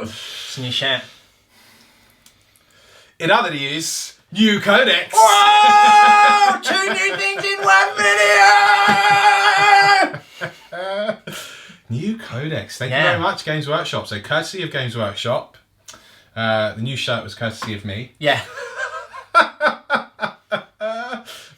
It's a new shout. In other news, new codex. Whoa! 2 new things in 1 video! New codex. Thank you very much, Games Workshop. So, courtesy of Games Workshop. The new shirt was courtesy of me. Yeah.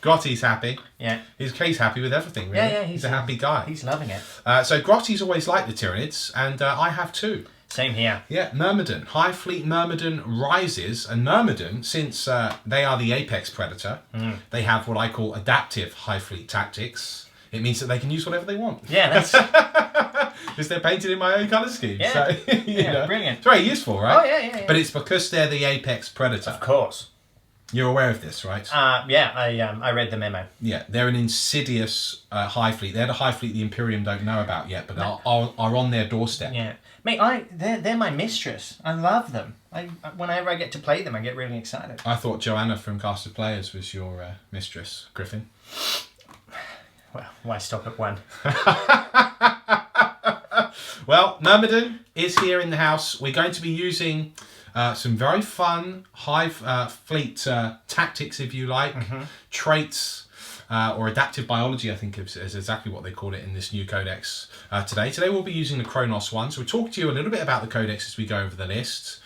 Grotty's happy. Yeah. He's happy with everything, really. Yeah, he's a happy guy. He's loving it. So Grotty's always liked the Tyranids, and I have too. Same here. Yeah, Myrmidon. Hive Fleet Myrmidon rises, and Myrmidon, since they are the apex predator, they have what I call adaptive Hive Fleet tactics. It means that they can use whatever they want. Yeah, that's... Because they're painted in my own colour scheme. Yeah, so, you know, brilliant. It's very useful, right? Oh, yeah. But it's because they're the apex predator. Of course. You're aware of this, right? Yeah, I read the memo. Yeah, they're an insidious Hive Fleet. They're the Hive Fleet the Imperium don't know about yet, but are on their doorstep. Yeah. Mate, they're my mistress. I love them. Whenever I get to play them, I get really excited. I thought Joanna from Cast of Players was your mistress, Griffin. Well, why stop at 1? Well, Myrmidon is here in the house. We're going to be using some very fun Hive Fleet tactics, if you like, traits, or adaptive biology, I think is exactly what they call it in this new codex today. Today we'll be using the Kronos one, so we'll talk to you a little bit about the codex as we go over the list.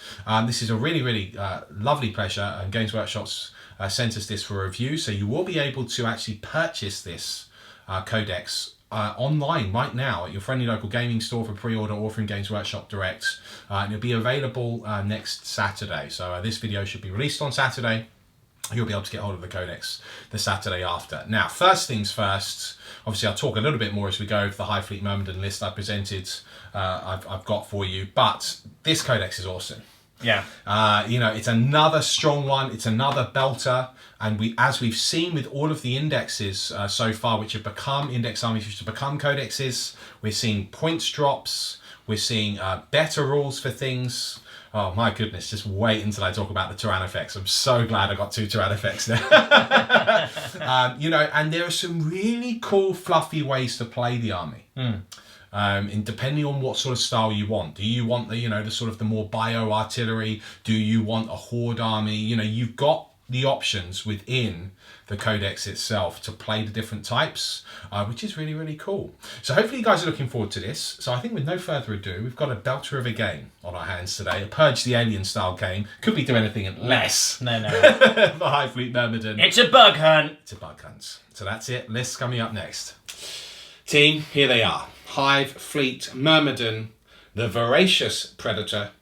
This is a really, really lovely pleasure, and Games Workshop's sent us this for review, so you will be able to actually purchase this codex online right now at your friendly local gaming store for pre-order or from Games Workshop Direct, and it'll be available next Saturday. So this video should be released on Saturday. You'll be able to get hold of the codex the Saturday after. Now, first things first, obviously I'll talk a little bit more as we go over the Hive Fleet Myrmidon list I presented, I've got for you, but this codex is awesome. Yeah. You know, it's another strong one, it's another belter, and as we've seen with all of the indexes so far, which have become index armies, which have become codexes, we're seeing points drops, we're seeing better rules for things. Oh my goodness, just wait until I talk about the Tyrannifex. I'm so glad I got 2 Tyrannifex now. You know, and there are some really cool, fluffy ways to play the army. And depending on what sort of style you want. Do you want the sort of the more bio artillery? Do you want a horde army? You know, you've got the options within the codex itself to play the different types, which is really, really cool. So hopefully you guys are looking forward to this. So I think with no further ado, we've got a belter of a game on our hands today, a Purge the Alien style game. Could we do anything less? No. The Hive Fleet Myrmidon. It's a bug hunt. It's a bug hunt. So that's it. List coming up next. Team, here they are. Hive Fleet Myrmidon, the voracious predator.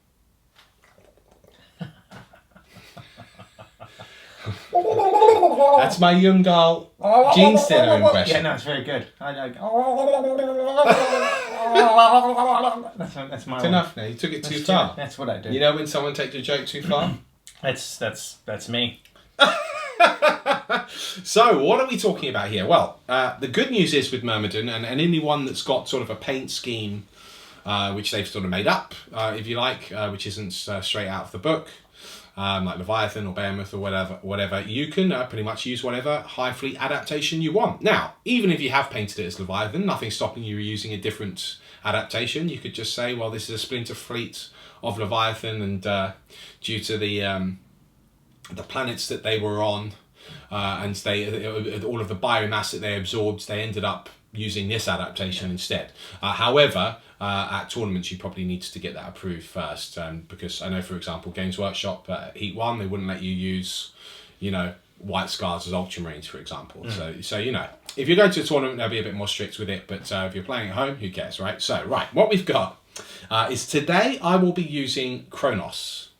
That's my young girl Gene Stealer impression. Yeah, no, it's very good. That's my It's enough now. You took it too far. That's what I do. You know when someone takes a joke too far? That's me. So, what are we talking about here? Well, the good news is with Myrmidon, and anyone that's got sort of a paint scheme, which they've sort of made up, if you like, which isn't straight out of the book, like Leviathan or Behemoth or whatever, you can pretty much use whatever Hive Fleet adaptation you want. Now, even if you have painted it as Leviathan, nothing's stopping you using a different adaptation. You could just say, well, this is a splinter fleet of Leviathan, and due to the planets that they were on, and all of the biomass that they absorbed, they ended up using this adaptation instead. However, at tournaments you probably need to get that approved first, because I know, for example, Games Workshop Heat 1, they wouldn't let you use, White Scars as Ultramarines, for example. So if you're going to a tournament, they'll be a bit more strict with it, but if you're playing at home, who cares, right? So, what we've got is today I will be using Kronos.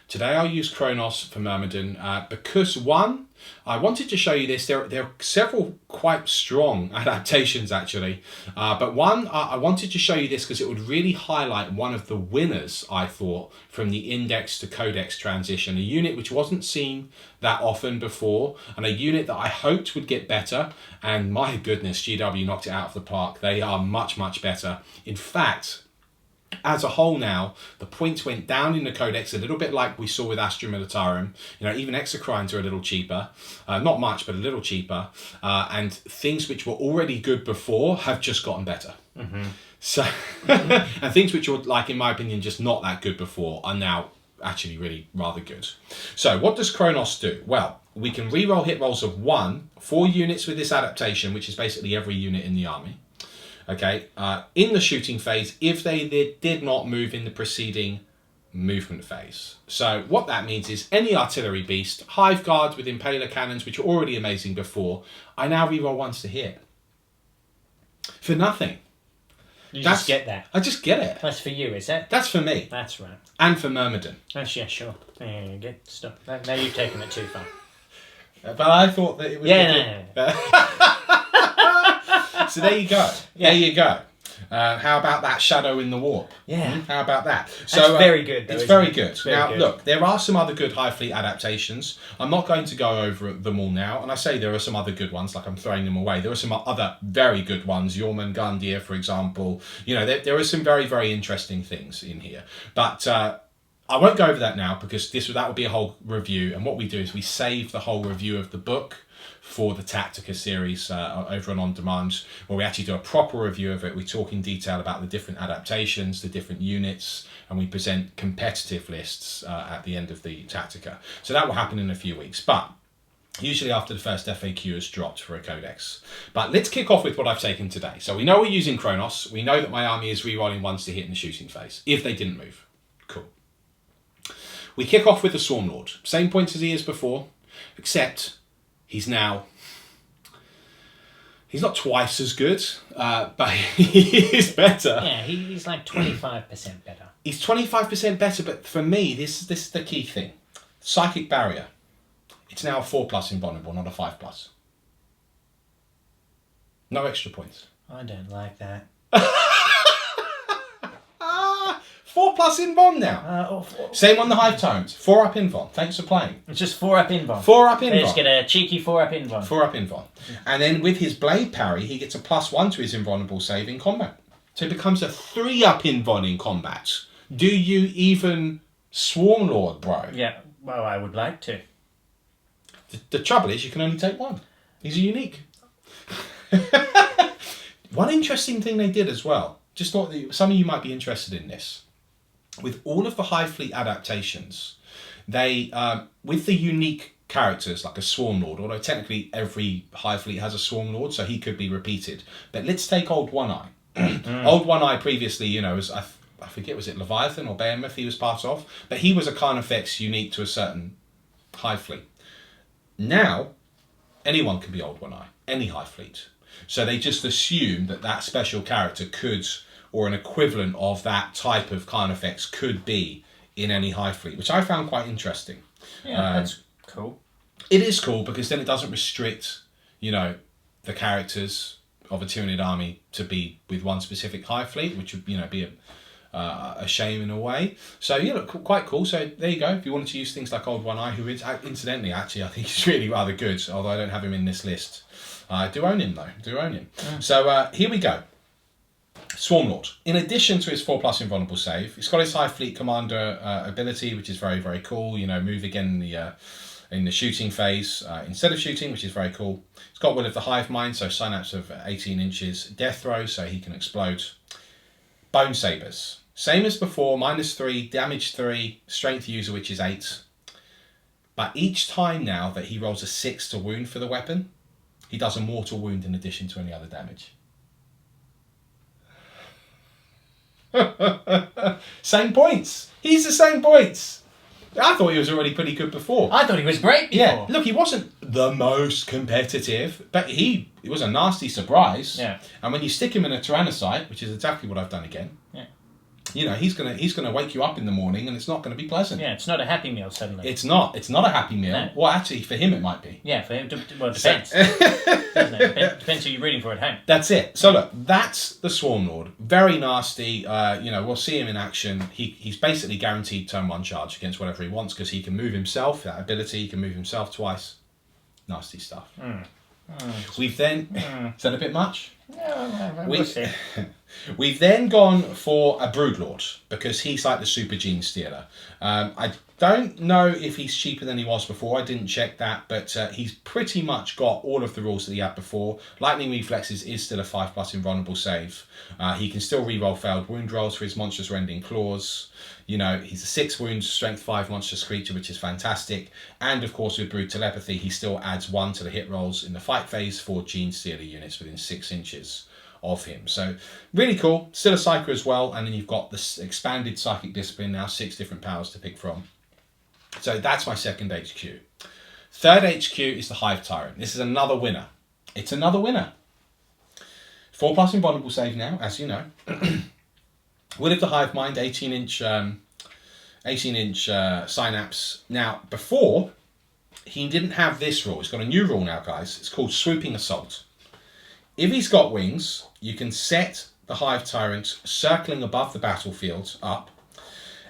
Today I'll use Kronos for Myrmidon because, one, I wanted to show you this. There are several quite strong adaptations, actually. But one, I wanted to show you this because it would really highlight one of the winners, I thought, from the Index to Codex transition. A unit which wasn't seen that often before, and a unit that I hoped would get better. And my goodness, GW knocked it out of the park. They are much, much better. In fact, as a whole now, the points went down in the Codex a little bit like we saw with Astra Militarum. You know, even Exocrines are a little cheaper. Not much, but a little cheaper. And things which were already good before have just gotten better. Mm-hmm. So, and things which were, like, in my opinion, just not that good before are now actually really rather good. So what does Kronos do? Well, we can reroll hit rolls of 1 for units with this adaptation, which is basically every unit in the army. Okay, in the shooting phase, if they did not move in the preceding movement phase. So what that means is any artillery beast, Hive Guard with Impaler cannons, which are already amazing before, I now reroll 1s to hit. For nothing. Just get that. I just get it. That's for you, is it? That's for me. That's right. And for Myrmidon. That's, yeah, sure. Yeah, get stop. Now you've taken it too far. But I thought that it was... So there you go. Yeah. There you go. How about that shadow in the warp? Yeah. How about that? So that's very good. Though, it's very good. It's very now, good. Look, there are some other good Hive Fleet adaptations. I'm not going to go over them all now. And I say there are some other good ones, like I'm throwing them away. There are some other very good ones. Jormungandr, for example. You know, there are some very, very interesting things in here. But I won't go over that now because that would be a whole review. And what we do is we save the whole review of the book for the Tactica series over and On Demand, where we actually do a proper review of it. We talk in detail about the different adaptations, the different units, and we present competitive lists at the end of the Tactica. So that will happen in a few weeks, but usually after the first FAQ is dropped for a Codex. But let's kick off with what I've taken today. So we know we're using Kronos. We know that my army is rerolling 1s to hit in the shooting phase, if they didn't move. Cool. We kick off with the Swarm Lord. Same points as he is before, except... he's not twice as good, but he is better. Yeah, he's like 25% better. He's 25% better, but for me, this is the key thing. Psychic Barrier. It's now a 4+ invulnerable, not a 5+. No extra points. I don't like that. 4+ invuln now. Same on the Hive Tomes. 4-up invuln. Thanks for playing. It's just 4-up invuln. 4-up invuln. They just get a cheeky 4-up invuln. 4-up invuln. And then with his blade parry, he gets a +1 to his invulnerable save in combat. So it becomes a 3-up invuln in combat. Do you even Swarm Lord, bro? Yeah, well, I would like to. The trouble is you can only take 1. He's a unique. One interesting thing they did as well, just thought that some of you might be interested in this. With all of the Hive Fleet adaptations, they, with the unique characters like a Swarm Lord, although technically every Hive Fleet has a Swarm Lord, so he could be repeated. But let's take Old One Eye. Old One Eye previously, you know, was, I forget, was it Leviathan or Behemoth he was part of? But he was a Carnifex unique to a certain Hive Fleet. Now, anyone can be Old One Eye, any Hive Fleet. So they just assume that special character could... or an equivalent of that type of Carnifex could be in any Hive Fleet, which I found quite interesting. Yeah, that's cool. It is cool because then it doesn't restrict, you know, the characters of a Tyranid army to be with one specific Hive Fleet, which would, you know, be a shame in a way. So, yeah, look, quite cool. So there you go. If you wanted to use things like Old One Eye, who is, incidentally, actually, I think he's really rather good, although I don't have him in this list. I do own him, though. Do own him. Yeah. So here we go. Swarm Lord. In addition to his 4+ invulnerable save, he's got his Hive Fleet Commander ability, which is very, very cool. You know, move again in the shooting phase instead of shooting, which is very cool. He's got Will of the Hive Mind, so synapse of 18 inches. Death throw, so he can explode. Bone Sabers. Same as before, -3, damage 3, strength user, which is 8. But each time now that he rolls a 6 to wound for the weapon, he does a mortal wound in addition to any other damage. Same points. He's the same points. I thought he was already pretty good before. I thought he was great before. Yeah, look, he wasn't the most competitive, but it was a nasty surprise. Yeah. And when you stick him in a Tyrannocyte, which is exactly what I've done again, yeah, you know, he's gonna wake you up in the morning, and it's not gonna be pleasant. Yeah, it's not a happy meal suddenly. It's not a happy meal. No. Well, actually, for him it might be. Yeah, for him, well, it depends. Doesn't it? Depends who you're rooting for at home. That's it. So look, that's the Swarm Lord. Very nasty. You know, we'll see him in action. He's basically guaranteed turn 1 charge against whatever he wants because he can move himself. That ability, he can move himself twice. Nasty stuff. We've then... Is that a bit much? No, we'll see. We've then gone for a Broodlord because he's like the super gene stealer. I don't know if he's cheaper than he was before. I didn't check that, but he's pretty much got all of the rules that he had before. Lightning Reflexes is still a 5+ invulnerable save. He can still reroll failed wound rolls for his monstrous rending claws. You know, he's a 6 wounds, strength 5 monstrous creature, which is fantastic. And of course, with Brood Telepathy, he still adds 1 to the hit rolls in the fight phase for Gene Stealer units within 6 inches of him. So really cool. Still a Psyker as well. And then you've got this expanded Psychic Discipline, now 6 different powers to pick from. So that's my second HQ. Third HQ is the Hive Tyrant. This is another winner. It's another winner. 4+ invulnerable save now, as you know. Will of the Hive Mind, 18-inch synapse. Now, before, he didn't have this rule. He's got a new rule now, guys. It's called Swooping Assault. If he's got wings, you can set the Hive Tyrant circling above the battlefield up,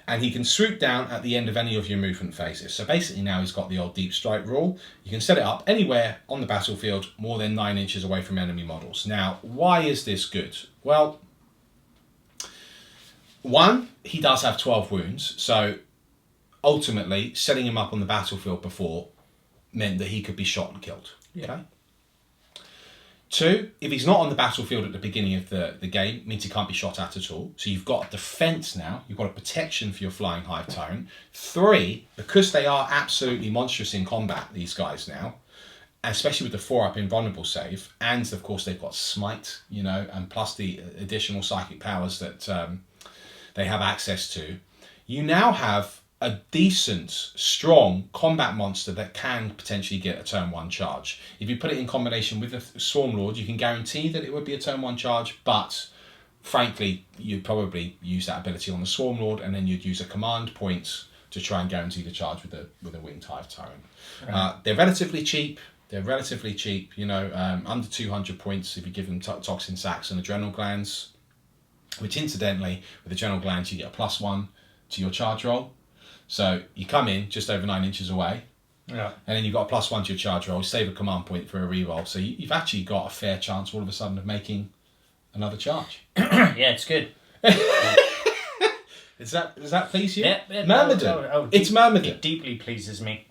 and he can swoop down at the end of any of your movement phases. So basically now he's got the old deep strike rule. You can set it up anywhere on the battlefield more than 9 inches away from enemy models. Now, why is this good? Well, one, he does have 12 wounds, so ultimately setting him up on the battlefield before meant that he could be shot and killed. Yeah. Okay? 2, if he's not on the battlefield at the beginning of the game, means he can't be shot at all. So you've got a defense now. You've got a protection for your flying Hive Tyrant. 3, because they are absolutely monstrous in combat, these guys now, especially with the 4+ invulnerable save, and of course they've got Smite, you know, and plus the additional psychic powers that they have access to, you now have a decent, strong combat monster that can potentially get a turn 1 charge. If you put it in combination with a Swarmlord, you can guarantee that it would be a turn 1 charge, but frankly, you'd probably use that ability on the Swarmlord, and then you'd use a command point to try and guarantee the charge with a Winged Hive Tyrant. Right. They're relatively cheap. You know, under 200 points if you give them Toxin Sacs and Adrenal Glands, which incidentally, with Adrenal Glands, you get a +1 to your charge roll. So you come in just over 9 inches away, and then you've got a +1 to your charge roll, save a command point for a reroll. So you've actually got a fair chance all of a sudden of making another charge. Yeah, it's good. Does that please you? Yeah. Myrmidon. It's Myrmidon. It deeply pleases me.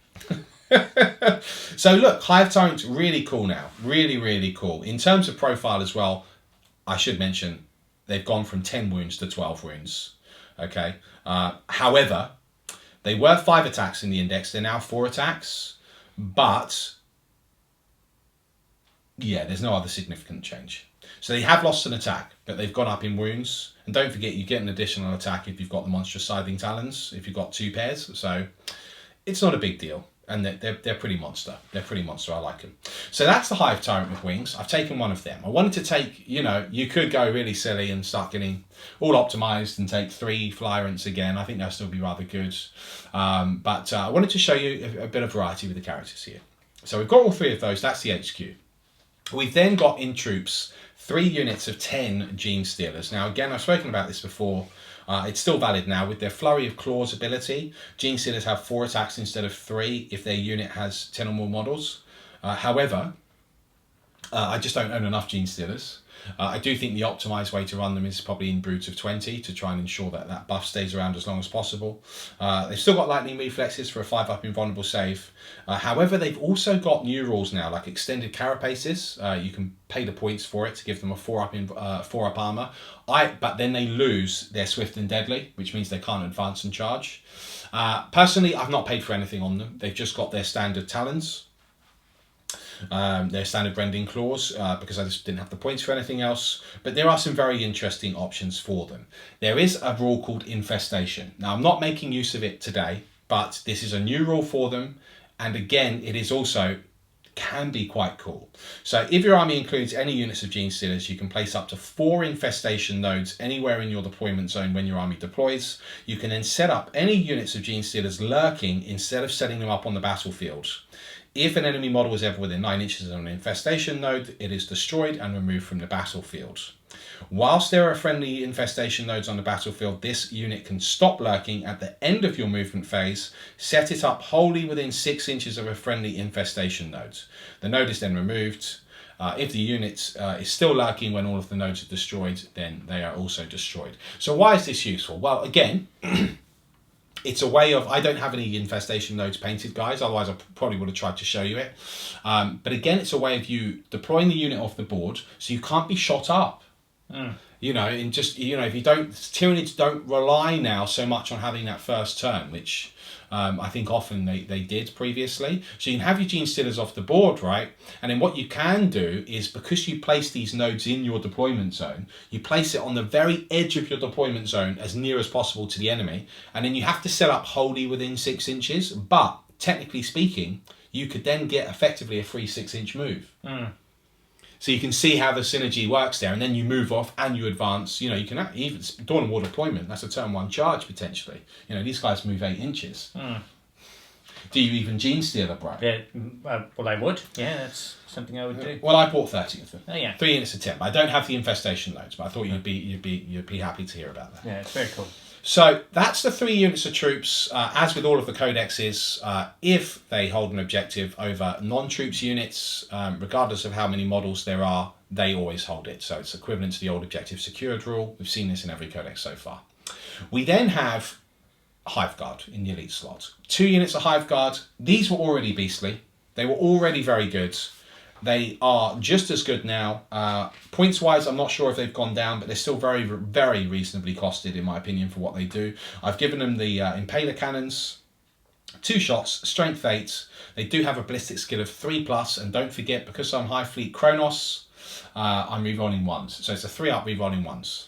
So look, Hive Tyrant's really cool now. Really, really cool. In terms of profile as well, I should mention they've gone from 10 wounds to 12 wounds. Okay. However, they were 5 attacks in the index. They're now 4 attacks. But, yeah, there's no other significant change. So they have lost an attack, but they've gone up in wounds. And don't forget, you get an additional attack if you've got the monstrous Scything Talons, if you've got 2 pairs. So it's not a big deal. And they're pretty monster. They're pretty monster. I like them. So that's the Hive Tyrant with wings. I've taken one of them. I wanted to take, you know, you could go really silly and start getting all optimized and take 3 Flyrants again. I think that'll still be rather good. But I wanted to show you a bit of variety with the characters here. So we've got all 3 of those. That's the HQ. We've then got in troops 3 units of 10 Gene Stealers. Now, again, I've spoken about this before. It's still valid now. With their Flurry of Claws ability, Gene Stealers have 4 attacks instead of 3 if their unit has 10 or more models. However, I just don't own enough Gene Stealers. I do think the optimized way to run them is probably in broods of 20 to try and ensure that that buff stays around as long as possible. They've still got Lightning Reflexes for a 5+ invulnerable save. However, they've also got new rules now, like Extended Carapaces. You can pay the points for it to give them a 4+ armor. But then they lose their Swift and Deadly, which means they can't advance and charge. Personally, I've not paid for anything on them. They've just got their standard Talons. Their standard Rending Claws, because I just didn't have the points for anything else. But there are some very interesting options for them. There is a rule called Infestation. Now, I'm not making use of it today, but this is a new rule for them. And again, it is also can be quite cool. So if your army includes any units of Gene Stealers, you can place up to 4 infestation nodes anywhere in your deployment zone when your army deploys. You can then set up any units of Gene Stealers lurking instead of setting them up on the battlefield. If an enemy model is ever within 9 inches of an infestation node, it is destroyed and removed from the battlefield. Whilst there are friendly infestation nodes on the battlefield, this unit can stop lurking at the end of your movement phase, set it up wholly within 6 inches of a friendly infestation node. The node is then removed, If the unit is still lurking when all of the nodes are destroyed, then they are also destroyed. So why is this useful? Well, again, it's a way of, I don't have any infestation nodes painted, guys, otherwise I probably would have tried to show you it. But again, it's a way of you deploying the unit off the board so you can't be shot up. You know, and just, you know, if you don't, Tyranids don't rely now so much on having that first turn, which I think often they did previously. So you can have your gene stealers off the board, right? And then what you can do is, because you place these nodes in your deployment zone, you place it on the very edge of your deployment zone as near as possible to the enemy. And then you have to set up wholly within 6 inches. But technically speaking, you could then get effectively a free 6-inch move. So you can see how the synergy works there, and then you move off and you advance. You know, you can even Dawn of War deployment. That's a turn 1 charge potentially. You know, these guys move 8 inches. Do you even gene steal a bro? Yeah, well, I would. Yeah, that's something I would do. Well, I bought 30 of them. Oh yeah, 3 units a 10. I don't have the infestation loads, but I thought you'd be happy to hear about that. Yeah, it's very cool. So that's the 3 units of troops. As with all of the codexes, if they hold an objective over non-troops units, regardless of how many models there are, they always hold it. So it's equivalent to the old objective secured rule. We've seen this in every codex so far. We then have Hive Guard in the elite slot. 2 units of Hive Guard. These were already beastly. They were already very good. They are just as good now. Points wise, I'm not sure if they've gone down, but they're still very, very reasonably costed, in my opinion, for what they do. I've given them the Impaler Cannons, 2 shots, strength 8. They do have a ballistic skill of 3+, and don't forget, because I'm Hive Fleet Kronos, I'm rerolling 1s. So it's a 3-up rerolling 1s.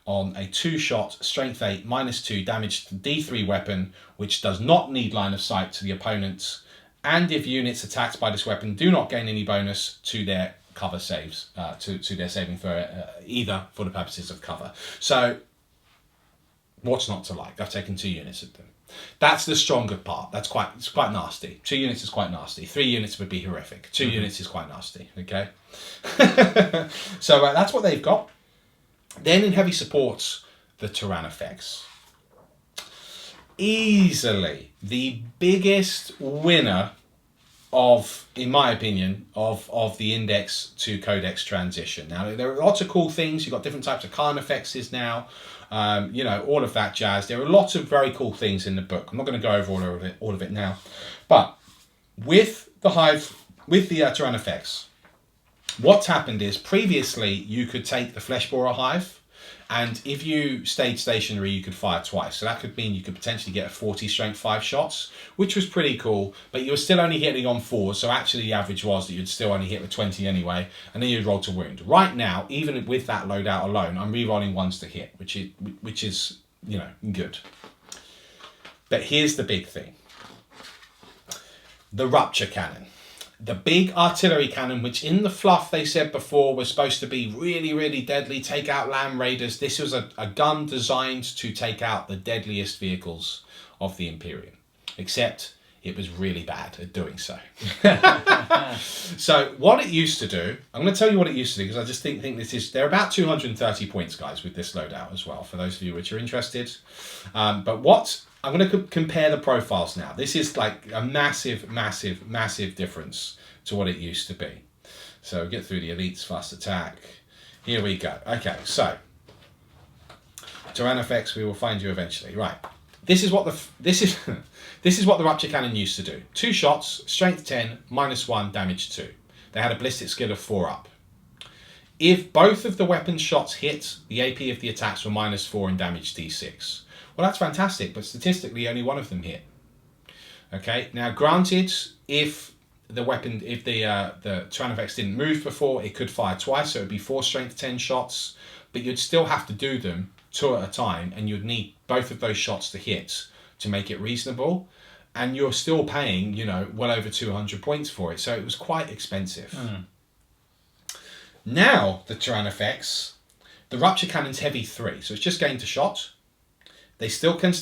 On a 2-shot, strength 8, -2, damage to D3 weapon, which does not need line of sight to the opponent. And if units attacked by this weapon do not gain any bonus to their cover saves, to their saving for either for the purposes of cover. So, what's not to like? I've taken 2 units of them. That's the stronger part. It's quite nasty. 2 units is quite nasty. 3 units would be horrific. 2 units is quite nasty. Okay. So that's what they've got. Then in heavy supports, the Tyranids. Easily the biggest winner of, in my opinion, of the index to codex transition. Now, there are lots of cool things. You've got different types of Carnifexes now, you know, all of that jazz. There are lots of very cool things in the book. I'm not going to go over all of it now. But with the Tyranids, what's happened is previously you could take the Flesh Borer Hive, and if you stayed stationary, you could fire twice. So that could mean you could potentially get a 40 strength 5 shots, which was pretty cool, but you were still only hitting on 4. So actually the average was that you'd still only hit with 20 anyway, and then you'd roll to wound. Right now, even with that loadout alone, I'm re-rolling 1s to hit, which is, you know, good. But here's the big thing. The Rupture Cannon. The big artillery cannon, which in the fluff they said before was supposed to be really, really deadly, take out land raiders. This was a gun designed to take out the deadliest vehicles of the Imperium. Except it was really bad at doing so. So what it used to do, I'm going to tell you what it used to do, because I just think this is, they're about 230 points, guys, with this loadout as well, for those of you which are interested. But what... I'm going to compare the profiles now. This is like a massive, massive, massive difference to what it used to be. So get through the elites, fast attack. Here we go. Okay, so Tyranids, we will find you eventually. Right. This is what the Rupture Cannon used to do. 2 shots, strength 10, -1, damage 2. They had a ballistic skill of 4 up. If both of the weapon shots hit, the AP of the attacks were -4 and damage D6. Well, that's fantastic, but statistically only one of them hit. Okay, now granted, if the Tyranids didn't move before, it could fire twice, so it would be 4 strength 10 shots, but you'd still have to do them 2 at a time, and you'd need both of those shots to hit to make it reasonable, and you're still paying, you know, well over 200 points for it, so it was quite expensive. Now, the Tyranids, the Rupture Cannon's heavy 3, so it's just gained a shot. They still can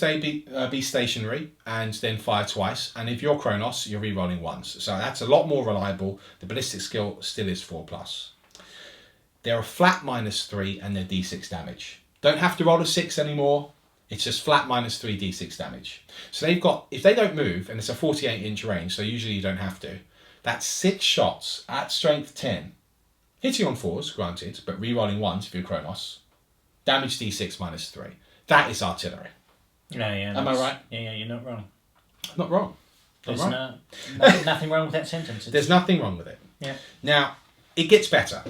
be stationary and then fire twice. And if you're Kronos, you're re-rolling 1s. So that's a lot more reliable. The ballistic skill still is 4+. They're a flat -3 and they're D6 damage. Don't have to roll a 6 anymore. It's just flat -3 D6 damage. So they've got, if they don't move, and it's a 48-inch range, so usually you don't have to, that's 6 shots at strength 10 Hitting on 4s, granted, but re-rolling 1s if you're Kronos. Damage D6 -3. That is artillery. Yeah, yeah. Am I right? Yeah, you're not wrong. Not wrong. There's Not nothing wrong with that sentence. There's nothing wrong with it. Yeah. Now, it gets better.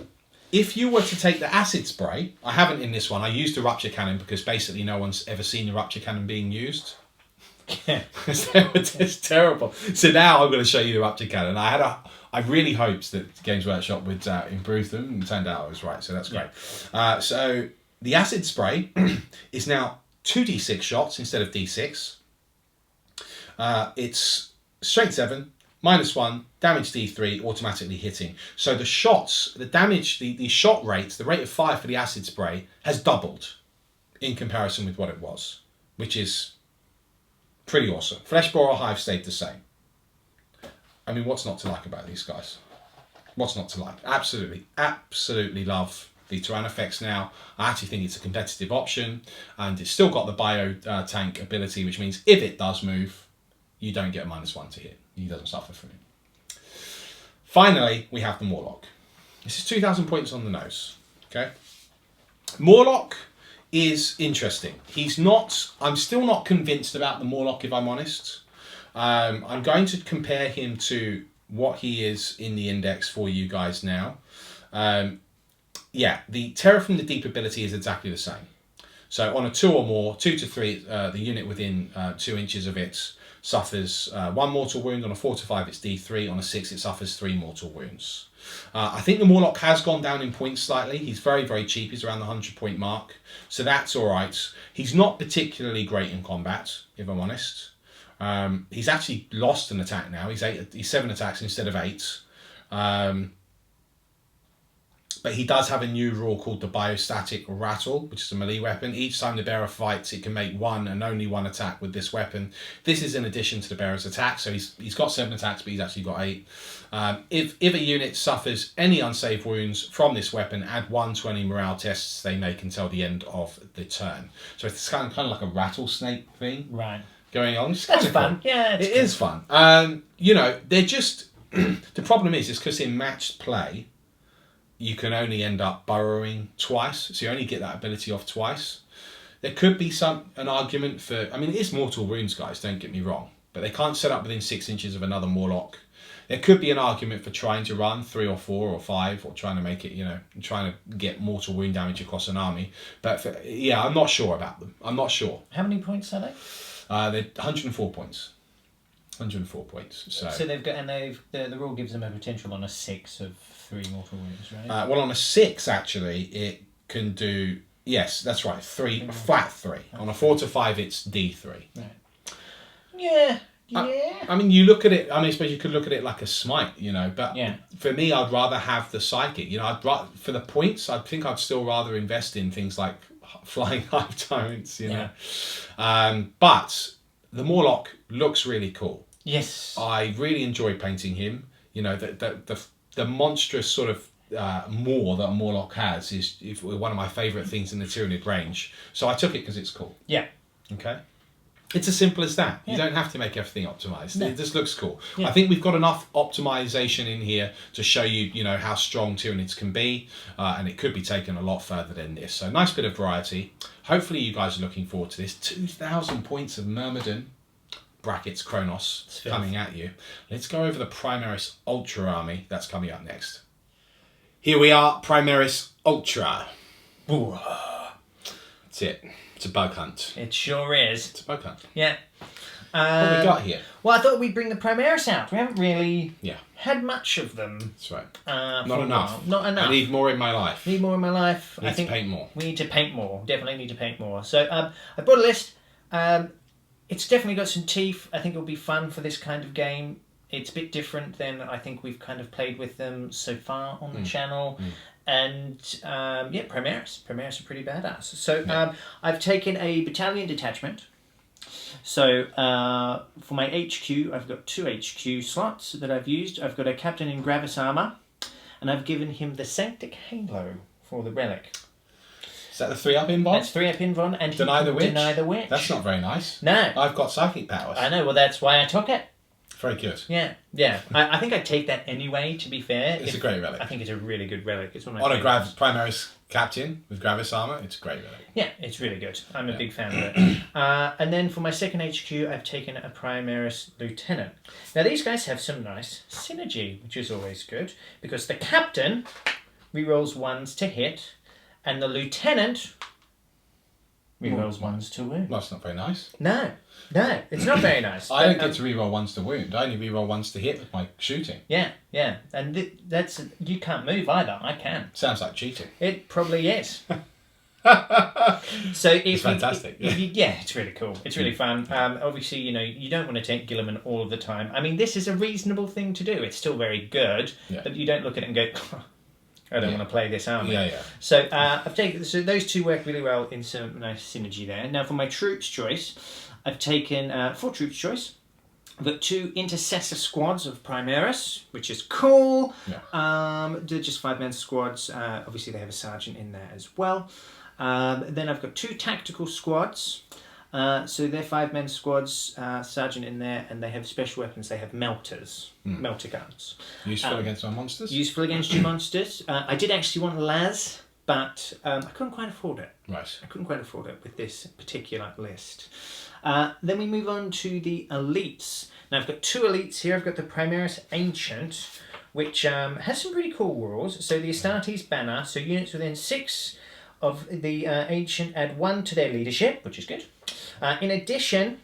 If you were to take the acid spray, I haven't in this one, I used the rupture cannon because basically no one's ever seen the rupture cannon being used. Yeah. It's terrible. So now I'm going to show you the rupture cannon. I really hoped that Games Workshop would improve them, and it turned out I was right, so that's great. Yeah. So the acid spray is now 2d6 shots instead of d6. It's strength 7, -1, damage D3, automatically hitting. So the shots, the damage, the shot rate, the rate of fire for the acid spray has doubled in comparison with what it was, which is pretty awesome. Flesh Borer Hive stayed the same. I mean, what's not to like about these guys? What's not to like? Absolutely, absolutely love the Tyrannofex now. I actually think it's a competitive option, and it's still got the bio tank ability, which means if it does move, you don't get a -1 to hit. He doesn't suffer from it. Finally, we have the Morlock. This is 2,000 points on the nose. Okay, Morlock is interesting. I'm still not convinced about the Morlock, if I'm honest. I'm going to compare him to what he is in the index for you guys now. Yeah, the Terror from the Deep ability is exactly the same. So on a 2 or more, 2 to 3, the unit within 2 inches of it suffers 1 mortal wound. On a 4 to 5, it's D3. On a 6, it suffers 3 mortal wounds. I think the Morlock has gone down in points slightly. He's very, very cheap. He's around the 100-point mark. So that's all right. He's not particularly great in combat, if I'm honest. He's actually lost an attack now. He's 7 attacks instead of 8. But he does have a new rule called the Biostatic Rattle, which is a melee weapon. Each time the bearer fights, it can make 1 and only 1 attack with this weapon. This is in addition to the bearer's attack, so he's got 7 attacks, but he's actually got 8. If a unit suffers any unsaved wounds from this weapon, add 1 to any morale tests they make until the end of the turn. So it's kind of like a rattlesnake thing. Right. Going on. That's fun. Cool. Yeah, it is fun. You know, they're just the problem is because in matched play, you can only end up burrowing twice, so you only get that ability off twice. There could be an argument for. I mean, it is mortal wounds, guys. Don't get me wrong, but they can't set up within 6 inches of another Morlock. There could be an argument for trying to run 3 or 4 or 5, or trying to make it, trying to get mortal wound damage across an army. But yeah, I'm not sure about them. I'm not sure. How many points are they? They're 104 points. 104 points. So they've got, and the rule gives them a potential on a 6 of 3 mortal wounds, right? Well, on a 6, actually, it can do. Yes, that's right. 3 flat 3. On a 4 to 5, it's D3. Right. Yeah. Yeah. I mean, you look at it. I mean, I suppose you could look at it like a smite, But yeah. For me, I'd rather have the psychic. For the points, I think I'd still rather invest in things like flying hive tyrants. But the Morlock looks really cool. Yes. I really enjoy painting him. The monstrous sort of maw that a Morlock has is one of my favourite things in the Tyranid range. So I took it because it's cool. Yeah. Okay. It's as simple as that. Yeah. You don't have to make everything optimised. No. It just looks cool. Yeah. I think we've got enough optimisation in here to show you, how strong Tyranids can be, and it could be taken a lot further than this. So nice bit of variety. Hopefully you guys are looking forward to this. 2,000 points of Myrmidon, brackets Kronos, coming at you. Let's go over the Primaris Ultra army that's coming up next. Here we are, Primaris Ultra. Ooh. That's it. It's a bug hunt. It sure is. It's a bug hunt. Yeah. What have we got here? Well, I thought we'd bring the Primaris out. We haven't really had much of them. That's right. Not enough. Not enough. I need more in my life. Need more in my life. I think to paint more. We need to paint more. Definitely need to paint more. So I brought a list. It's definitely got some teeth. I think it'll be fun for this kind of game. It's a bit different than I think we've kind of played with them so far on the channel. And Primaris. Primaris are pretty badass. So I've taken a battalion detachment. So for my HQ, I've got 2 HQ slots that I've used. I've got a captain in Gravis armor, and I've given him the Sanctic Halo for the relic. Is that the 3-up invuln? That's 3-up invuln, and Deny the Witch? Deny the Witch. That's not very nice. No. I've got psychic powers. I know, well that's why I took it. Very good. Yeah, yeah. I think I'd take that anyway, to be fair. It's a great relic. I think it's a really good relic. It's one of my On a favourites. Primaris Captain with Gravis armor, it's a great relic. Yeah, it's really good. I'm a big fan of it. And then for my second HQ, I've taken a Primaris Lieutenant. Now, these guys have some nice synergy, which is always good, because the Captain rerolls 1s to hit, and the Lieutenant rerolls 1s to wound. Well, that's not very nice. No, it's not very nice. I don't get to reroll 1s to wound. I only reroll 1s to hit with my shooting. Yeah, and that's you can't move either. I can. Sounds like cheating. It probably is. So It's fantastic. Yeah, it's really cool. It's really fun. Obviously, you don't want to take Gilliman all of the time. I mean, this is a reasonable thing to do. It's still very good, but you don't look at it and go, I don't want to play this army. Yeah. So I've taken those two work really well in some nice synergy there. Now for my troops choice, I've taken 4 troops choice. I've got 2 intercessor squads of Primaris, which is cool. Yeah. They're just 5-man squads. Obviously they have a sergeant in there as well. Then I've got 2 tactical squads. So they're 5-man squads, sergeant in there, and they have special weapons. They have melters, melter guns. Useful against my monsters? Useful against your monsters. I did actually want Laz, but I couldn't quite afford it. Right. I couldn't quite afford it with this particular list. Then we move on to the elites. Now I've got 2 elites here. I've got the Primaris Ancient, which has some pretty cool rules. So the Astartes banner, so units within 6 of the Ancient add 1 to their leadership, which is good. In addition,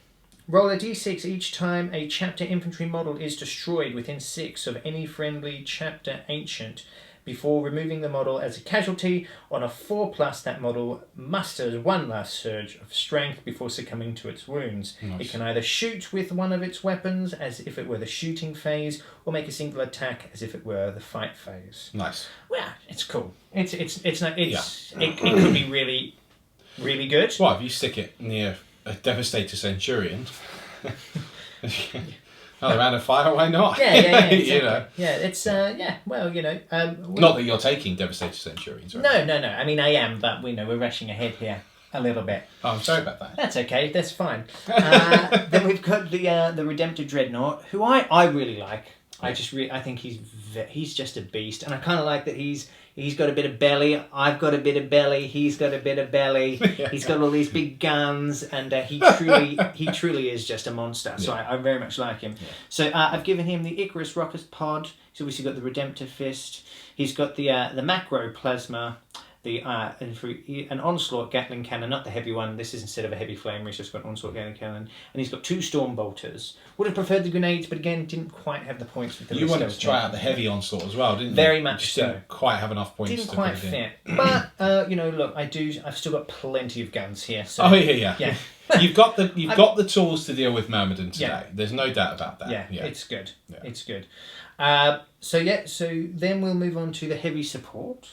roll a d6 each time a chapter infantry model is destroyed within 6 of any friendly chapter Ancient. Before removing the model as a casualty, on a 4+, that model musters 1 last surge of strength before succumbing to its wounds. Nice. It can either shoot with one of its weapons as if it were the shooting phase, or make a single attack as if it were the fight phase. Nice. Well, it's cool. It could be really, really good. Well, if you stick it near a Devastator Centurion, another round of fire, why not? Yeah, exactly. You know. Yeah, it's well, Not that you're taking Devastator Centurions, right? No. I mean, I am, but we're rushing ahead here a little bit. Oh, I'm sorry about that. That's okay. That's fine. Then we've got the Redemptor Dreadnought, who I really like. I think he's just a beast, and I kind of like that he's got a bit of belly. I've got a bit of belly. He's got a bit of belly. He's got all these big guns, and he truly is just a monster. So I very much like him. Yeah. So I've given him the Icarus Rocket Pod. He's obviously got the Redemptor Fist. He's got the Macro Plasma. An Onslaught Gatling Cannon, not the heavy one. This is instead of a heavy flamer, he's just got an Onslaught Gatling Cannon. And he's got 2 Storm Bolters. Would have preferred the grenades, but again, didn't quite have the points with the You wanted to try out the heavy Onslaught as well, didn't you? Very much so. Didn't quite have enough points Didn't to quite put it fit. But, look, I've still got plenty of guns here. So, Oh, yeah. You've got the tools to deal with Myrmidon today. Yeah. There's no doubt about that. Yeah, it's good. Yeah. It's good. So then we'll move on to the heavy support.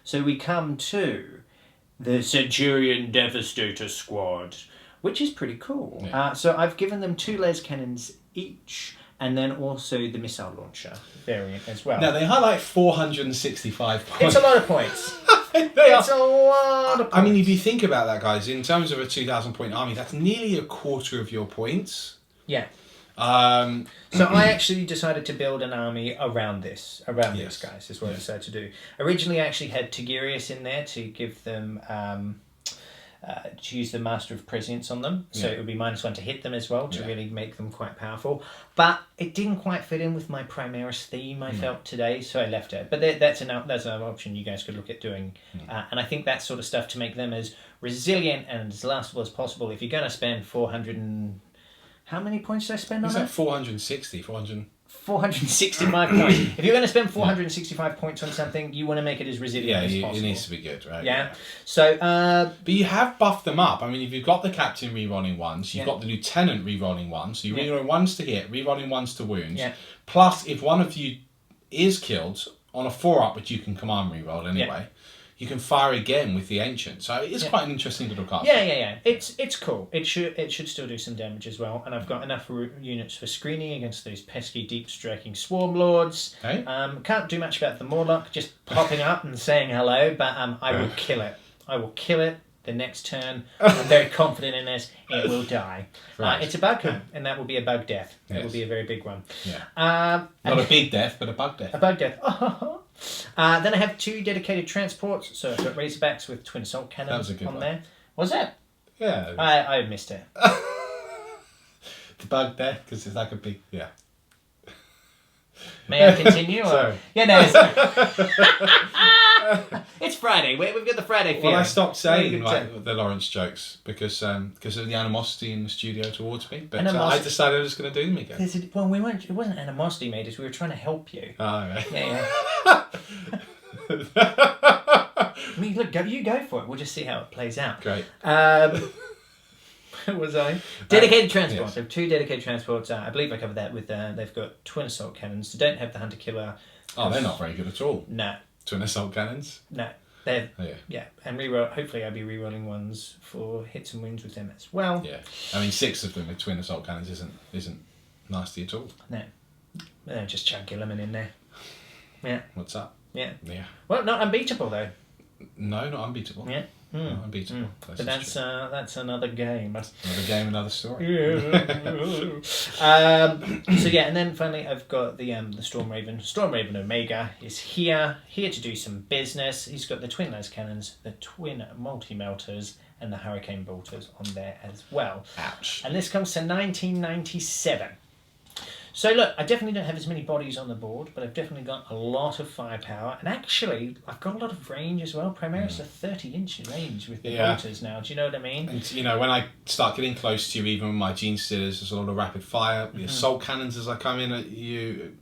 So we come to the Centurion Devastator Squad, which is pretty cool. Yeah. So I've given them 2 les cannons each, and then also the missile launcher variant as well. Now, they highlight 465 points. It's a lot of points. It's a lot of points. I mean, if you think about that, guys, in terms of a 2,000 point army, that's nearly a quarter of your points. Yeah. So I actually decided to build an army around these guys, is what I decided to do. Originally I actually had Tigurius in there to give them to use the Master of Prescience on them, so it would be -1 to hit them as well, to really make them quite powerful. But it didn't quite fit in with my Primaris theme, I felt, today, so I left it. But that's another option you guys could look at doing. And I think that sort of stuff to make them as resilient and as lastable as possible. If you're going to spend 400 and... How many points did I spend on is that? that 465 points. If you're going to spend 465 points on something, you want to make it as resilient as possible. It needs to be good, right? Yeah. So, but you have buffed them up. I mean, if you've got the captain re-rolling 1s, you've got the lieutenant re-rolling 1s, so you're re-rolling 1s to hit, re-rolling 1s to wounds. Yeah. Plus, if one of you is killed on a 4-up, which you can command re-roll anyway, you can fire again with the ancient. So it is quite an interesting little card. Yeah. It's cool. It should still do some damage as well. And I've got enough units for screening against those pesky deep striking swarm lords. Okay. Can't do much about the Morlock just popping up and saying hello, but I will kill it. I will kill it the next turn. I'm very confident in this. It will die. Right. It's a bug, and that will be a bug death. That Yes. will be a very big one. Yeah. Not a big death, but a bug death. A bug death. Then I have 2 dedicated transports. So I've got Razorbacks with twin assault That cannons was a good on one. there. Was that? Yeah. I missed it. The bug death, because it's like a big... Yeah. May I continue? Or? Sorry. Yeah, no. It's Friday. We've got the Friday feeling. Well, I stopped saying the Lawrence jokes because of the animosity in the studio towards me. But I decided I was going to do them again. Well, we weren't. It wasn't animosity, mate. We were trying to help you. Oh, right. Yeah. I mean, look, you go for it. We'll just see how it plays out. Great. What was I? Dedicated transports. Yes. I have 2 dedicated transports. I believe I covered that with. They've got twin assault cannons. They don't have the hunter killer. Oh, they're not very good at all. No. Twin assault cannons. No. They're Oh, yeah, and reroll. Hopefully, I'll be rerolling ones for hits and wounds with them as well. Yeah, I mean 6 of them with twin assault cannons isn't nasty at all. No, just chunk your lemon in there. Yeah. What's up? Yeah. Yeah. Well, not unbeatable though. No, not unbeatable. Yeah. Not unbeatable. But that's another game. Another game, another story. So yeah, and then finally I've got the Storm Raven. Storm Raven Omega is here to do some business. He's got the twin las cannons, the twin multi melters, and the hurricane bolters on there as well. Ouch. And this comes to 1997. So look, I definitely don't have as many bodies on the board, but I've definitely got a lot of firepower. And actually, I've got a lot of range as well. Primaris are 30-inch range with the bolters now. Do you know what I mean? And, when I start getting close to you, even with my gene stealers, there's a lot of rapid fire. The assault cannons as I come in at you,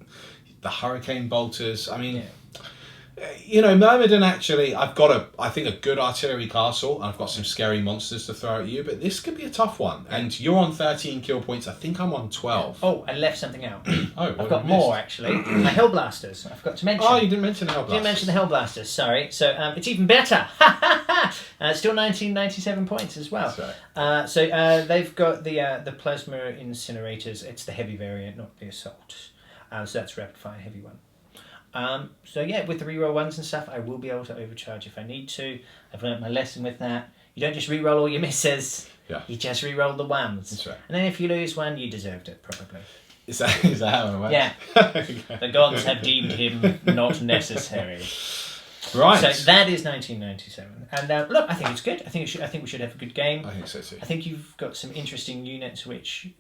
the hurricane bolters. I mean... Myrmidon actually, I think a good artillery castle, and I've got some scary monsters to throw at you, but this could be a tough one. And you're on 13 kill points, I think I'm on 12. Oh, I left something out. I've got more actually. My Hellblasters, I forgot to mention. Oh, you didn't mention the Hellblasters. Didn't mention the Hellblasters, sorry. So it's even better. Still 1997 points as well. Right. So they've got the plasma incinerators. It's the heavy variant, not the assault. So that's rapid fire heavy one. So yeah, with the reroll ones and stuff, I will be able to overcharge if I need to. I've learnt my lesson with that. You don't just reroll all your misses. Yeah. You just reroll the ones. That's right. And then if you lose one, you deserved it, probably. Is that how it works? Yeah. The gods have deemed him not necessary. Right. So that is 1997. And look, I think it's good. I think we should have a good game. I think so too. I think you've got some interesting units which...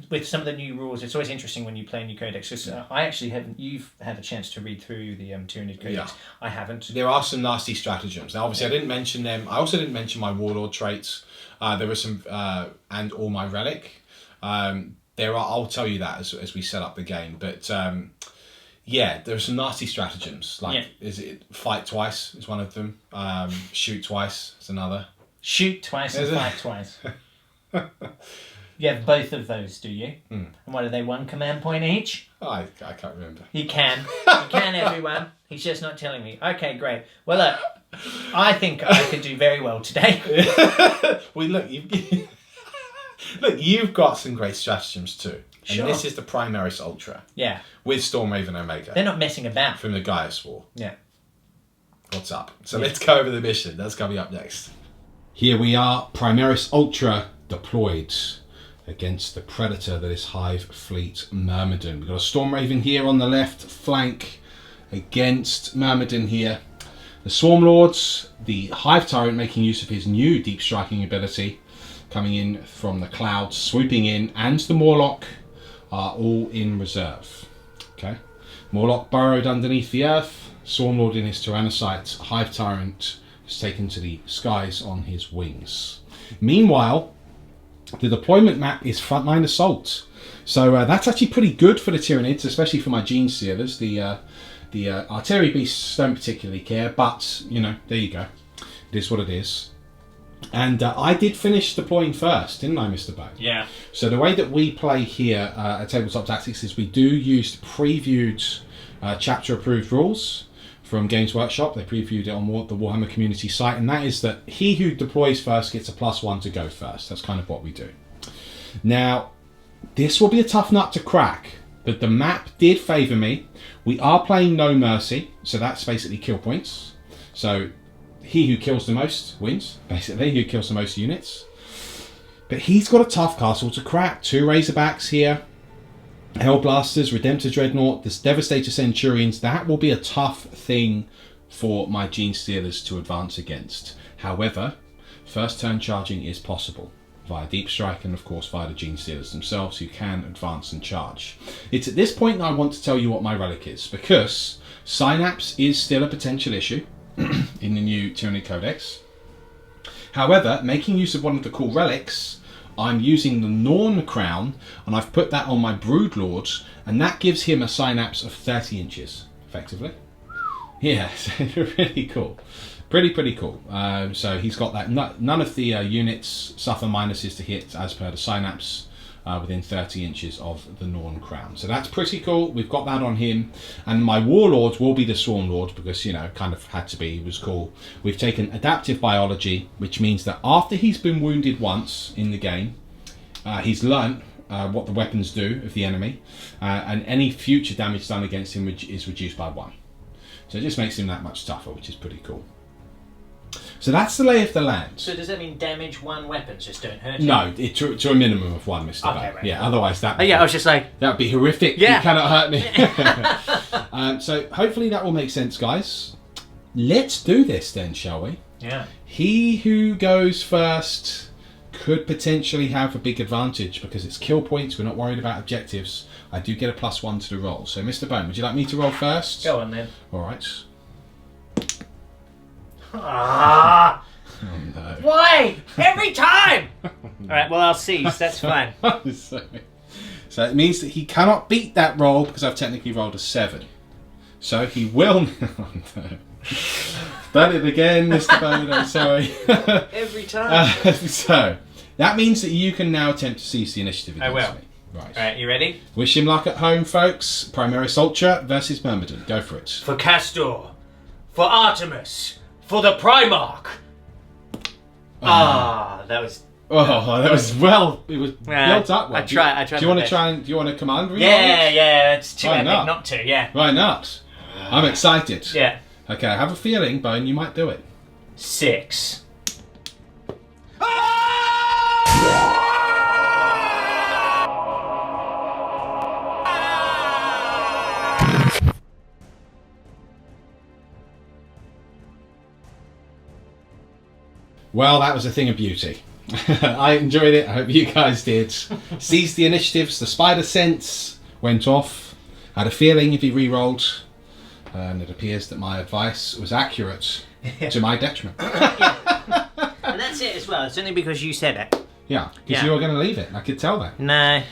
With some of the new rules, it's always interesting when you play a new codex. Because I actually haven't. You've had a chance to read through the Tyranid Codex. Yeah. I haven't. There are some nasty stratagems. Now, obviously, I didn't mention them. I also didn't mention my warlord traits. There were some, and all my relic. There are. I'll tell you that as we set up the game. But there are some nasty stratagems. Like, is it fight twice? Is one of them. Shoot twice is another. Shoot twice and fight twice. You have both of those, do you? And what are they, 1 command point each? Oh, I can't remember. You can. You can, everyone. He's just not telling me. Okay, great. Well, look, I think I could do very well today. Well, you've got some great stratagems too. Sure. And this is the Primaris Ultra. Yeah. With Storm Raven Omega. They're not messing about. From the Gaius War. Yeah. What's up? So let's go over the mission. That's coming up next. Here we are, Primaris Ultra deployed against the predator that is Hive Fleet Myrmidon. We've got a Storm Raven here on the left flank against Myrmidon here. The Swarm Lords, the Hive Tyrant making use of his new deep striking ability, coming in from the clouds, swooping in, and the Morlock are all in reserve. Okay, Morlock burrowed underneath the earth, Swarm Lord in his Tyrannocyte, Hive Tyrant is taken to the skies on his wings. Meanwhile, the deployment map is Frontline Assault. So that's actually pretty good for the Tyranids, especially for my Gene Stealers. The artillery beasts don't particularly care, but, there you go. It is what it is. And I did finish deploying first, didn't I, Mr. Bow? Yeah. So the way that we play here at Tabletop Tactics is we do use previewed chapter-approved rules from Games Workshop. They previewed it on the Warhammer community site, and that is that he who deploys first gets a +1 to go first. That's kind of what we do. Now, this will be a tough nut to crack, but the map did favour me. We are playing No Mercy, so that's basically kill points. So he who kills the most wins, basically, who kills the most units. But he's got a tough castle to crack. 2 Razorbacks here, Hellblasters, Redemptor Dreadnought, this Devastator Centurions. That will be a tough thing for my Gene Stealers to advance against. However, first turn charging is possible via Deep Strike and of course via the Gene Stealers themselves, who can advance and charge. It's at this point that I want to tell you what my relic is, because Synapse is still a potential issue in the new Tyranid Codex. However, making use of one of the cool relics, I'm using the Norn Crown, and I've put that on my Broodlords, and that gives him a Synapse of 30 inches, effectively. Yeah, really cool. Pretty cool. So he's got that. None of the units suffer minuses to hit as per the Synapse within 30 inches of the Norn Crown. So that's pretty cool. We've got that on him. And my Warlords will be the Swarm Lord because, you know, kind of had to be. It was cool. We've taken Adaptive Biology, which means that after he's been wounded once in the game, he's learnt what the weapons do of the enemy. And any future damage done against him is reduced by 1. So it just makes him that much tougher, which is pretty cool. So that's the lay of the land. So does that mean damage 1 weapons just don't hurt you? No, to a minimum of 1, Mr. Okay, Bow. right. Yeah, otherwise that. I was just like, that would be horrific. Yeah. You cannot hurt me. So hopefully that will make sense, guys. Let's do this then, shall we? Yeah. He who goes first could potentially have a big advantage because it's kill points. We're not worried about objectives. I do get a +1 to the roll. So, Mr. Bone, would you like me to roll first? Go on then. All right. Ah! Oh no. Why? Every time! Alright, well, I'll seize. That's fine. So it means that he cannot beat that roll because I've technically rolled a 7. So he will. Oh, no. Done it again, Mr. Bone. I'm sorry. Every time. So that means that you can now attempt to seize the initiative against I will. me. Right. Alright, you ready? Wish him luck at home, folks. Primaris Ultra versus Myrmidon. Go for it. For Castor. For Artemis. For the Primarch. That was. Oh, that was well. It was built up. Well. I tried. Do you want to try and do you want to command? Yeah. It's too Why epic not? not to. Yeah. Why not? I'm excited. Yeah. Okay, I have a feeling, Bone, you might do it. 6. Well, that was a thing of beauty. I enjoyed it. I hope you guys did. Seized the initiatives. The spider sense went off. Had a feeling if he re-rolled. And it appears that my advice was accurate to my detriment. And that's it as well. It's only because you said it. Yeah, because you were going to leave it. I could tell that. No,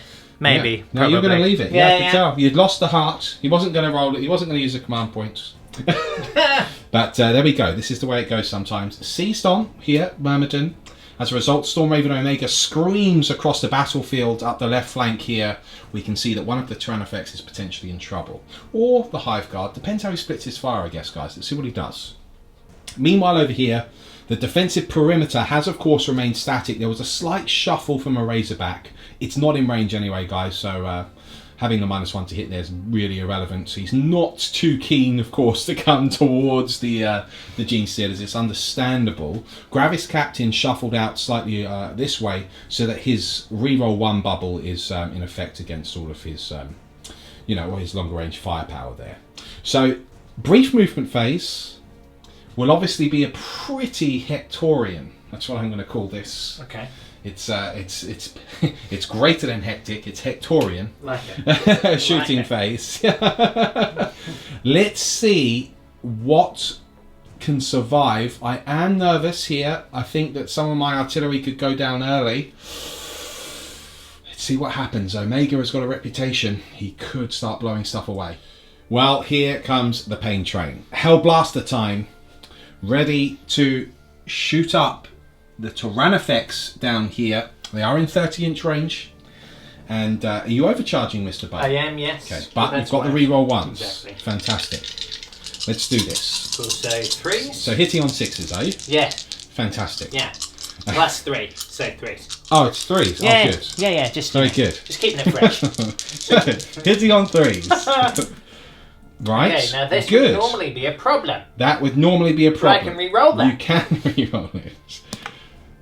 maybe. Yeah. No, you were going to leave it. Yeah, I could tell. You'd lost the heart. He wasn't going to roll it. He wasn't going to use the command points. But there we go. This is the way it goes sometimes. Seized on here, Myrmidon. As a result, Stormraven Omega screams across the battlefield up the left flank here. We can see that one of the Tyrannofex is potentially in trouble. Or the Hive Guard. Depends how he splits his fire, I guess, guys. Let's see what he does. Meanwhile, over here, the defensive perimeter has, of course, remained static. There was a slight shuffle from a Razorback. It's not in range anyway, guys, so having the -1 to hit there is really irrelevant. So he's not too keen, of course, to come towards the Gene Stealers. It's understandable. Gravis Captain shuffled out slightly this way so that his reroll 1 bubble is in effect against all of his, all his longer range firepower there. So brief movement phase will obviously be a pretty Hectorian. That's what I'm going to call this. Okay. It's greater than hectic. It's Hectorian. Like it. Shooting phase. Let's see what can survive. I am nervous here. I think that some of my artillery could go down early. Let's see what happens. Omega has got a reputation. He could start blowing stuff away. Well, here comes the pain train. Hellblaster time. Ready to shoot up the Tyrannofex down here. They are in 30-inch range. And are you overcharging, Mr. Buck? I am, yes. Okay, but you've got the reroll 1s. Exactly. Fantastic. Let's do this. Cool, so 3s? So hitting on 6s, are you? Yeah. Fantastic. Yeah. Plus 3, so 3s. Oh, it's 3s. Yeah, oh, good. Yeah, just very good. Just keeping it fresh. Hitting on 3s. Right. Okay, now this Good. would normally be a problem. That would normally be a But problem. I can re-roll that. You can re-roll it.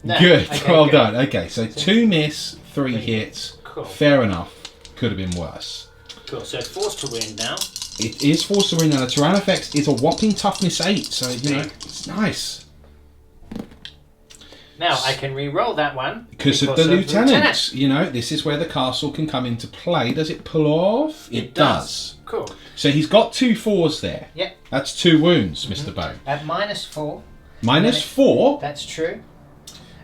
No. Good. Okay, Well good. done. Okay, so 2 miss, 3 hits. Cool. Fair enough. Could have been worse. Cool, so forced to win now. It is forced to win, and the Tyrannofex is a whopping toughness 8, so you know it's nice. Now I can re-roll that one Because of the lieutenant. You know, this is where the castle can come into play. Does it pull off? It does. Cool. So he's got 2 4s there. Yep. That's 2 wounds, Mr. Bone. At -4. -4? That's true.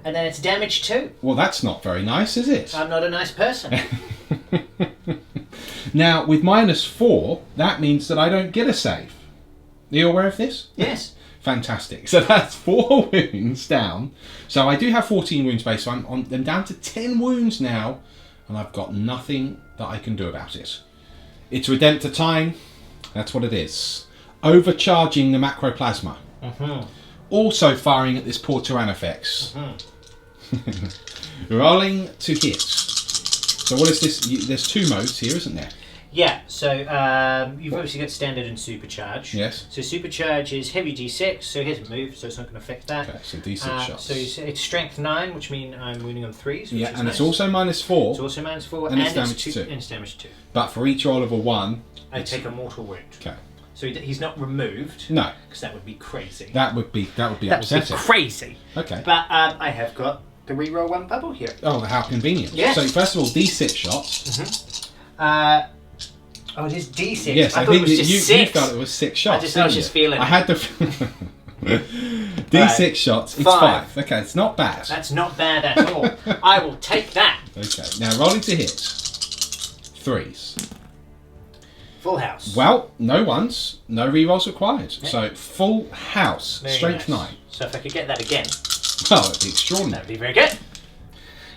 And then it's damage 2. Well, that's not very nice, is it? I'm not a nice person. Now, with -4, that means that I don't get a save. Are you aware of this? Yes. Fantastic. So that's 4 wounds down. So I do have 14 wounds base, so I'm down to 10 wounds now, and I've got nothing that I can do about it. It's Redemptor time. That's what it is. Overcharging the macroplasma. Also firing at this poor Tyrannofex. Rolling to hit. So what is this? There's 2 modes here, isn't there? Yeah, so you've obviously got standard and supercharge. Yes. So supercharge is heavy d6, so he hasn't moved, so it's not going to affect that. Okay, so D6 shots. So it's strength 9, which means I'm wounding on 3s. Which Yeah, is and nice. it's also -4. It's also -4, And it's damage 2. And it's damage 2. But for each roll of a 1, I take a mortal wound. okay. So he's not removed. No, Because that would be crazy. that would be That would be upsetting. crazy. Okay. But I have got the reroll 1 bubble here. Oh, how convenient. Yes. So first of all, D6 shots. Oh, it is D6. Yes, I I thought it think was that just you 6. felt it was 6 shots. I was didn't just you? feeling I it. had the D6 shots. It's 5. 5. Okay, it's not bad. That's not bad at all. I will take that. Okay, now rolling to hit. 3s. Full house. Well, no ones, no rerolls required. So full house, Very strength nice. 9. So if I could get that again, Well, it'd be extraordinary. that would be very good.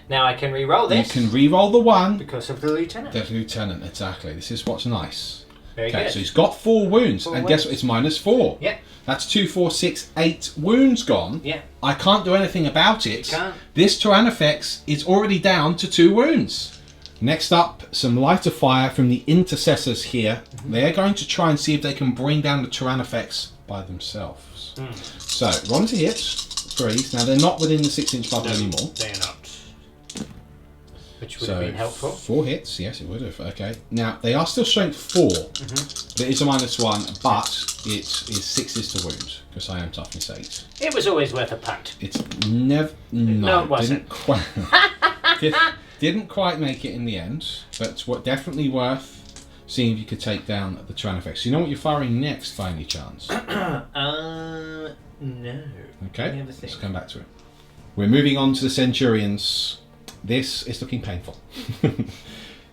Now I can re-roll You this can re-roll the 1. because of the lieutenant. The lieutenant, exactly. This is what's nice. Very Okay, good. so he's got 4 wounds, 4 and guess wounds. what? It's -4. Yeah. That's 2, 4, 6, 8 wounds gone. Yeah. I can't do anything about it. You can't. This Tyrannofex is already down to 2 wounds. Next up, some lighter fire from the intercessors here. They are going to try and see if they can bring down the Tyrannofex by themselves. So, rolling to hit. 3s. Now, they're not within the 6-inch bubble anymore. They are not. Which would So, have been helpful. 4 hits. Yes, it would have. Okay. Now, they are still strength 4. But it is a -1, but it is 6s to wound, because I am toughness 8. It was always worth a punt. It's never... No, it wasn't. Didn't quite, didn't quite make it in the end, but what definitely worth seeing if you could take down the Tyrannofex. You know what you're firing next, by any chance? No. Okay, Let me have a think. let's come back to it. We're moving on to the Centurions. This is looking painful.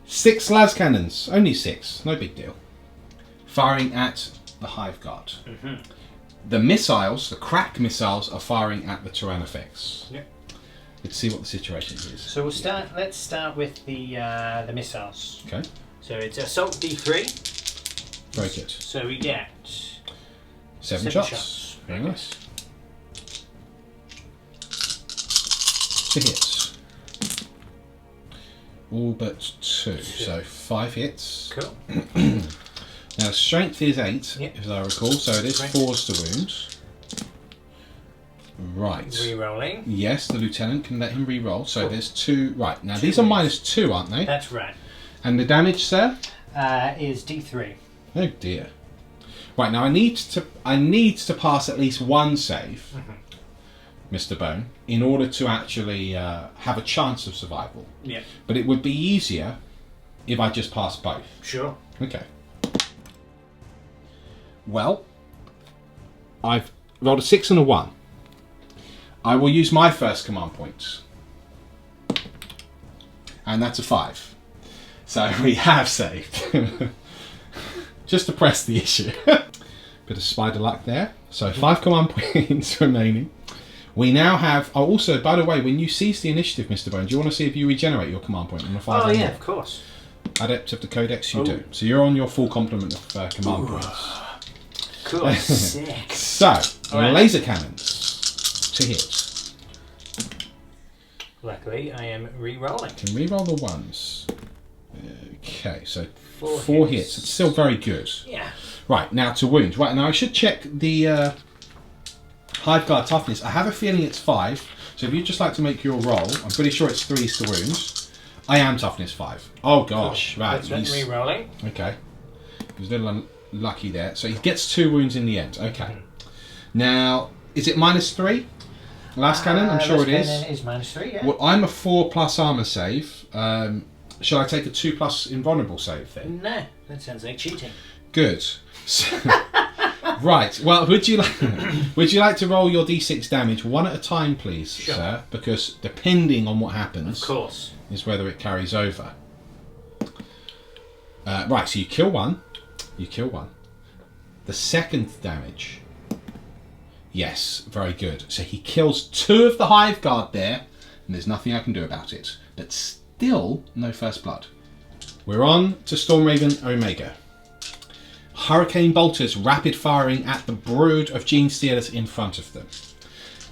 6 las cannons, only 6, no big deal. Firing at the Hive Guard. The missiles, the crack missiles, are firing at the Tyrannofex. Yep. Let's see what the situation is. So we'll start. Let's start with the missiles. Okay, So it's assault D3. very good. So we get 7 shots. Very nice. To hit. All but 2. So 5 hits. cool. Now strength is 8, Yep. as I recall, so it is Strength. 4s to wounds. Right. Re-rolling. Yes, the lieutenant can let him re-roll. So there's 2. Right, now these are -2, aren't they? That's right. And the damage, sir? Is D3. Oh dear. Right, now I need to pass at least 1 save, Mr. Bone, in order to actually have a chance of survival. Yeah. But it would be easier if I just passed both. Sure. Okay. Well, I've rolled a 6 and a 1. I will use my first command point. And that's a 5. So we have saved. Just to press the issue. Bit of spider luck there. So 5 command points remaining. We now have... Oh, also, by the way, when you seize the initiative, Mr. Bone, do you want to see if you regenerate your command point on a 5 Oh or yeah, more? of course. Adept of the Codex, you do. So you're on your full complement of command points. Cool. Sick. So, Alright. laser cannons to hit. Luckily, I am re-rolling. Can re-roll the 1s. Okay, so 4 4 hits. hits. It's still very good. Yeah. Right, now to wounds. Right, now I should check the Hive Guard toughness. I have a feeling it's 5. So if you'd just like to make your roll, I'm pretty sure it's 3 to wounds. I am toughness 5. Oh gosh, Cool. right. That's re-rolling. Okay. He was a little unlucky there. So he gets 2 wounds in the end. Okay. Now, is it -3? Last cannon? I'm sure it is. Last cannon is -3, yeah. Well, I'm a 4+ armor save. Shall I take a 2+ invulnerable save then? No, that sounds like cheating. Good. So, right. Well, would you like to roll your d6 damage one at a time, please, Sure. sir? Because depending on what happens, Of course. is whether it carries over. Right. So you kill one. You kill one. The second damage. Yes, very good. So he kills 2 of the Hive Guard there, and there's nothing I can do about it. But still, no first blood. We're on to Stormraven Omega. Hurricane bolters rapid firing at the brood of Gene Stealers in front of them.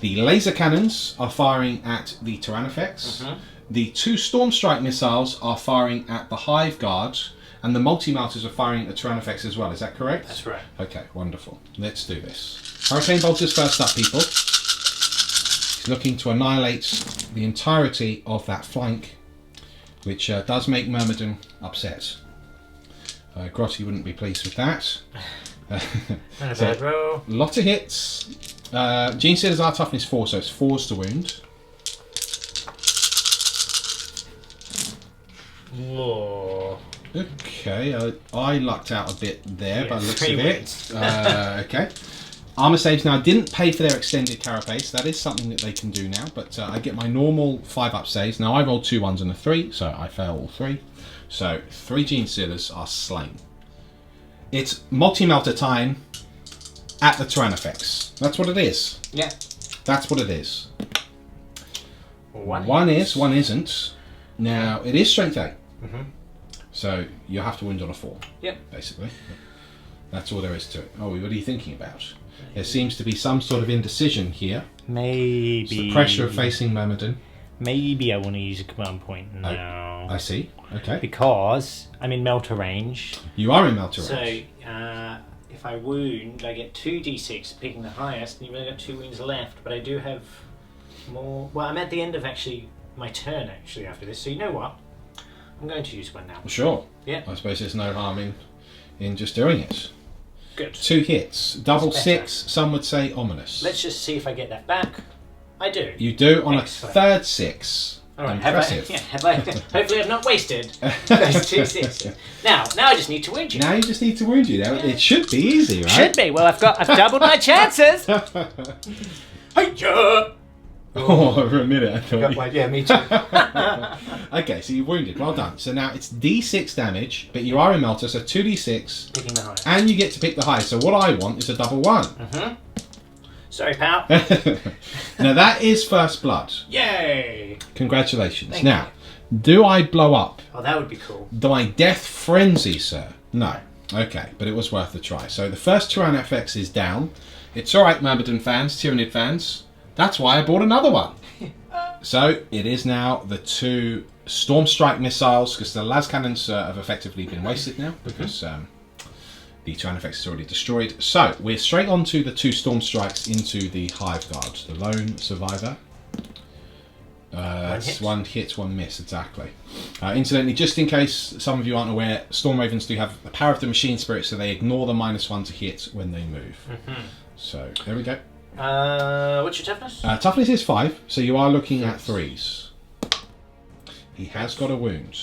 The laser cannons are firing at the Tyrannofex. The 2 Storm Strike missiles are firing at the Hive Guard, and the multi-melters are firing at the Tyrannofex as well. Is that correct? That's right. Okay, wonderful. Let's do this. Hurricane bolters first up, people. He's looking to annihilate the entirety of that flank, which does make Myrmidon upset. Grotty wouldn't be pleased with that. Not a bad roll. Lot of hits. Gene Stealers are toughness 4, so it's 4s to wound. Whoa. Okay, I lucked out a bit there by the looks 3 of wins. it. Okay. Armour saves now. I didn't pay for their extended carapace. That is something that they can do now, but I get my normal 5-up saves. Now I rolled 2 1s and a 3, so I fail all 3. So 3 Gene Stealers are slain. It's multi-melter time at the Tyrannofex. That's what it is. Yeah. That's what it is. One is, one isn't. Now it is strength 8. Mm-hmm. So you have to wound on a 4. Yep. Basically. That's all there is to it. Oh, what are you thinking about? There seems to be some sort of indecision here. Maybe. It's the pressure of facing Myrmidon. Maybe I want to use a command point now. I see. Okay. Because I'm in melter range. You are in melter So range. if I wound, I get 2d6, picking the highest, and you've only got 2 wounds left. But I do have more. Well, I'm at the end of actually my turn after this. So you know what? I'm going to use one now. Sure. Yeah. I suppose there's no harm in just doing it. Good. 2 hits. Double That's 6, some would say ominous. Let's just see if I get that back. I do. You do on Excellent. a 3rd 6. All right. Impressive. Have I? Hopefully, I've not wasted those 2 6s. Now I just need to wound you. Now you just need to wound you. Now it should be easy, right? Should be. Well, I've doubled my chances. Hey-ya! Oh, for a minute I thought. Yeah, me too. Okay, so you're wounded. Well done. So now it's d6 damage, but you are in melter, so 2d6, Picking the highest. and you get to pick the highest. So what I want is a double 1. Mm-hmm. Sorry, pal. Now that is first blood. Yay! Congratulations. Thank now, do I blow up? Oh, that would be cool. Do I death frenzy, sir? No. Okay, but it was worth a try. So the first Tyrannofex is down. It's alright, Myrmidon fans, Tyranid fans. That's why I bought another one. So it is now the 2 Storm Strike missiles, because the las cannons have effectively been wasted now, because the Tyrannofex is already destroyed. So we're straight on to the 2 Storm Strikes into the Hive Guard, the lone survivor. It's 1 hit, 1 miss, exactly. Incidentally, just in case some of you aren't aware, Storm Ravens do have the power of the Machine Spirit, so they ignore the -1 to hit when they move. So there we go. What's your toughness? Toughness is 5, so you are looking at 3s. He has got a wound.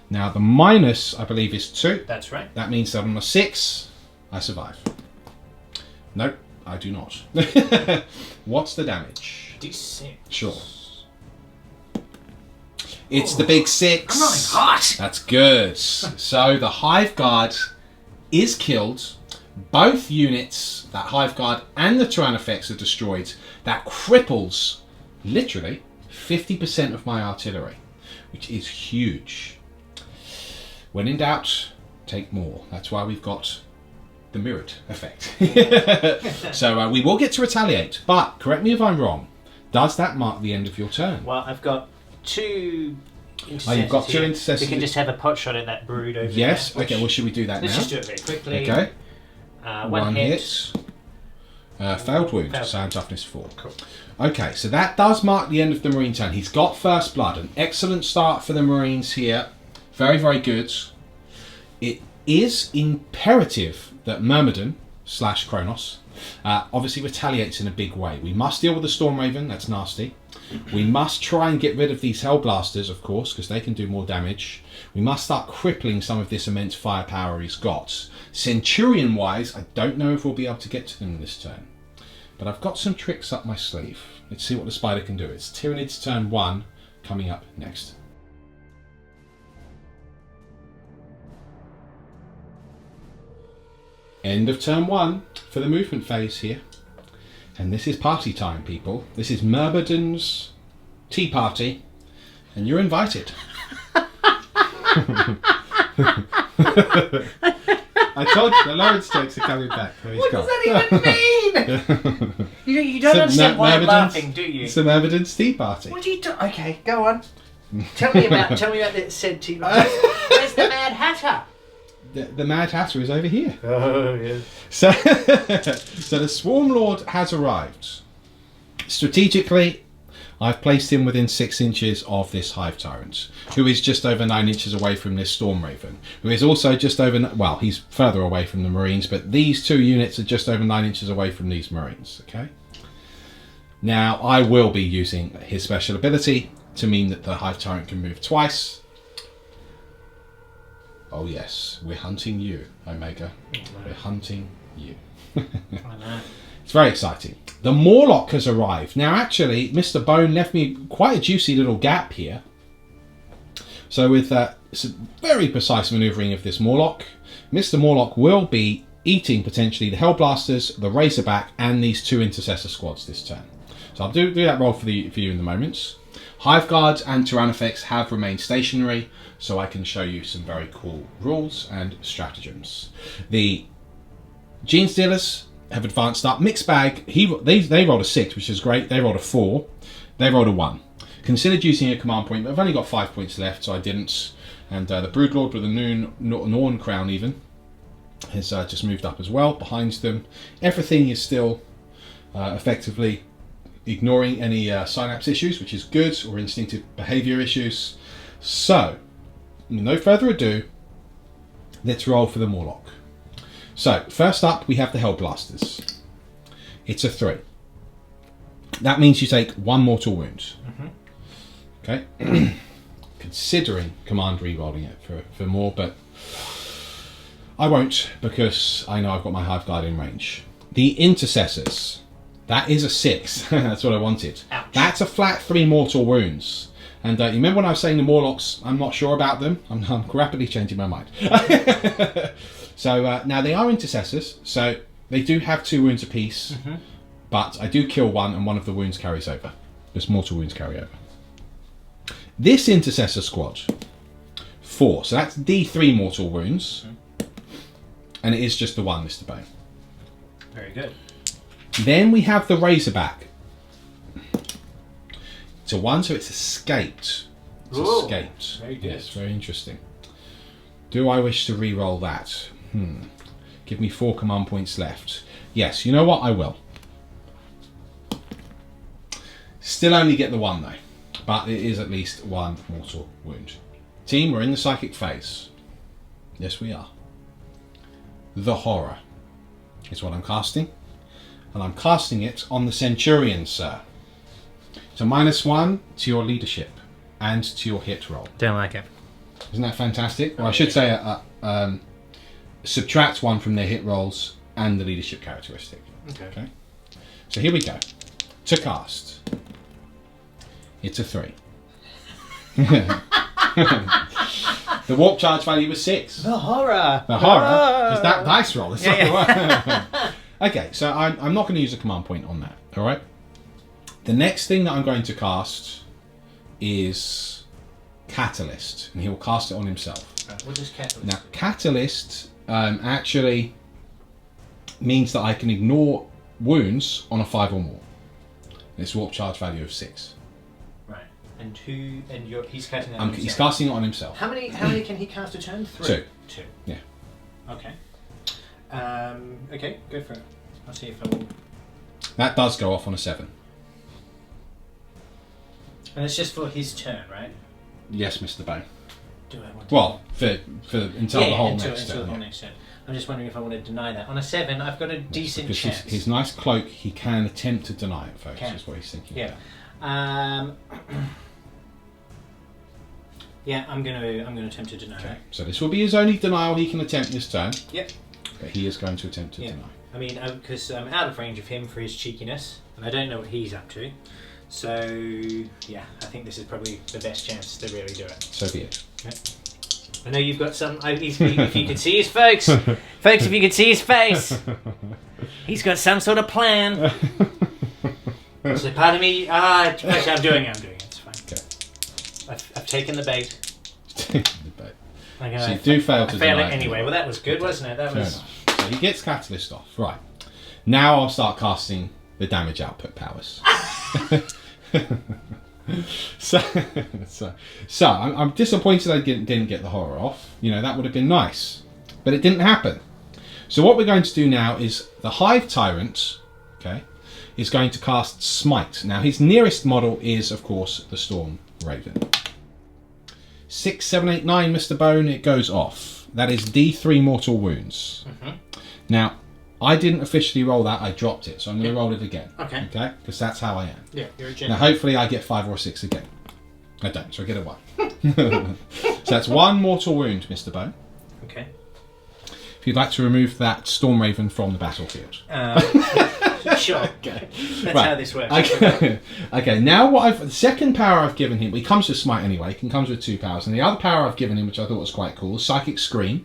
Now the minus, I believe, is 2. That's right. That means that on a 6, I survive. Nope, I do not. What's the damage? D6. Sure. It's the big 6. I'm running hot. That's good. So the Hive Guard is killed. Both units, that Hive Guard and the Tyrannofex, are destroyed. That cripples, literally, 50% of my artillery, which is huge. When in doubt, take more. That's why we've got the mirrored effect. So we will get to retaliate, but correct me if I'm wrong. Does that mark the end of your turn? Well, I've got 2 intercessors. Oh, you've got 2 here. intercessors. We can just have a pot shot at that brood over Yes. there. Okay. Well, should we do that Let's now? just do it very quickly. Okay. One hit. Failed wound, sound toughness 4. Cool. Okay, so that does mark the end of the Marine turn. He's got first blood. An excellent start for the Marines here. Very, very good. It is imperative that Myrmidon / Kronos obviously retaliates in a big way. We must deal with the Storm Raven. That's nasty. We must try and get rid of these Hellblasters, of course, because they can do more damage. We must start crippling some of this immense firepower he's got. Centurion-wise, I don't know if we'll be able to get to them this turn. But I've got some tricks up my sleeve. Let's see what the spider can do. It's Tyranids turn 1 coming up next. End of turn 1 for the movement phase here. And this is party time, people. This is Myrmidon's tea party. And you're invited. I told you, the Lawrence jokes are coming back. What does that even mean? you don't understand why I'm laughing, do you? It's the Myrmidon's tea party. What are you doing? Okay, go on. Tell me about the said tea party. Where's the Mad Hatter? The Mad Hatter is over here. Oh, yeah. So the Swarm Lord has arrived. Strategically, I've placed him within 6 inches of this Hive Tyrant, who is just over 9 inches away from this Storm Raven, who is also just over, well, he's further away from the Marines, but these 2 units are just over 9 inches away from these Marines, okay? Now, I will be using his special ability to mean that the Hive Tyrant can move twice. Oh yes, we're hunting you, Omega. We're hunting you. I know. It's very exciting. The Morlock has arrived. Now actually, Mr. Bone left me quite a juicy little gap here. So with some very precise manoeuvring of this Morlock, Mr. Morlock will be eating potentially the Hellblasters, the Razorback, and these 2 Intercessor squads this turn. So I'll do that roll for you in the moments. Hive Guards and Tyrannofex have remained stationary, so I can show you some very cool rules and stratagems. The Gene Stealers have advanced up. Mixed Bag, they rolled a 6, which is great. They rolled a 4. They rolled a 1. Considered using a command point, but I've only got 5 points left, so I didn't. And the Broodlord with the Norn Crown even has just moved up as well behind them. Everything is still effectively ignoring any synapse issues, which is good, or instinctive behaviour issues. So, with no further ado, let's roll for the Morlock. So, first up, we have the Hellblasters. It's a 3. That means you take 1 mortal wound. Okay? Considering command re-rolling it for more, but I won't, because I know I've got my Hive Guard in range. The Intercessors. That is a 6. That's what I wanted. Ouch. That's a flat 3 mortal wounds. And you remember when I was saying the Morlocks, I'm not sure about them? I'm rapidly changing my mind. So now they are Intercessors, so they do have 2 wounds apiece, but I do kill 1 and 1 of the wounds carries over. This mortal wounds carry over. This Intercessor squad, 4. So that's D3 mortal wounds. And it is just the 1, Mr. Bone. Very good. Then we have the Razorback. It's a 1, so it's escaped. It's Ooh, escaped. very good. Yes, very interesting. Do I wish to re-roll that? Give me 4 command points left. Yes, you know what? I will. Still only get the 1 though. But it is at least 1 mortal wound. Team, we're in the psychic phase. Yes, we are. The Horror is what I'm casting. And I'm casting it on the Centurion, sir. So -1 to your leadership and to your hit roll. Don't like it. Isn't that fantastic? Well, I should say subtract 1 from their hit rolls and the leadership characteristic. Okay. So here we go. To cast. It's a 3. The warp charge value was 6. The Horror. The Horror is that dice roll. It's Okay, so I'm not going to use a command point on that. All right. The next thing that I'm going to cast is Catalyst, and he will cast it on himself. What is Catalyst? Now, Catalyst actually means that I can ignore wounds on a 5 or more. It's warp charge value of 6. Right. And he's casting it on himself. He's casting it on himself. How many can he cast a turn? 3. 2. 2. Yeah. Okay. Okay, go for it. I'll see if I will. That does go off on a 7. And it's just for his turn, right? Yes, Mr. Bone. Do I want to? Well, for until the whole next until turn. the whole next turn. I'm just wondering if I want to deny that. On a 7, I've got a decent Because chance. his nice cloak, he can attempt to deny it, folks. Can. Is what he's thinking. Yeah. Yeah, I'm gonna attempt to deny Okay. it. So this will be his only denial he can attempt this turn. Yep. But he is going to attempt to deny. I mean, because I'm out of range of him for his cheekiness, and I don't know what he's up to. So yeah, I think this is probably the best chance to really do it. So be it. Yep. I know you've got some. If you could see his folks, if you could see his face, he's got some sort of plan. So part of me, actually, I'm doing it. It's fine. Okay. I've taken the bait. So I you do fail to fail deny it anyway. Well, that was good, wasn't it? That Fair was. enough. So he gets Catalyst off. Right. Now I'll start casting the damage output powers. so I'm disappointed I didn't get the horror off. You know, that would have been nice. But it didn't happen. So what we're going to do now is the Hive Tyrant, okay, is going to cast Smite. Now his nearest model is, of course, the Storm Raven. 6, 7, 8, 9, Mr. Bone, it goes off. That is D3 mortal wounds. Mm-hmm. Now, I didn't officially roll that, I dropped it, so I'm going to roll it again. Okay. Okay? Because that's how I am. Yeah, you're a Now, gentleman. hopefully I get 5 or 6 again. I don't, so I get a 1. So that's 1 mortal wound, Mr. Bone. Okay. If you'd like to remove that Storm Raven from the battlefield. Sure. Okay. That's Right. how this works. Okay. Okay. Now, the second power I've given him, he comes with Smite anyway. He comes with 2 powers, and the other power I've given him, which I thought was quite cool, Psychic Scream.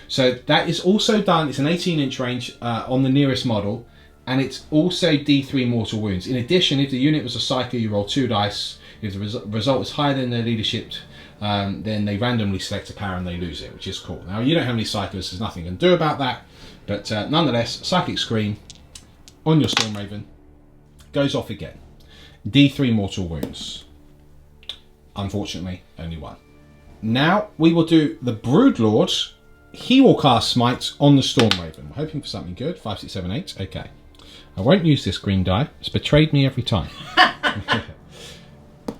So that is also done. It's an 18-inch range on the nearest model, and it's also D3 mortal wounds. In addition, if the unit was a Psycho, you roll 2 dice. If the result is higher than their leadership, then they randomly select a power and they lose it, which is cool. Now, you don't have any Psychos, there's nothing you can do about that, but nonetheless, Psychic Scream on your Storm Raven goes off again. D3 mortal wounds. Unfortunately, only 1. Now we will do the Broodlord. He will cast Smite on the Storm Raven. We're hoping for something good. 5, 6, 7, 8. Okay. I won't use this green die. It's betrayed me every time.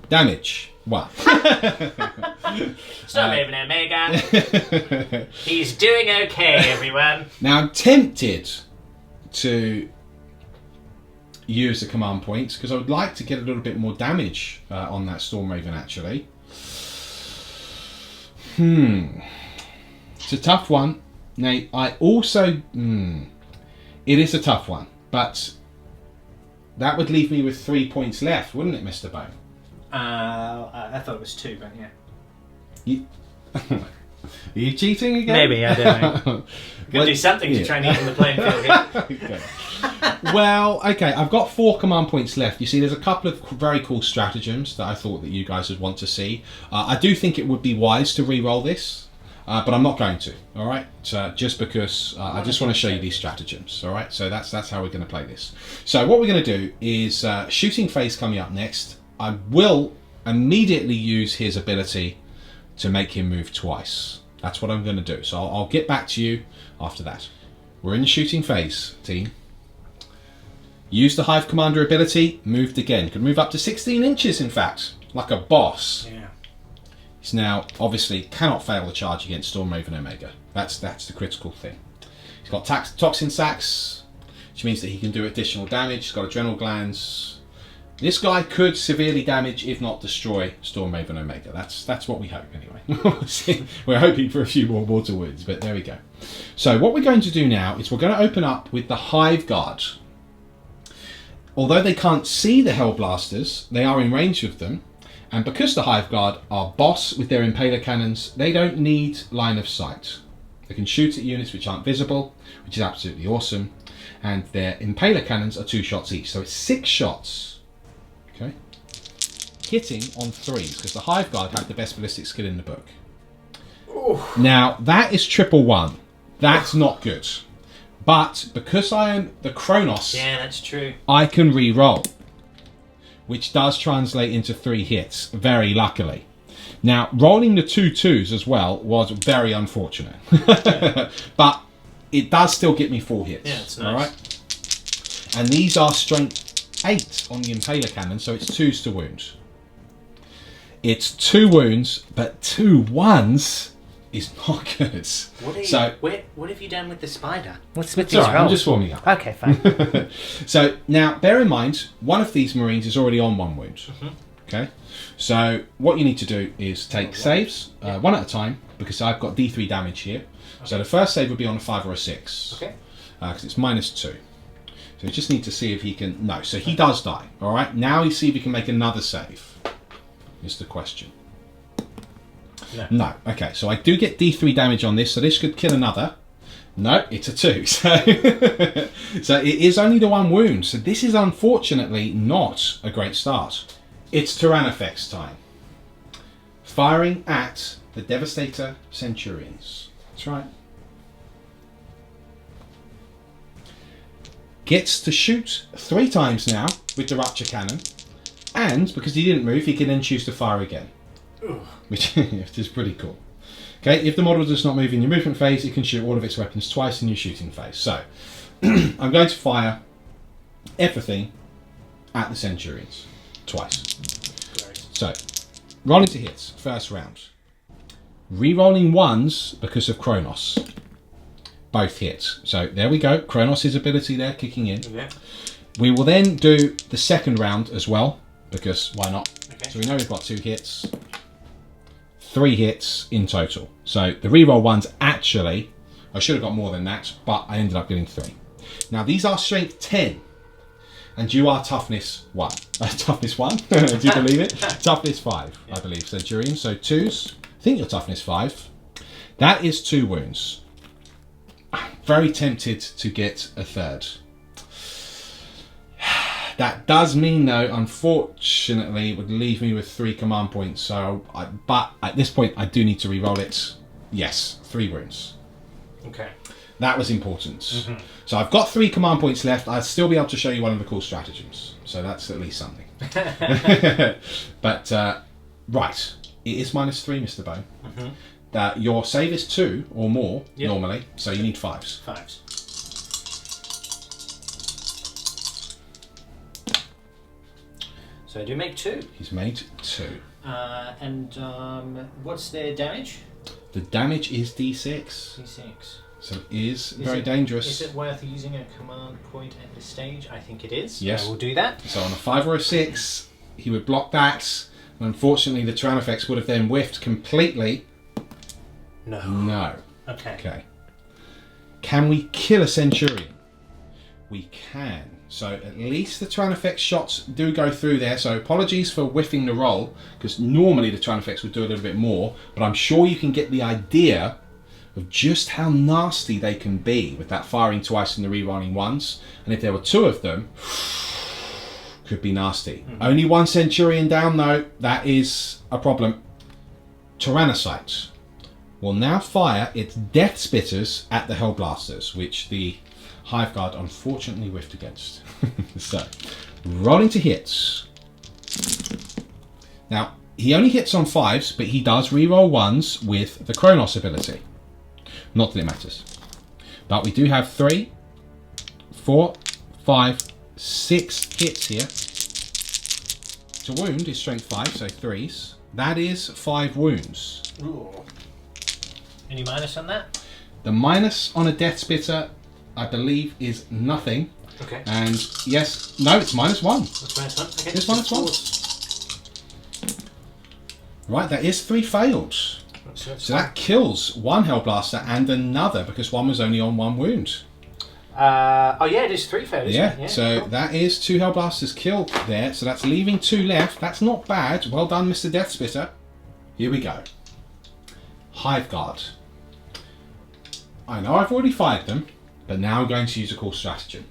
Damage. 1. Storm Raven Omega. He's doing okay, everyone. Now I'm tempted to use the command points because I would like to get a little bit more damage on that Storm Raven actually. It's a tough one. Now I also it is a tough one, but that would leave me with 3 points left, wouldn't it, Mr. Bone? I thought it was 2, but yeah. Are you cheating again? Maybe, I don't know. Gotta do something to try and even the playing field here. Okay. Well, okay, I've got 4 command points left. You see, there's a couple of very cool stratagems that I thought that you guys would want to see. I do think it would be wise to re-roll this, but I'm not going to, all right? Just because I just want to show you these stratagems, all right? So that's how we're going to play this. So what we're going to do is Shooting Phase coming up next. I will immediately use his ability to make him move twice. That's what I'm going to do. So I'll get back to you after that. We're in the Shooting Phase, team. Use the Hive Commander ability, moved again. Could move up to 16 inches, in fact, like a boss. Yeah. He's now, obviously, cannot fail the charge against Storm Raven Omega. That's the critical thing. He's got Toxin Sacs, which means that he can do additional damage. He's got Adrenal Glands. This guy could severely damage, if not destroy, Storm Raven Omega. That's what we hope, anyway. We're hoping for a few more mortal wounds, but there we go. So what we're going to do now is we're going to open up with the Hive Guard. Although they can't see the Hellblasters, they are in range of them. And because the Hive Guard are boss with their Impaler Cannons, they don't need line of sight. They can shoot at units which aren't visible, which is absolutely awesome. And their Impaler Cannons are 2 shots each, so it's 6 shots. Okay, hitting on 3s because the Hive Guard have the best ballistic skill in the book. Oof. Now that is 111. That's not good. But because I am the Kronos, Yeah, that's true. I can re-roll, which does translate into 3 hits, very luckily. Now rolling the 2 2s as well was very unfortunate. But it does still get me 4 hits. Yeah, it's nice. All right. And these are strength 8 on the Impaler cannon, so it's 2s to wound. It's 2 wounds, but 2 1s is not good. What have you done with the spider? What's with It's all right, I'm just warming up. Okay, fine. So now, bear in mind, one of these Marines is already on 1 wound. Mm-hmm. Okay, so what you need to do is take saves one at a time, because I've got D3 damage here. Okay. So the first save would be on a 5 or a 6. Okay. Because it's -2. So you just need to see if he can. No, so he does die. All right. Now you see if he can make another save. Is the question. No. Okay, so I do get D3 damage on this, so this could kill another. No, it's a 2. So it is only the 1 wound. So this is unfortunately not a great start. It's Tyrannofex time. Firing at the Devastator Centurions. That's right. Gets to shoot 3 times now with the Rupture Cannon. And because he didn't move, he can then choose to fire again. Which is pretty cool. Okay, if the model does not move in your movement phase, it can shoot all of its weapons twice in your shooting phase. So, I'm going to fire everything at the Centurions. Twice. Great. So, rolling to hits, first round. Re-rolling 1s because of Kronos. Both hits. So, there we go. Kronos' ability there kicking in. Okay. We will then do the second round as well, because why not? Okay. So we know we've got 2 hits. 3 hits in total. So the reroll ones actually, I should have got more than that, but I ended up getting 3. Now these are strength 10, and you are toughness 1. Toughness 1? Do you believe it? Toughness 5, yeah. I believe. Centurion, so 2s. I think you're toughness 5. That is 2 wounds. I'm very tempted to get a 3rd. That does mean, though, unfortunately, it would leave me with 3 command points. So, but at this point, I do need to re-roll it. Yes, 3 wounds. Okay. That was important. Mm-hmm. So I've got 3 command points left. I'll still be able to show you one of the cool stratagems. So that's at least something. But, right. It is -3, Mr. Bone. Mm-hmm. Your save is 2 or more, normally. So you need 5s. 5s. So I do make 2. He's made 2. And what's their damage? The damage is D6. D6. So it is very dangerous. Is it worth using a command point at this stage? I think it is. Yes. I will do that. So on a 5 or a 6, he would block that. And unfortunately, the Tyrannofex would have then whiffed completely. No. No. Okay. Can we kill a Centurion? We can. So at least the Tyrannofex shots do go through there. So apologies for whiffing the roll, because normally the Tyrannofex would do a little bit more. But I'm sure you can get the idea of just how nasty they can be with that firing twice and the re-rolling 1s. And if there were 2 of them, could be nasty. Mm-hmm. Only 1 Centurion down though. That is a problem. Tyrannocyte will now fire its Death Spitters at the Hellblasters, which the Hive Guard unfortunately whiffed against. So, rolling to hits. Now, he only hits on 5s, but he does re-roll 1s with the Kronos ability. Not that it matters. But we do have 3, 4, 5, 6 hits here. To wound is strength 5, so 3s. That is 5 wounds. Ooh. Any minus on that? The minus on a Death Spitter, I believe, is nothing. Okay. And yes, no, it's -1. That's -1. Okay. It's -1. Right, that is 3 failed. So that kills 1 Hellblaster and another, because 1 was only on 1 wound. Oh yeah, it is 3 failed, isn't it? Yeah, so cool. That is 2 Hellblasters killed there. So that's leaving 2 left. That's not bad. Well done, Mr. Death Spitter. Here we go. Hive Guard. I know I've already fired them, but now I'm going to use a cool stratagem.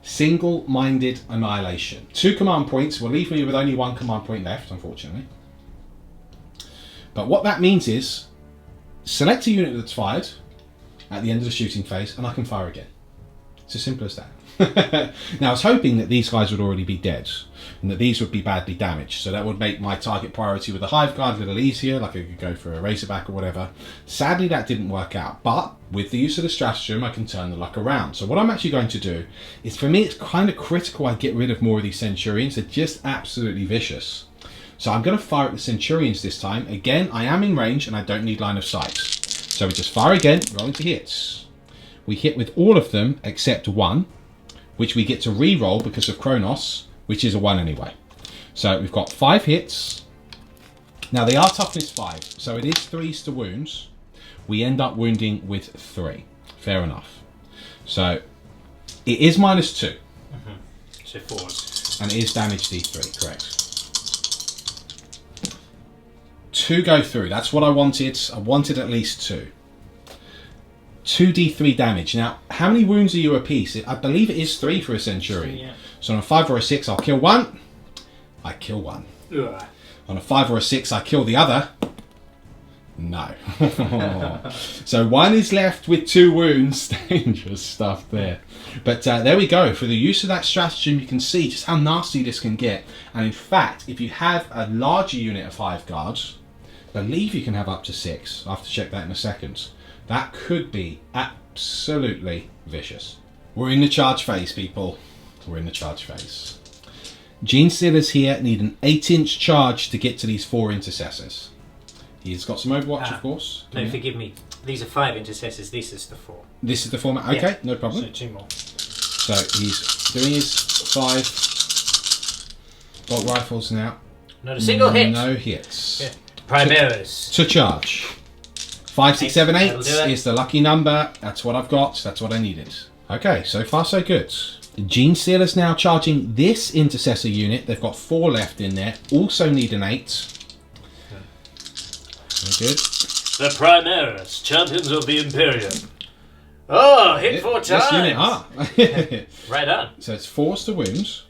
Single-minded annihilation. 2 command points will leave me with only 1 command point left, unfortunately. But what that means is, select a unit that's fired at the end of the shooting phase, and I can fire again. It's as simple as that. Now I was hoping that these guys would already be dead and that these would be badly damaged, so that would make my target priority with the Hive Guard a little easier, like I could go for a Razorback or whatever. Sadly that didn't work out, but with the use of the stratagem I can turn the luck around. So what I'm actually going to do is, for me it's kind of critical I get rid of more of these Centurions. They're just absolutely vicious. So I'm going to fire at the Centurions this time. Again, I am in range and I don't need line of sight. So we just fire again, rolling to hits. We hit with all of them except one, which we get to re-roll because of Kronos, which is a 1 anyway. So we've got 5 hits. Now they are toughness 5, so it is 3s to wounds. We end up wounding with 3. Fair enough. So it is -2. So 4s. And it is damage D3, correct. 2 go through. That's what I wanted. I wanted at least 2. 2d3 damage. Now, how many wounds are you a piece? I believe it is 3 for a Centurion. Yeah. So on a 5 or a 6, I'll kill 1. I kill 1. Ugh. On a 5 or a 6, I kill the other. No. So 1 is left with 2 wounds. Dangerous stuff there. But there we go. For the use of that stratagem, you can see just how nasty this can get. And in fact, if you have a larger unit of Hive Guards, I believe you can have up to 6. I'll have to check that in a second. That could be absolutely vicious. We're in the charge phase, people. We're in the charge phase. Gene Stealers here need an 8-inch charge to get to these 4 intercessors. He's got some Overwatch, of course. No, forgive me. These are 5 intercessors. This is the 4. This is the format. Okay, yeah. No problem. So 2 more. So he's doing his 5 bolt rifles now. Not a single hit. No hits. Yeah. Primaris. To charge. 5, 6, 7, 8 is the lucky number. That's what I've got. That's what I needed. Okay, so far so good. The Gene Stealers now charging this intercessor unit. They've got 4 left in there. Also need an 8. Very good. The Primaris, champions of the Imperium. Oh, hit 4 times. This unit are. Right on. So it's 4s to wounds.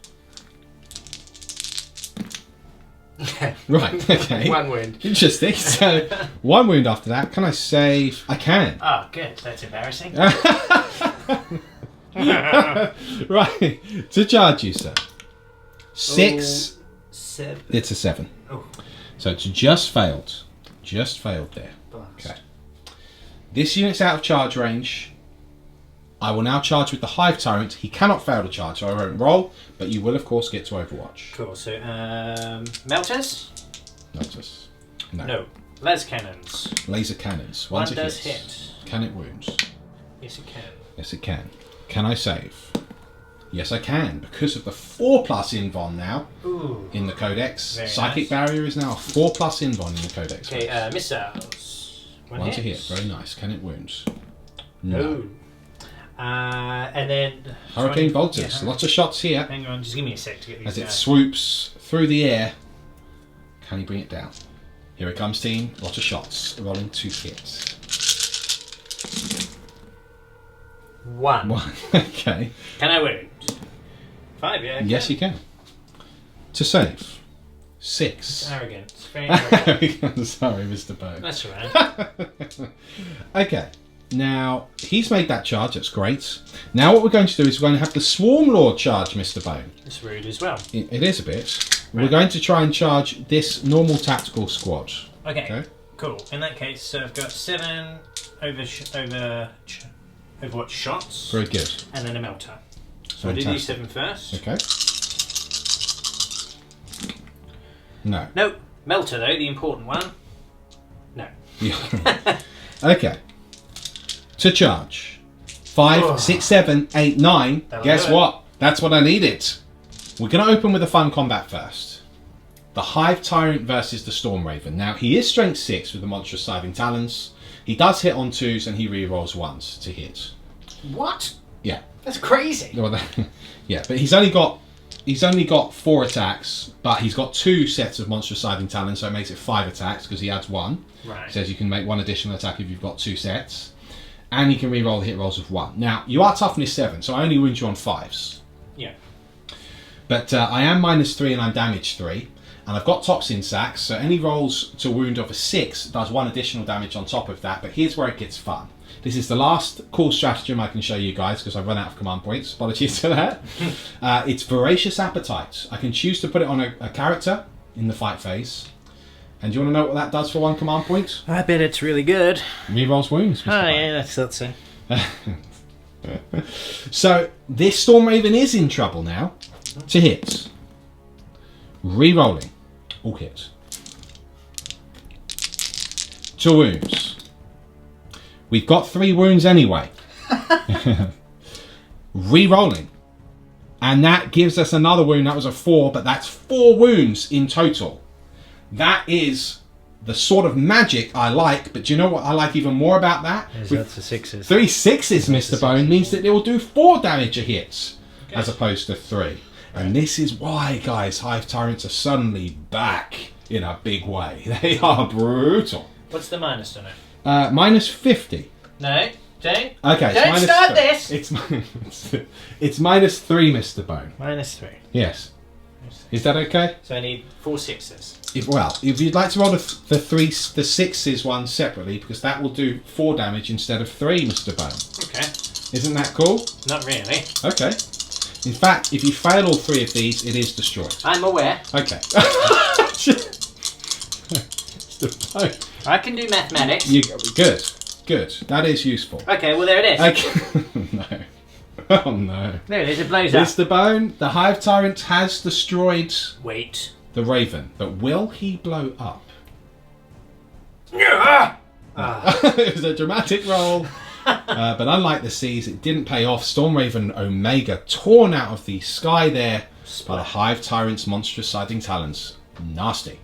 Right, okay. 1 wound. Interesting. So 1 wound after that. Can I save? I can. Oh, good. That's embarrassing. Right. To charge you, sir. 6. 7. It's a 7. Oh. So it's just failed. Just failed there. Okay. This unit's out of charge range. I will now charge with the Hive Tyrant. He cannot fail to charge, so I won't roll, but you will, of course, get to Overwatch. Cool. So, melters? Melters. No. No. Laser cannons. Laser cannons. 1 does hit. Can it wound? Yes, it can. Yes, it can. Can I save? Yes, I can, because of the 4+ invuln now. Ooh. In the Codex. Very Psychic nice. Barrier is now a 4+ invuln in the Codex. Okay, missiles. 1 to hit. Very nice. Can it wound? No. And then... Hurricane Bolters. Lots of shots here. Hang on, just give me a sec to get these As it swoops through the air. Can he bring it down? Here it comes, team. Lots of shots. Rolling to hit. 1. Okay. Can I wound? 5, yeah. Yes, you can. To save. 6. It's arrogant. It's very arrogant. Sorry, Mr. Bow. That's alright. Okay. Now, he's made that charge. That's great. Now what we're going to do is we're going to have the Swarm Lord charge Mr. Bone. It's rude as well. It is a bit. Right. We're going to try and charge this normal tactical squad. Okay. Cool. In that case, so I've got 7 Overwatch shots. Very good. And then a melter. So I'll do these 7 first. Okay. No. No. Melter though, the important one. No. Yeah. Okay. To charge. 5, 6, 7, 8, 9. Guess what? That's what I needed. We're going to open with a fun combat first. The Hive Tyrant versus the Storm Raven. Now, he is strength 6 with the monstrous scything talons. He does hit on 2s and he re-rolls 1s to hit. What? Yeah. That's crazy. Well, yeah, but he's only got 4 attacks, but he's got 2 sets of monstrous scything talons, so it makes it 5 attacks because he adds 1. Right. It says you can make 1 additional attack if you've got 2 sets. And you can re-roll the hit rolls of 1. Now, you are toughness 7, so I only wound you on 5s. Yeah. But I am -3 and I'm damage 3. And I've got toxin sacs, so any rolls to wound of a 6 does 1 additional damage on top of that, but here's where it gets fun. This is the last cool stratagem I can show you guys because I've run out of command points. Apologies for that. It's Voracious Appetite. I can choose to put it on a character in the fight phase. And do you want to know what that does for 1 command point? I bet it's really good. Rerolls wounds. Oh, yeah, that's so. So, this Storm Raven is in trouble now. To hit. Rerolling. All hits. To wounds. We've got 3 wounds anyway. Re-rolling. And that gives us another wound. That was a 4, but that's 4 wounds in total. That is the sort of magic I like, but do you know what I like even more about that? That's the 6s. 3 6s, Mr. Bone, means that it will do 4 damage a hit, as opposed to 3. And this is why, guys, Hive Tyrants are suddenly back in a big way. They are brutal. What's the minus on it? Minus 50. No, don't. Okay, Don't start this. It's minus 3, Mr. Bone. Minus 3. Yes. Is that okay? So I need 4 6s. If you'd like to roll the 6s one separately, because that will do 4 damage instead of 3, Mr. Bone. Okay. Isn't that cool? Not really. Okay. In fact, if you fail all 3 of these, it is destroyed. I'm aware. Okay. Mr. Bone. I can do mathematics. Good. That is useful. Okay, well there it is. Okay. No. Oh no. There it is, it blows up. Mr. Bone, the Hive Tyrant has destroyed Wait. the Raven, but will he blow up? It was a dramatic roll, but unlike the Seas, it didn't pay off. Storm Raven Omega torn out of the sky there by the Hive Tyrant's monstrous sighting talons. Nasty.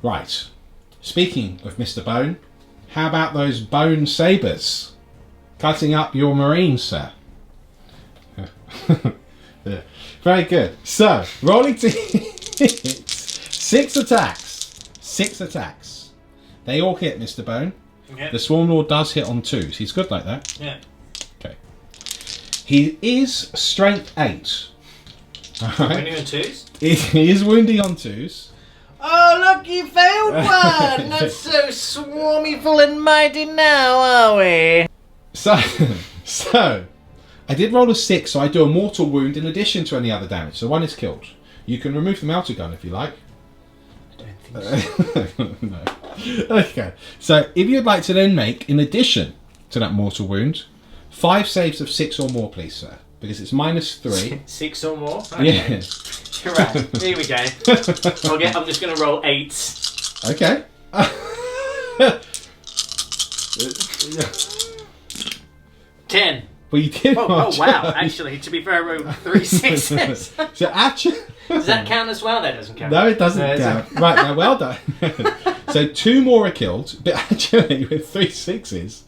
Right. Speaking of Mr. Bone, how about those bone sabres? Cutting up your Marines, sir. Yeah. Very good. So, rolling to hit. 6 attacks. 6 attacks. They all hit, Mr. Bone. Okay. The Swarm Lord does hit on 2s. He's good like that. Yeah. Okay. He is strength 8. Alright. Wounding on 2s? He is wounding on 2s. Oh, look, you failed one! Not so swarmyful and mighty now, are we? So, I did roll a 6, so I do a mortal wound in addition to any other damage. So 1 is killed. You can remove the melter gun if you like. I don't think so. No. Okay. So, if you'd like to then make, in addition to that mortal wound, 5 saves of 6 or more, please, sir. Because it's minus 3. 6 or more? Okay. Yeah. You're right. Here we go. I'm just going to roll 8s. Okay. 10. Well, you did. Oh wow! Actually, to be fair, I rolled 3 6s. So actually, Does that count as well? That doesn't count. no, it doesn't count. Right, now, well done. So 2 more are killed, but actually with 3 6s,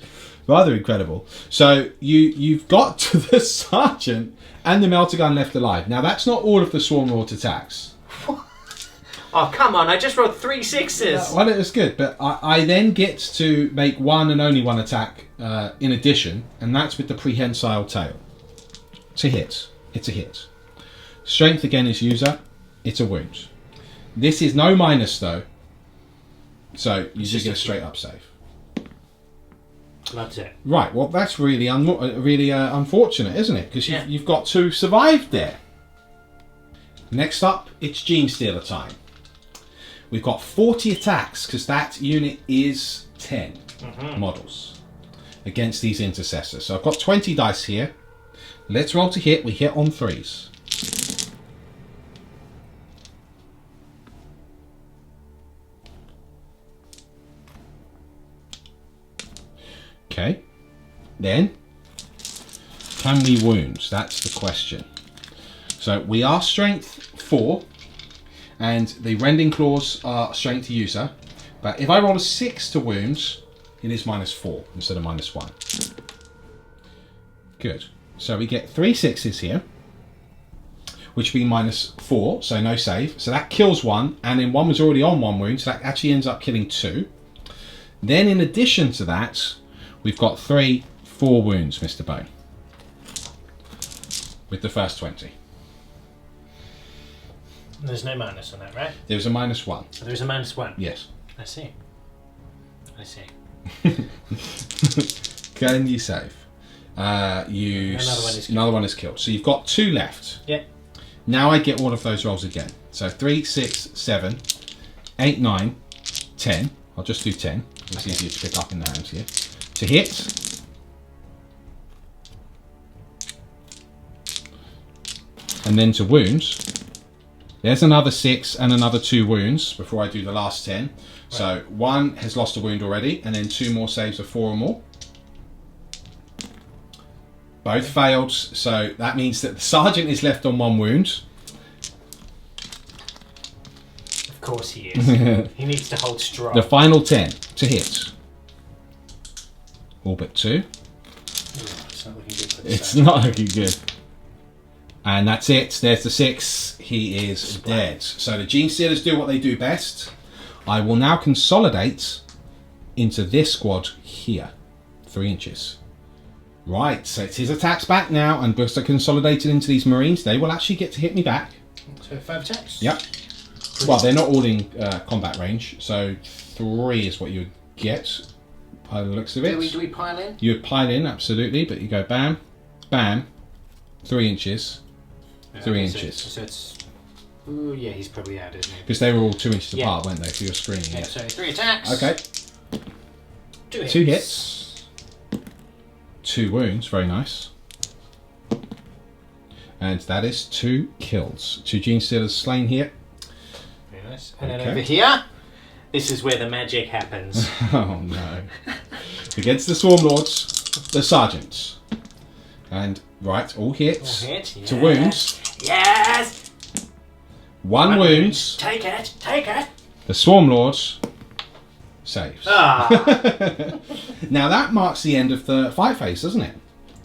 rather incredible. So you've got to the sergeant and the melter gun left alive. Now that's not all of the Swarm Lord attacks. Oh come on! I just rolled 3 6s. Well, it was good, but I then get to make 1 and only 1 attack in addition, and that's with the prehensile tail. It's a hit. It's a hit. Strength again is user. It's a wound. This is no minus though, so you just get a straight up save. That's it. Right. Well, that's really unfortunate, isn't it? Because you've got to survive there. Next up, it's Gene Stealer time. We've got 40 attacks because that unit is 10 models against these intercessors. So I've got 20 dice here. Let's roll to hit. We hit on 3s. Okay. Then, can we wound? That's the question. So we are strength 4. And the rending claws are strength user. But if I roll a 6 to wounds, it is minus 4 instead of minus 1. Good. So we get 3 6s here, which would be minus 4, so no save. So that kills 1, and then 1 was already on 1 wound, so that actually ends up killing 2. Then in addition to that, we've got 4 wounds, Mr. Bone, with the first 20. There's no minus on that, right? There's a -1. So there's a -1. Yes. I see. I see. Can you save? Another one is killed. So you've got 2 left. Yeah. Now I get all of those rolls again. So 3, 6, 7, 8, 9, 10. I'll just do 10. It's easier to pick up in the hands here. To hit. And then to wounds. There's another 6 and another 2 wounds before I do the last 10. Right. So 1 has lost a wound already, and then 2 more saves of 4 or more. Both failed, so that means that the sergeant is left on 1 wound. Of course he is. He needs to hold strong. The final 10 to hit. All but 2. It's not looking good for the It's not looking good. And that's it. There's the 6. He is dead. So the Gene Stealers do what they do best. I will now consolidate into this squad here. 3 inches. Right, so it's his attacks back now, and because they're consolidated into these Marines, they will actually get to hit me back. So 5 attacks? Yep. Well, they're not all in combat range, so 3 is what you would get by the looks of it. Do we pile in? You would pile in, absolutely, but you go bam, bam, 3 inches, 3 inches. So it's... Ooh, yeah, he's probably out, isn't he? Because they were all 2 inches apart, weren't they, for your screening? Yeah, so 3 attacks. Okay. 2 hits. 2 wounds, very nice. And that is 2 kills. 2 Gene Stealers slain here. Very nice. And then over here, this is where the magic happens. Oh no. Against the Swarm Lords, the Sergeants. And, right, all hits. All hit, to wounds. Yes! 1 wound. Take it, take it. The Swarm Lords saves. Ah. Now that marks the end of the fight phase, doesn't it?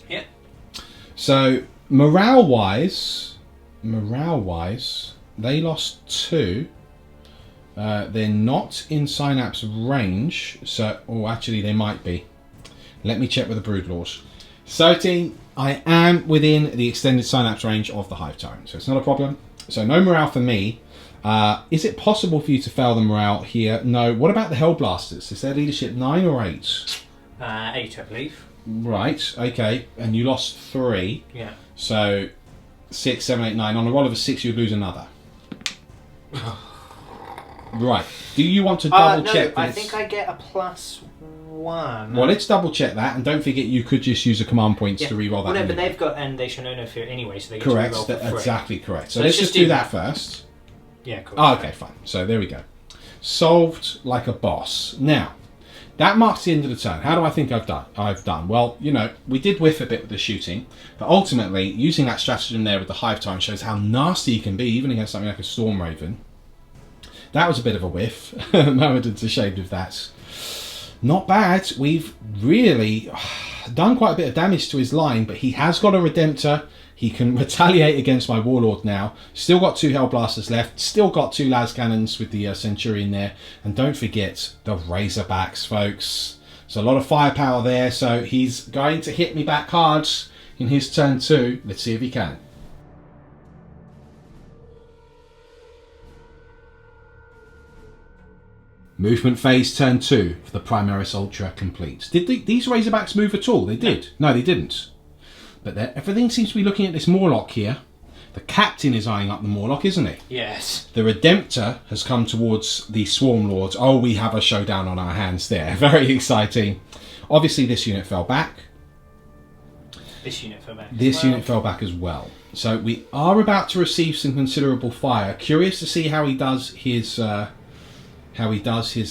Yeah. So morale-wise, they lost 2. They're not in Synapse range, so actually they might be. Let me check with the Broodlords. So team, I am within the extended Synapse range of the Hive Tyrant, so it's not a problem. So no morale for me. Is it possible for you to fail the morale here? No. What about the Hellblasters? Is their leadership 9 or 8? 8, I believe. Right, okay. And you lost 3. Yeah. So 6, 7, 8, 9. On a roll of a 6, you'd lose another. Right. Do you want to double check this? I think I get a +1. Well, let's double check that, and don't forget you could just use a command points to reroll that. Well, no, but they've got, and they show no fear anyway, so they get correct. to reroll for free. Exactly correct. So let's just do that first. Yeah, cool. Oh, okay, fine. So there we go. Solved like a boss. Now, that marks the end of the turn. How do I think I've done? Well, you know, we did whiff a bit with the shooting, but ultimately, using that stratagem there with the Hive Time shows how nasty you can be, even against something like a Storm Raven. That was a bit of a whiff. Myrmidon's ashamed of that. Not bad. We've really done quite a bit of damage to his line, but he has got a Redemptor. He can retaliate against my Warlord now. Still got 2 Hellblasters left. Still got 2 Las Cannons with the Centurion there. And don't forget the Razorbacks, folks. So a lot of firepower there. So he's going to hit me back hard in his turn 2. Let's see if he can. Movement phase turn 2 for the Primaris Ultra complete. Did these Razorbacks move at all? They did. No, they didn't. But everything seems to be looking at this Morlock here. The captain is eyeing up the Morlock, isn't he? Yes. The Redemptor has come towards the Swarm Lords. Oh, we have a showdown on our hands there. Very exciting. Obviously, this unit fell back. This unit fell back. Unit fell back as well. So we are about to receive some considerable fire. Curious to see how he does his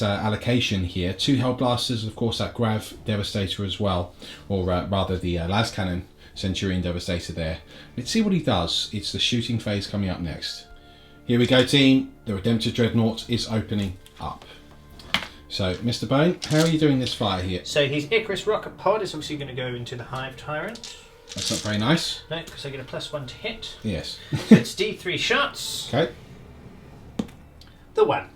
allocation here. 2 Hellblasters, of course, that Grav Devastator as well, or rather the Las Cannon Centurion Devastator there. Let's see what he does. It's the shooting phase coming up next. Here we go, team. The Redemptor Dreadnought is opening up. So, Mr. Bone, how are you doing this fire here? So his Icarus Rocket Pod is obviously going to go into the Hive Tyrant. That's not very nice. No, because I get a +1 to hit. Yes. So it's D3 shots. Okay. The 1.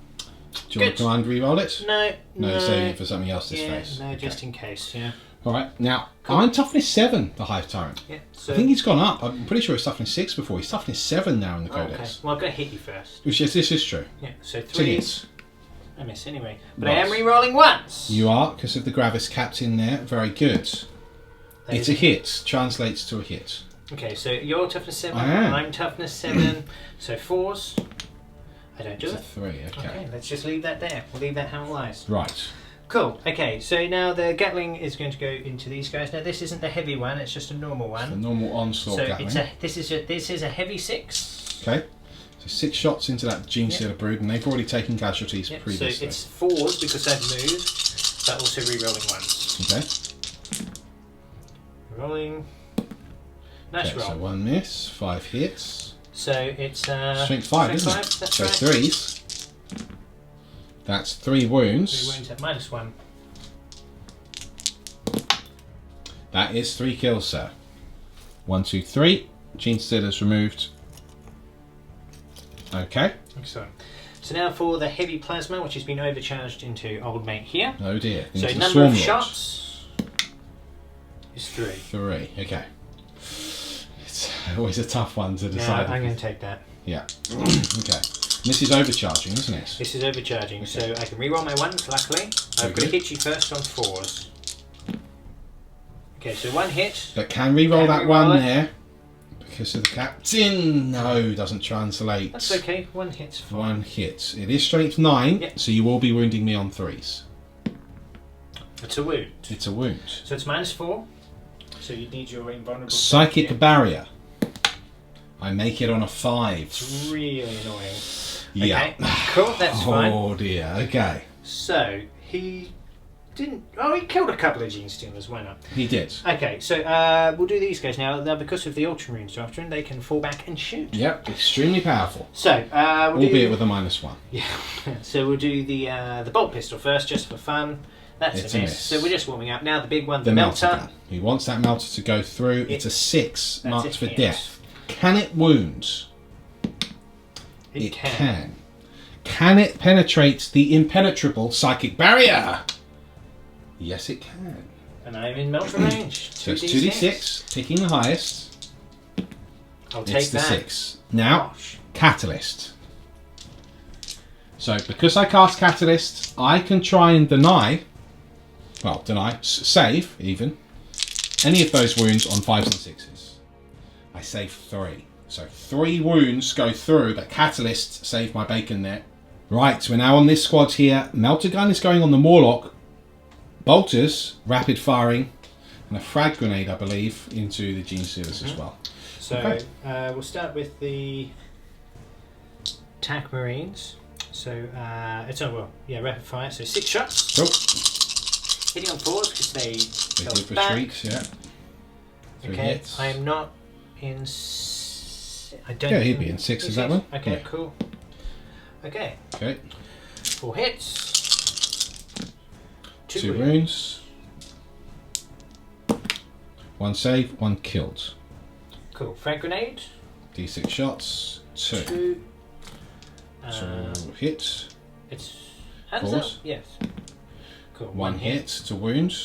Do you want to command reroll it? No. No, saving it for something else this phase. No, just in case, yeah. All right. Now, I'm toughness 7, the Hive Tyrant. Yeah. So I think he's gone up. I'm pretty sure he's toughness 6 before. He's toughness 7 now in the Codex. Okay. Well, I'm going to hit you first. Which is, this is true. Yeah. So 3 So hits. I miss anyway. But I am re-rolling once. You are, because of the Gravis capped in there. Very good. It's a hit. Translates to a hit. Okay, so you're toughness 7. I am. I'm toughness 7. So 4s. I don't do It's it. a 3, okay. Okay, let's just leave that there. We'll leave that how it lies. Right. Cool. Okay, so now the Gatling is going to go into these guys. Now this isn't the heavy one; it's just a normal one. The normal onslaught So Gatling. this is a heavy 6. Okay. So 6 shots into that Gene Stealer brood, and they've already taken casualties Yep. So previously. it's 4s because they've moved, but also re-rolling ones. Okay. Rolling. Nice Okay, roll. so 1 miss, 5 hits. So it's Strength 5, isn't it? That's So right. 3s. That's 3 wounds. 3 wounds at -1. That is 3 kills, sir. 1, 2, 3. Gene Stealer's removed. Okay. Excellent. So now for the heavy plasma, which has been overcharged into old mate here. Oh dear. So Into the number Swarm of Lord. shots is 3. 3, okay. It's always a tough one to Yeah, decide. I'm going to take that. Yeah. Okay. And this is overcharging, isn't it? This is overcharging, so I can re-roll my ones, luckily. Very I've got to good. hit you first on 4s. Okay, so 1 hit. But can re-roll Can that re-roll one it. there because of the captain. No, doesn't translate. That's okay, 1 hit's fine. 1 hit. It is strength 9, Yep. so you will be wounding me on 3s. It's a wound. It's a wound. So it's -4. So you need your invulnerable. Psychic Yeah. barrier. I make it on a 5. It's really annoying. Yeah. Okay, cool, that's fine. Oh dear. Okay. So he didn't. Oh, he killed a couple of Gene Stealers. Why not? He did. Okay, so we'll do these guys now. Now, because of the Ultramarines after him, they can fall back and shoot. Yep. Extremely powerful. So we'll Albeit with a -1. Yeah. So we'll do the bolt pistol first, just for fun. That's It's a a miss. miss. So we're just warming up now. The big one, The the melter melter. gun. He wants that melter to go through. It's a 6, That's marked a for hit. death. Can it wound? It can. Can it penetrate the impenetrable psychic barrier? Yes, it can. And I'm in melter range. So it's 2d6, picking the highest. I'll take It's the that. 6. Now, Gosh. Catalyst. So because I cast Catalyst, I can try and save even, any of those wounds on 5s and 6s. I save 3. So 3 wounds go through, but Catalyst saved my bacon there. Right, we're now on this squad here. Melter gun is going on the Morlock. Bolters, rapid firing, and a frag grenade, I believe, into the Gene Stealers as well. So Okay. we'll start with the Marines. So it's rapid fire. So 6 shots. Cool. Hitting on 4s because they They fell did back. retreat, yeah. 3 Okay, hits. I am not in. I don't. Yeah, he'd be in 6, is that one? Okay, Yeah. cool. Okay, Okay. 4 hits. 2 wounds. 1 save, 1 killed. Cool. Frag grenade. D6 shots. 2. 2. 2 hits. It's. How does Force. that? Yes. Cool. 1 hit to wound.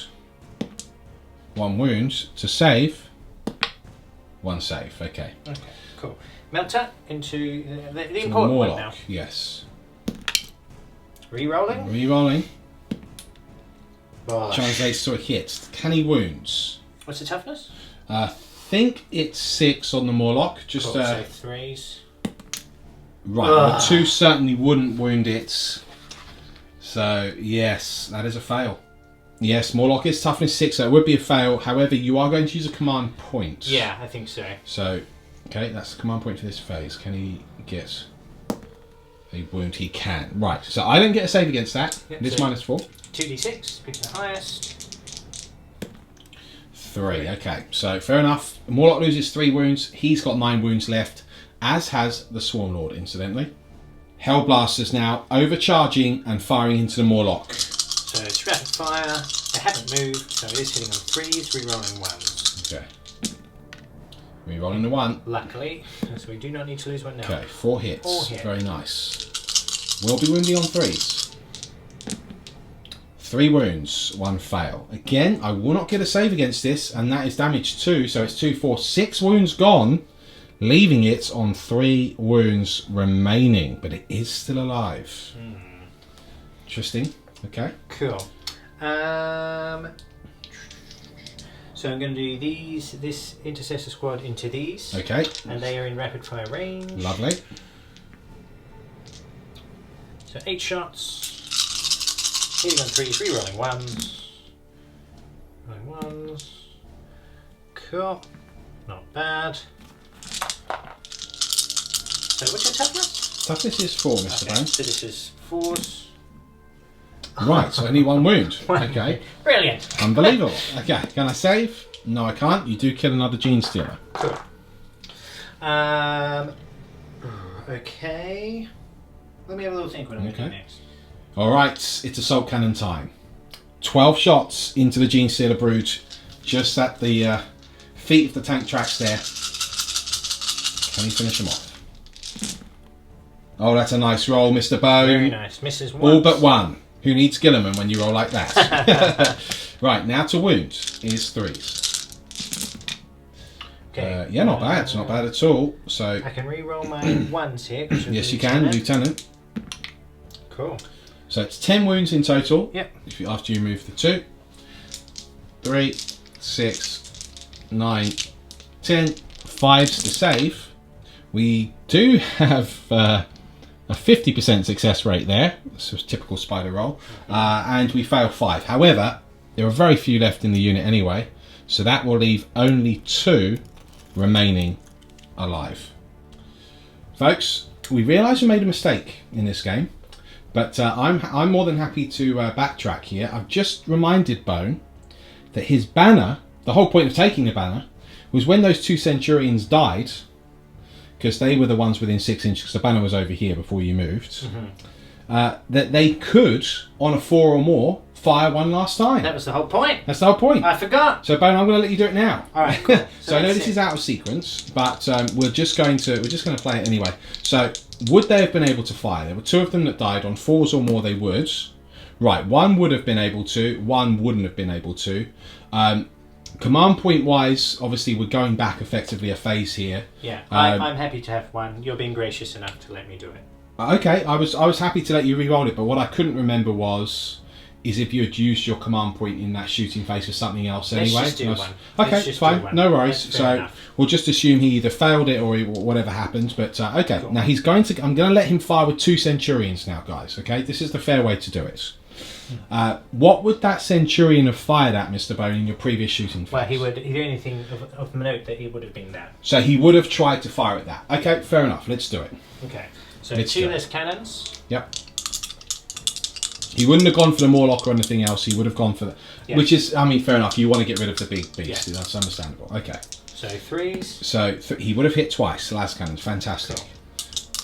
1 wound to save. 1 save. Okay. Okay. Cool. Melter into the To important one Morlock. now. Yes. Rerolling. Rerolling. Bosh. Translates to a hit. Can he wounds? What's the toughness? I think it's 6 on the Morlock. Just Cool, so 3s. right. The 2 certainly wouldn't wound it. So yes, that is a fail. Yes, Morlock is toughness 6, so it would be a fail. However, you are going to use a command point. Yeah, I think so. So, okay, that's the command point for this phase. Can he get a wound? He can. Right, so I don't get a save against that. Yep, This so- -4. 2d6, picking the highest. 3. Okay, so fair enough. Morlock loses 3 wounds. He's got 9 wounds left, as has the Swarm Lord, incidentally. Hellblasters now overcharging and firing into the Morlock. So it's rapid fire. They haven't moved, so it is hitting on 3s, re-rolling 1s. Okay. Rerolling the 1. Luckily, so we do not need to lose one now. Okay, 4 hits. 4 hits. Very nice. Will be wounding on 3s. 3 wounds, 1 fail. Again, I will not get a save against this, and that is damage 2, so it's 2, 4, 6 wounds gone, leaving it on 3 wounds remaining, but it is still alive. Interesting. Okay. Cool. So I'm going to do this intercessor squad into these. Okay. And they are in rapid fire range. Lovely. So 8 shots. Hitting on 3 rolling ones. Rolling ones. Cool. Not bad. So what's your toughness? Toughness is 4, Mr. Okay, Bone. so this is 4s. Right, so only 1 wound. Okay. Brilliant. Unbelievable. Okay, can I save? No, I can't. You do kill another Gene Stealer. Cool. Okay. Let me have a little think what I'm going to do next. Alright, it's assault cannon time. 12 shots into the Gene Stealer Brood, just at the feet of the tank tracks there. Can you finish them off? Oh, that's a nice roll, Mr. Bone. Very nice. Misses once. All but 1. Who needs Gilliman when you roll like that? Right, now to wound is 3s. Okay. Yeah, not bad. It's not bad at all. So I can re-roll my ones here. yes, you can, Lieutenant. Cool. So it's 10 wounds in total. Yep. After you move the 2. 3, 6, 9, 10. 5s to save. We do have a 50% success rate there. This was typical spider roll. And we failed 5. However, there are very few left in the unit anyway. So that will leave only 2 remaining alive. Folks, we realise we made a mistake in this game. But I'm more than happy to backtrack here. I've just reminded Bone that his banner, the whole point of taking the banner, was when those 2 Centurions died, because they were the ones within 6 inches, because the banner was over here before you moved, that they could, on a 4 or more, fire 1 last time. That was the whole point. That's the whole point. I forgot. So Bone, I'm going to let you do it now. All right. Cool. So I know this is out of sequence, but we're just going to play it anyway. So would they have been able to fire? There were 2 of them that died. On 4s or more, they would. Right, 1 would have been able to. 1 wouldn't have been able to. Command point wise, obviously we're going back effectively a phase here. Yeah, I'm happy to have 1. You're being gracious enough to let me do it. Okay, I was happy to let you re-roll it, but what I couldn't remember is if you had used your command point in that shooting phase for something else anyway. Let's just do 1. Okay, fine, no worries. So we'll just assume he either failed it or whatever happened. But okay, cool. Now I'm going to let him fire with 2 Centurions now, guys. Okay, this is the fair way to do it. What would that Centurion have fired at, Mr. Bone, in your previous shooting phase? Well, the only thing of note that he would have been that. So he would have tried to fire at that. Okay, fair enough. Let's do it. Okay, so 2 less cannons. Yep. He wouldn't have gone for the Morlock or anything else. He would have gone for the... Yeah. Which is, I mean, fair enough. You want to get rid of the big beast. Yeah. That's understandable. Okay. So 3s. So he would have hit twice, the las cannons. Fantastic. Cool.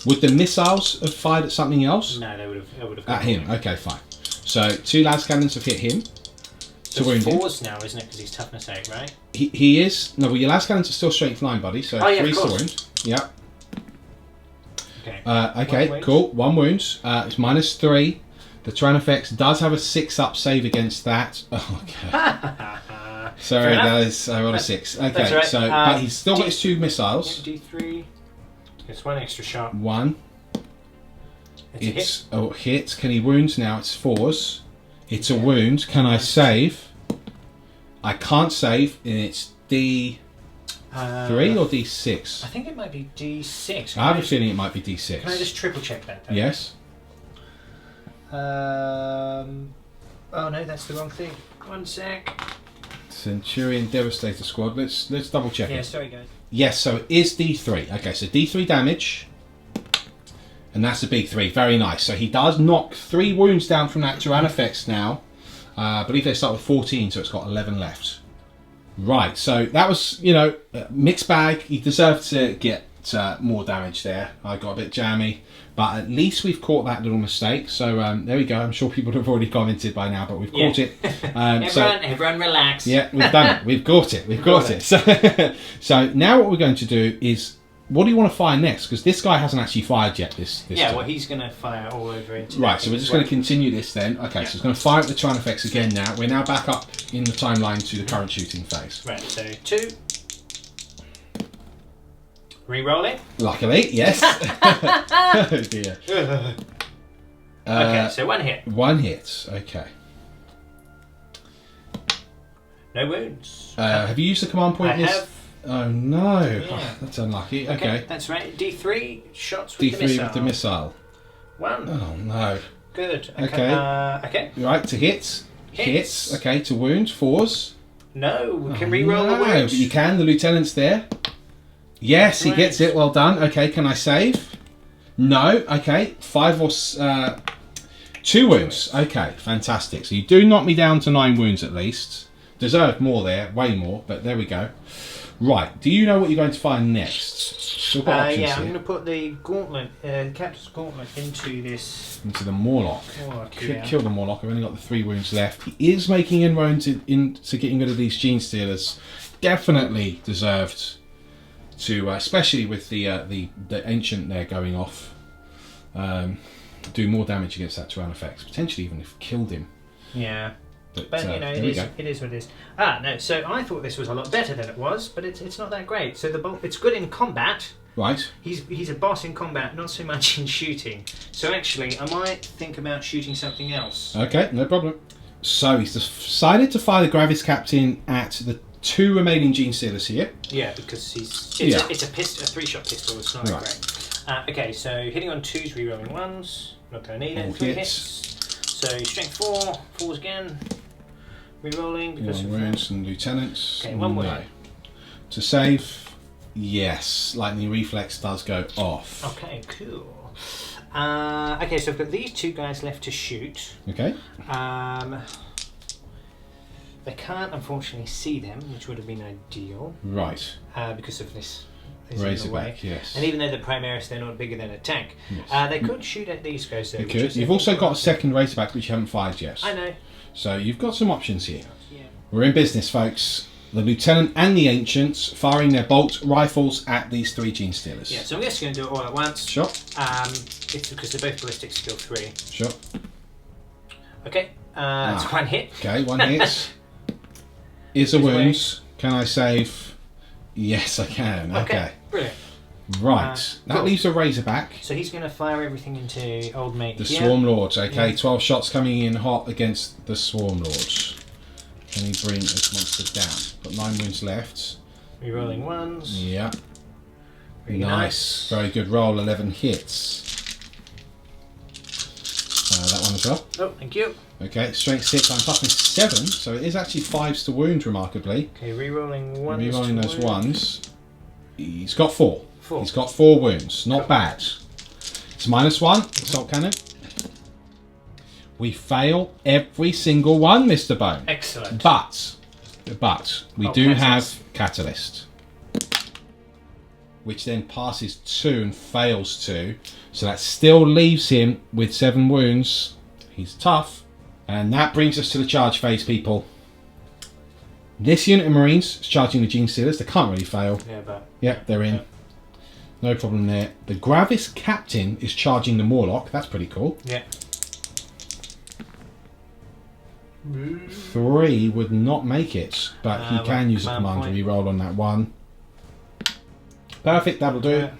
Would the missiles have fired at something else? No, they would have at him. Okay, fine. So 2 las cannons have hit him. So it's 4s now, isn't it? Because he's toughness 8, right? He is. No, well, your las cannons are still straight flying, buddy. So 3 to wound. Yeah. Okay. Okay, cool. 1 wound. It's -3. The Tyranid does have a 6-up save against that. Oh, okay. Sorry, guys. I rolled a 6. Okay, right. So but he's still got his 2 missiles. D3. It's 1 extra shot. 1. It's a hit. Can he wound now? It's 4s. It's a wound. Can I save? I can't save, and it's D3 or D6. I think it might be D6. I have a feeling it might be D6. Can I just triple check that? Though? Yes. Oh no, that's the wrong thing. 1 sec. Centurion Devastator Squad. Let's double check. Yeah, sorry guys. Yes, so it is D3. Okay, so D3 damage. And that's a big 3. Very nice. So he does knock 3 wounds down from that Tyranid now. I believe they start with 14, so it's got 11 left. Right, so that was, mixed bag. He deserved to get more damage there. I got a bit jammy. But at least we've caught that little mistake. So there we go. I'm sure people have already commented by now, but we've caught it. Everyone relax. Yeah, we've done it. We've caught it. We've got it. So now what we're going to do is what do you want to fire next? Because this guy hasn't actually fired yet. This Yeah, time. well, he's going to fire all over into. Right, so we're just going to continue this then. Okay, so it's going to fire at the Tyranid again now. We're now back up in the timeline to the current shooting phase. Right, so 2. Re-rolling. Luckily, yes. Oh dear. Okay, so 1 hit. 1 hit, okay. No wounds. Have you used the command point? I have. Oh no, Yeah. that's unlucky. Okay. That's right. D3 shots with D3 the missile. with the missile. 1. Oh no. Good. Okay. Okay. Right, to hit. Hits. Okay, to wound. 4s. No, we can Oh, re-roll the no, wounds. but you can. The lieutenant's there. Yes, he Right. gets it. Well done. Okay, can I save? No. Okay, 5 or 2 wounds. Okay, fantastic. So you do knock me down to 9 wounds at least. Deserved more there, way more. But there we go. Right. Do you know what you're going to fire next? Still got options Yeah, I'm here. going to put the gauntlet, Captain's gauntlet, into this. Into the Morlock. Morlock, Could yeah. kill the Morlock. I've only got the 3 wounds left. He is making inroads into getting rid of these Gene Stealers. Definitely deserved to, especially with the Ancient there going off, do more damage against that Tyranid. Potentially even if killed him. Yeah. But But there we go. it is what it is. No. So I thought this was a lot better than it was, but it's not that great. So the bolt, it's good in combat. Right. He's a boss in combat, not so much in shooting. So actually, I might think about shooting something else. Okay, no problem. So he's decided to fire the Gravis Captain at the 2 remaining Gene Stealers here. Yeah, because it's a 3-shot pistol. It's not that great. Okay, so hitting on 2s, re-rolling 1s. Not gonna need it. All 3 hits. hits. So strength 4, 4s again. Re-rolling because 1 of wounds and lieutenants. Okay, 1 wound. No. To save, yes. Lightning reflex does go off. Okay, cool. Okay, so I've got these 2 guys left to shoot. Okay. They can't unfortunately see them, which would have been ideal Right. because of this. In the Razorback, way. yes. And even though they're Primaris, they're not bigger than a tank. Yes. They could shoot at these guys though. You which could. is, I You've think, also got a what- second Razorback which you haven't fired yet. I know. So you've got some options here. Yeah. We're in business, folks. The Lieutenant and the Ancients firing their bolt rifles at these 3 Gene Stealers. Yeah. So I'm just going to do it all at once. Sure. It's because they're both ballistic skill 3. Sure. Okay. It's 1 hit. Okay, 1 hit. Is a wounds. Can I save? Yes, I can. Okay. Brilliant. Right. That cool. leaves a Razorback. So he's going to fire everything into old mate The here. Swarm Lords. Okay, Yeah. 12 shots coming in hot against the Swarm Lords. Can he bring this monster down? Got 9 wounds left. Re-rolling 1s. Yeah. Very Nice. Very good roll. 11 hits. That one as well. Oh, thank you. Okay, strength 6. I'm toughness 7, so it is actually 5s to wound, remarkably. Okay, re-rolling 1s. Rerolling to those wound. ones. He's got 4. 4. He's got 4 wounds. Not Cool. bad. It's -1. Assault cannon. We fail every single one, Mr. Bone. Excellent. But we do Catalyst. have Catalyst, which then passes 2 and fails 2. So that still leaves him with 7 wounds. He's tough. And that brings us to the charge phase, people. This unit of Marines is charging the Gene Stealers. They can't really fail. Yeah, but Yep, they're in. No problem there. The Gravis Captain is charging the Morlock. That's pretty cool. yeah. 3 would not make it, but he Well, can use a command command to point. re-roll on that one. Perfect, that'll do it.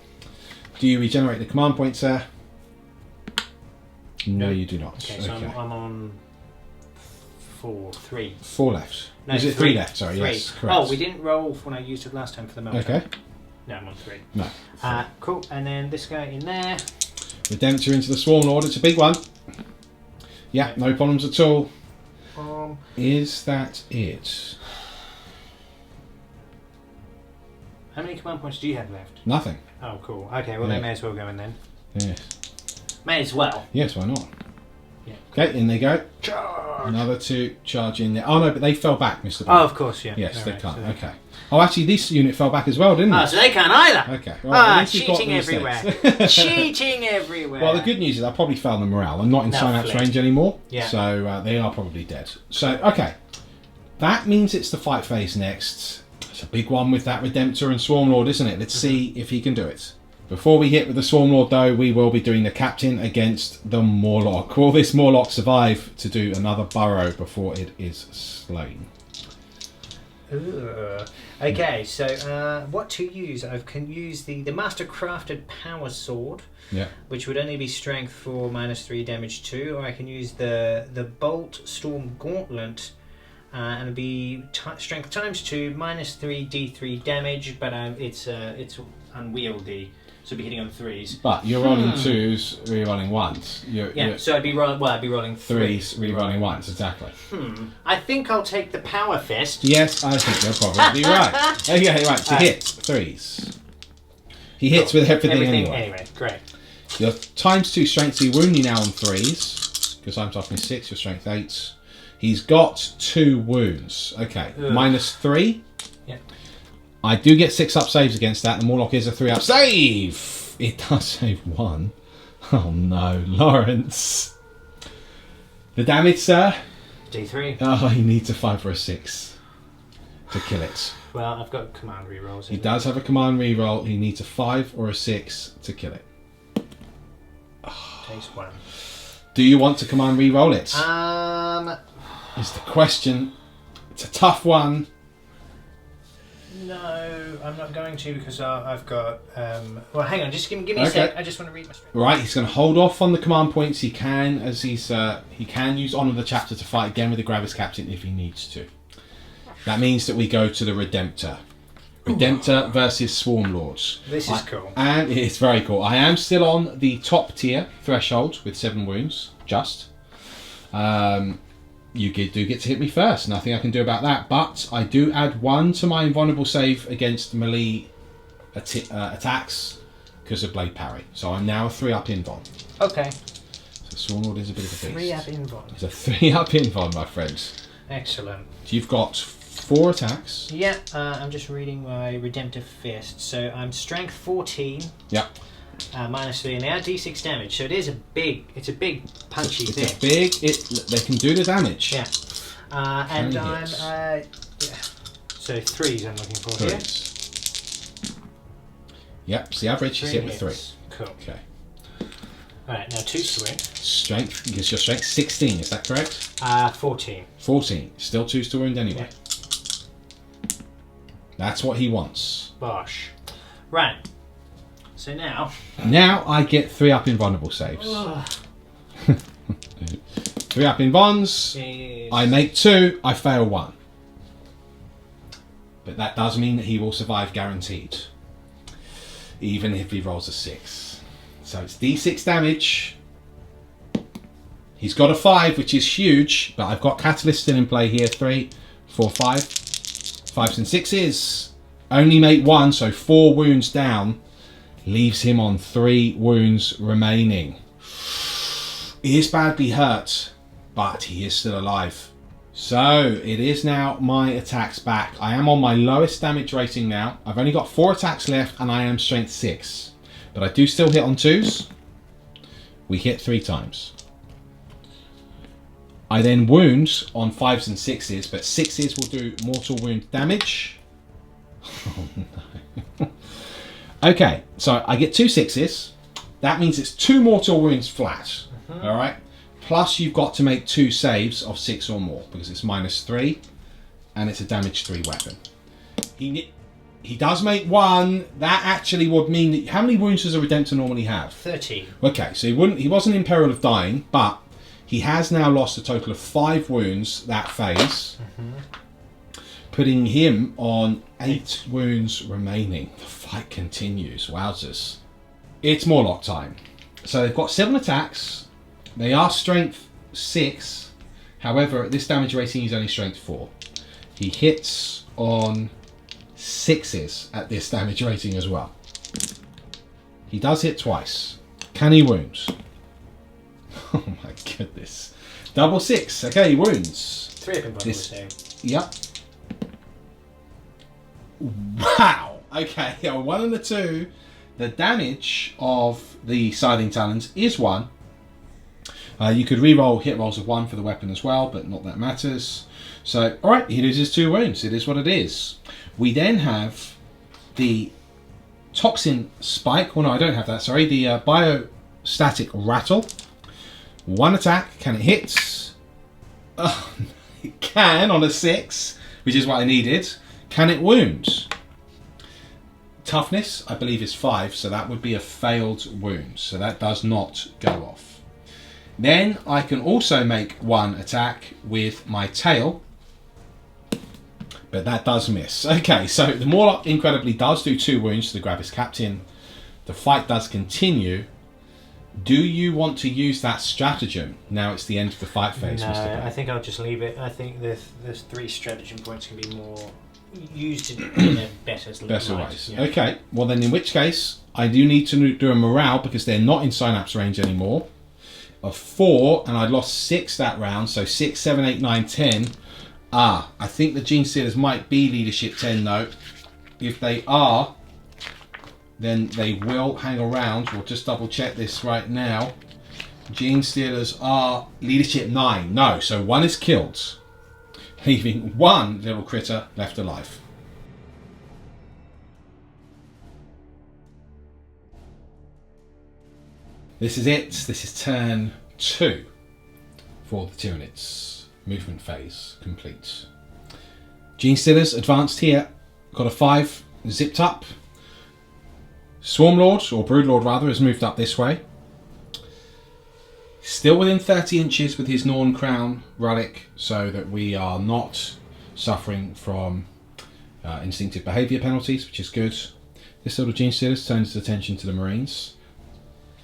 Do you regenerate the command points there? No, you do not. Okay, so I'm on 3. 4 left. No, Is it 3 left? Sorry, 3. yes, correct. Oh, we didn't roll when I used it last time for the moment. Okay, No, I'm on 3. no. Cool, and then this guy in there. Redemptor into the Swarm Lord, it's a big one. Yeah, no problems at all. Is that it? How many command points do you have left? Nothing. Oh, cool. Okay, well, Yeah. they may as well go in then. Yes. May as well. Yes, why not? Yeah. Okay, in they go. Charge! Another 2 charge in there. Oh no, but they fell back, Mr. Oh, Bond. of course, yeah. Yes, they Alright, can't. so Okay. Oh, actually, this unit fell back as well, didn't it? So they can't either. Okay. All right, at least we've got cheating the everywhere. mistakes. Cheating everywhere. Well, the good news is I probably failed the morale. I'm not in No, synapse flip. range anymore, Yeah. so they are probably dead. So, okay. That means it's the fight phase next. It's a big one with that Redemptor and Swarmlord, isn't it? Let's see if he can do it. Before we hit with the Swarmlord, though, we will be doing the Captain against the Morlock. Will this Morlock survive to do another burrow before it is slain? Ooh. Okay, so what to use? I can use the Master Crafted Power Sword, Yeah. which would only be Strength 4, -3, Damage 2, or I can use the Bolt Storm Gauntlet, and it'd be Strength times 2, -3, D3 damage, but it's unwieldy, so it'd be hitting on 3s. But you're rolling 2s, re-rolling 1s. So I'd be rolling 3s, re-rolling 1s, exactly. I think I'll take the Power Fist. Yes, I think you're probably right. Okay, right, so hit 3s. He hits with everything anyway. Anyway, great. Your times 2 strength, so you're wounding now on 3s, because I'm talking 6, your strength 8s. He's got 2 wounds. Okay, -3. Yeah. I do get 6 up saves against that. The Morlock is a 3 up save. It does save 1. Oh no, Lawrence. The damage, sir? D3. Oh, he needs a 5 or a 6 to kill it. Well, I've got command rerolls. He does have a command reroll. He needs a 5 or a 6 to kill it. Takes 1. Do you want to command reroll it? Is the question. It's a tough one. No, I'm not going to because I've got. Well, hang on, just give me a sec. I just want to read my strength. Right, he's going to hold off on the command points. He can, as he can use Honor of the Chapter to fight again with the Gravis Captain if he needs to. That means that we go to the Redemptor. Redemptor versus Swarmlords. This is cool. And it's very cool. I am still on the top tier threshold with 7 wounds, just. You do get to hit me first. Nothing I can do about that. But I do add 1 to my invulnerable save against melee attacks because of Blade Parry. So I'm now a 3 up invuln. Okay. So Swarmlord is a bit of a beast. 3 up invuln. It's a 3 up invuln, my friends. Excellent. So you've got 4 attacks. Yeah, I'm just reading my Redemptive Fist. So I'm Strength 14. Yep. -3, and they add D6 damage. So it's a big punchy thing. It's a big. They can do the damage. Yeah. And Can I'm hit. so 3s I'm looking for here. 3s. Yep. It's the average. He's hit with 3. hits. Cool. Okay. Alright, now 2 swing. Strength. Gives your strength 16. Is that correct? 14. 14. Still 2s to wound anyway. That's what he wants. Bosh. Right. So now. Now I get 3 up invulnerable saves. 3 up invulns. I make 2. I fail 1. But that does mean that he will survive guaranteed. Even if he rolls a 6. So it's D6 damage. He's got a 5, which is huge. But I've got Catalyst still in play here. 3, 4, 5. 5s and 6s. Only make 1, so 4 wounds down. Leaves him on 3 wounds remaining. He is badly hurt, but he is still alive. So it is now my attacks back. I am on my lowest damage rating now. I've only got 4 attacks left and I am strength 6. But I do still hit on 2s. We hit 3 times. I then wound on 5s and 6s, but 6s will do mortal wound damage. Oh no. Okay, so I get 2 6s. That means it's 2 mortal wounds flat. Alright? Plus you've got to make 2 saves of 6 or more because it's -3 and it's a damage 3 weapon. He does make 1. That actually would mean that... How many wounds does a Redemptor normally have? 13. Okay, so he wasn't in peril of dying, but he has now lost a total of 5 wounds that phase. Putting him on 8 wounds remaining. The fight continues. Wowzers. It's Morlock time. So they've got 7 attacks. They are strength 6. However, at this damage rating, he's only strength 4. He hits on 6s at this damage rating as well. He does hit twice. Can he wound? Oh my goodness. Double 6. Okay, he wounds. 3 up in bundle save. Yep. Wow. Okay, 1 and a 2. The damage of the Scything Talons is 1. You could re-roll hit rolls of 1 for the weapon as well, but not that matters. So, alright, he loses 2 wounds. It is what it is. We then have the Toxin Spike. Well, no, I don't have that, sorry. The Biostatic Rattle. 1 attack. Can it hit? Oh, it can on a 6, which is what I needed. Can it wound? Toughness, I believe, is 5, so that would be a failed wound. So that does not go off. Then I can also make 1 attack with my tail, but that does miss. Okay, so the Morlock incredibly does do 2 wounds to the Gravis Captain. The fight does continue. Do you want to use that stratagem? Now it's the end of the fight phase, No, Mr. Bell. I think I'll just leave it. I think there's 3 stratagem points can be more used in a better light. Ways. Yeah. Okay, well then in which case, I do need to do a morale because they're not in Synapse range anymore. Of 4, and I lost 6 that round, so 6, 7, 8, 9, 10. I think the Gene Stealers might be Leadership 10 though. If they are, then they will hang around. We'll just double check this right now. Gene Stealers are Leadership 9. No, so 1 is killed, leaving 1 little critter left alive. This is it. This is turn 2 for the Tyranids. Movement phase complete. Gene Stealers advanced here. Got a 5 zipped up. Swarmlord, or Broodlord rather, has moved up this way. Still within 30 inches with his Norn Crown relic, so that we are not suffering from instinctive behaviour penalties, which is good. This little Gene Stealers turns his attention to the Marines.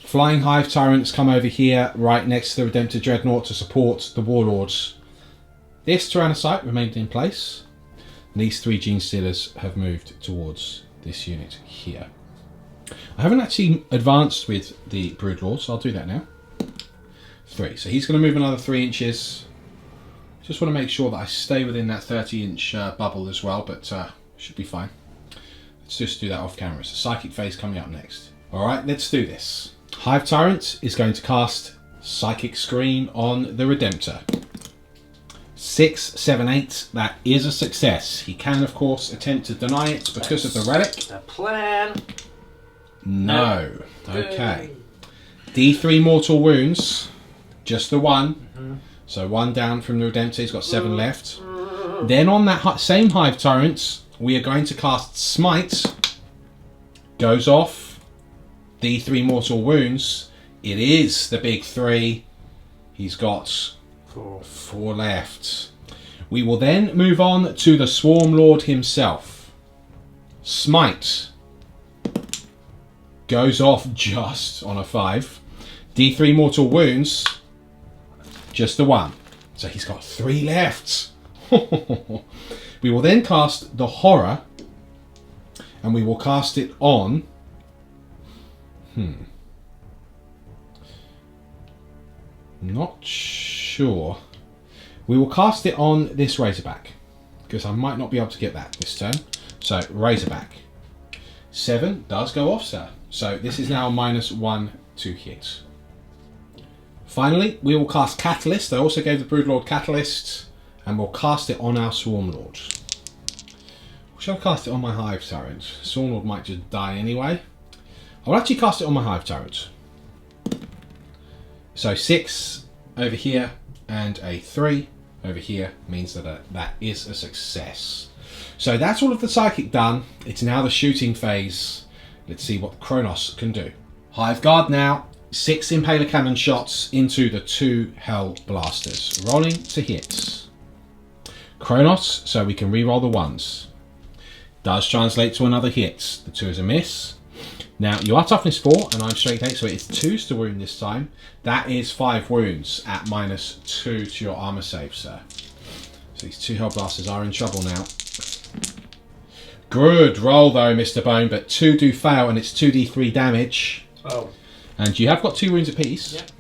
Flying Hive Tyrants come over here, right next to the Redemptor Dreadnought to support the Warlords. This Tyrannocyte remained in place. And these 3 Gene Stealers have moved towards this unit here. I haven't actually advanced with the Broodlord, so I'll do that now. 3. So he's going to move another 3 inches. Just want to make sure that I stay within that 30-inch bubble as well, but should be fine. Let's just do that off camera. So Psychic Phase coming up next. Alright, let's do this. Hive Tyrant is going to cast Psychic Screen on the Redemptor. 6, 7, 8. That is a success. He can, of course, attempt to deny it because of the relic. The plan. No. Okay. D3 mortal wounds. Just the 1. So 1 down from the Redemptor. He's got 7 left. Then on that same Hive Tyrant, we are going to cast Smite. Goes off. D3 mortal wounds. It is the big 3. He's got 4 left. We will then move on to the Swarmlord himself. Smite. Goes off just on a 5. D3 mortal wounds. Just the 1. So he's got 3 left. We will then cast the Horror. And we will cast it on... Not sure. We will cast it on this Razorback, because I might not be able to get that this turn. So, Razorback. 7 does go off, sir. So, this is now -1 to hit. Finally, we will cast Catalyst. I also gave the Broodlord Catalyst, and we'll cast it on our Swarmlord. Or shall I cast it on my Hive Tyrant? Swarmlord might just die anyway. I'll actually cast it on my Hive Tyrant. So 6 over here and a 3 over here means that that is a success. So that's all of the Psychic done. It's now the shooting phase. Let's see what Kronos can do. Hive Guard now. 6 Impaler Cannon shots into the 2 Hell Blasters. Rolling to hits. Kronos, so we can re-roll the 1s. Does translate to another hit. The 2 is a miss. Now, you are toughness 4, and I'm strength 8, so it's 2s to wound this time. That is 5 wounds at -2 to your armor save, sir. So these 2 Hellblasters are in trouble now. Good roll, though, Mr. Bone, but 2 do fail, and it's 2d3 damage. Oh. And you have got 2 wounds apiece. Yep.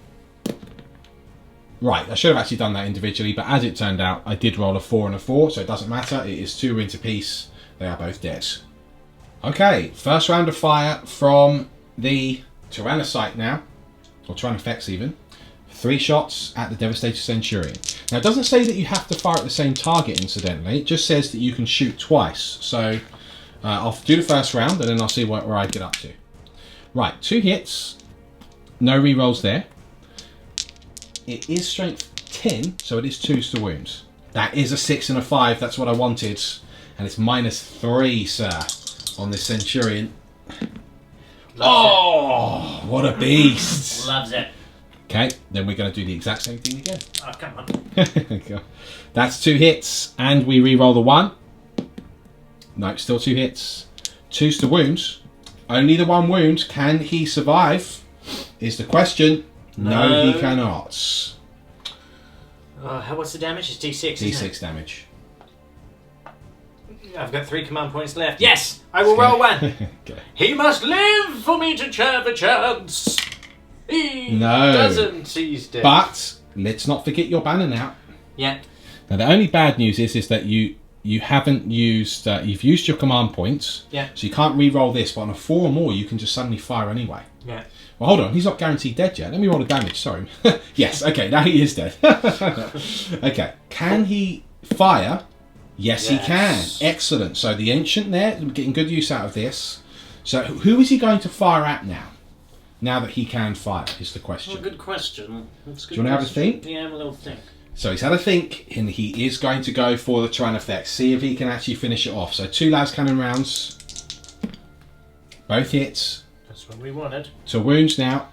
Right, I should have actually done that individually, but as it turned out, I did roll a 4 and a 4, so it doesn't matter. It is 2 wounds apiece. They are both dead. Okay, first round of fire from the Tyrannocyte now, or Tyrannofex even. 3 shots at the Devastator Centurion. Now, it doesn't say that you have to fire at the same target, incidentally. It just says that you can shoot twice. So, I'll do the first round, and then I'll see where I get up to. Right, 2 hits. No rerolls there. It is strength 10, so it is 2s to wounds. That is a 6 and a 5. That's what I wanted. And it's -3, sir, on this Centurion. Oh, what a beast. Loves it. Okay, then we're going to do the exact same thing again. Oh, come on. That's 2 hits, and we re-roll the 1. No, still 2 hits. 2s to wounds. Only the 1 wound. Can he survive? Is the question. No, he cannot. What's the damage? It's D6. D6 damage. I've got 3 command points left. Yes! I will roll 1. Okay. He must live for me to have a chance. He No. doesn't. He's dead. But let's not forget your banner now. Yeah. Now the only bad news is that you haven't used you've used your command points. Yeah. So you can't re-roll this, but on a 4 or more you can just suddenly fire anyway. Yeah. Well, hold on, he's not guaranteed dead yet. Let me roll the damage. Sorry. Yes. Okay. Now he is dead. Okay. Can he fire? Yes, he can. Excellent. So the Ancient there, getting good use out of this. So who is he going to fire at now? Now that he can fire, is the question. Well, good question. That's a good Do you want to have a think? Yeah, have a little think. So he's had a think, and he is going to go for the Tyranid effect. See if he can actually finish it off. So 2 las cannon rounds. Both hits. That's what we wanted. 2 wounds now.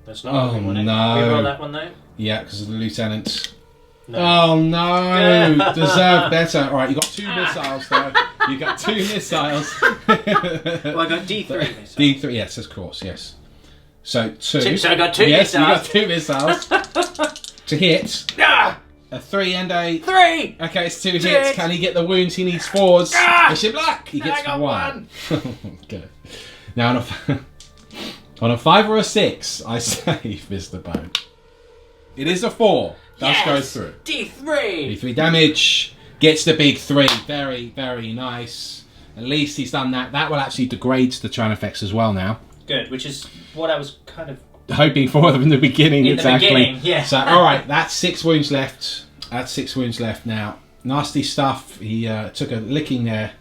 That's not what we wanted. no. We roll that one though. Yeah, because of the lieutenant. No. Oh no! Deserve better. All right, you got 2 missiles though. You got 2 missiles. Well, I got D3 missiles. D3, yes, of course, yes. So 2. So I got 2 yes, missiles. you got 2 missiles to hit. Ah! A 3 and a 3! Okay, it's 2 hits. Six. Can he get the wounds? He needs 4s. Ah! Mission black. He gets I got 1. Good. Now on a 5 or a 6, I save Mr. Bone. It is a 4. Does go through. D3! D3 damage. Gets the big 3. Very, very nice. At least he's done that. That will actually degrade the Tyranid effects as well now. Good, which is what I was kind of Hoping for them in the beginning. in exactly. the beginning. Yeah. So, alright, that's 6 wounds left. That's 6 wounds left now. Nasty stuff. He took a licking there.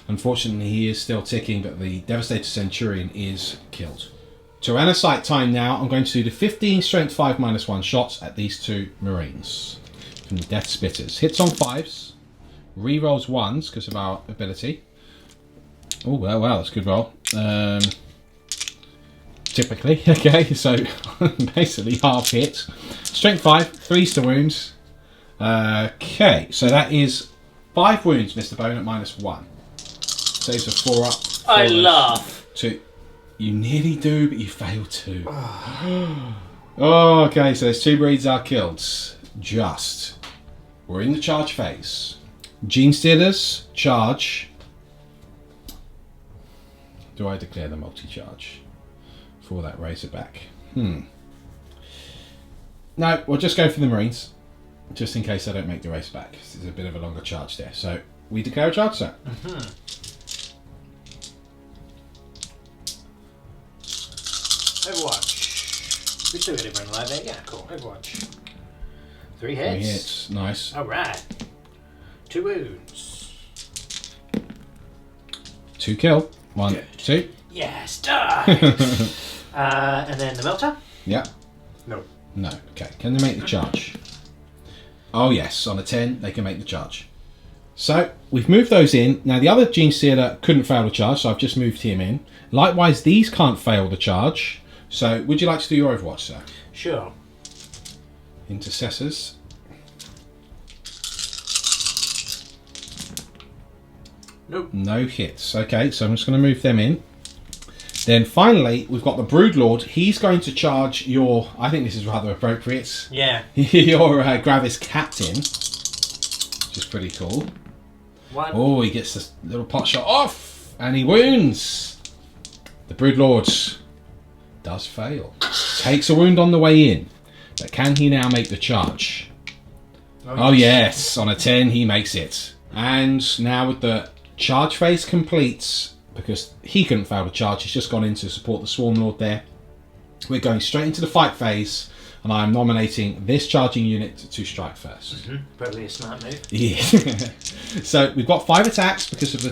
Unfortunately, he is still ticking, but the Devastator Centurion is killed. Tyrannocyte time now. I'm going to do the 15 strength 5 -1 shots at these 2 Marines from the Death Spitters. Hits on 5s, rerolls 1s because of our ability. Oh well, that's a good roll. Typically, okay, so basically half hit. Strength 5, 3s to wounds. Okay, so that is 5 wounds, Mr. Bone at -1. Saves a 4 up. I laugh. 2. You nearly do, but you fail 2. Oh, okay, so those 2 breeds are killed. Just. We're in the charge phase. Gene Stealers, charge. Do I declare the multi-charge for that Razorback? No, we'll just go for the Marines, just in case I don't make the Razorback. This is a bit of a longer charge there. So we declare a charge, sir. Overwatch. We still got everyone alive there. Yeah, cool. Overwatch. 3 hits. 3 hits, nice. All right. 2 wounds. 2 kill. 1, Good. 2. Yes, die. And then the melter. Yeah. No. No. Okay. Can they make the charge? Oh yes, on a 10 they can make the charge. So we've moved those in. Now the other Gene Stealer couldn't fail the charge, so I've just moved him in. Likewise, these can't fail the charge. So would you like to do your Overwatch, sir? Sure. Intercessors. Nope. No hits. Okay, so I'm just going to move them in. Then finally, we've got the Broodlord. He's going to charge your... I think this is rather appropriate. Yeah. Your Gravis Captain. Which is pretty cool. 1. Oh, he gets this little pot shot off. And he wounds. The Broodlord does fail. Takes a wound on the way in. But can he now make the charge? Oh yes, on a 10 he makes it. And now with the charge phase completes, because he couldn't fail the charge, he's just gone in to support the Swarm Lord there. We're going straight into the fight phase and I'm nominating this charging unit to strike first. Probably a smart move. Yeah. So we've got 5 attacks because of the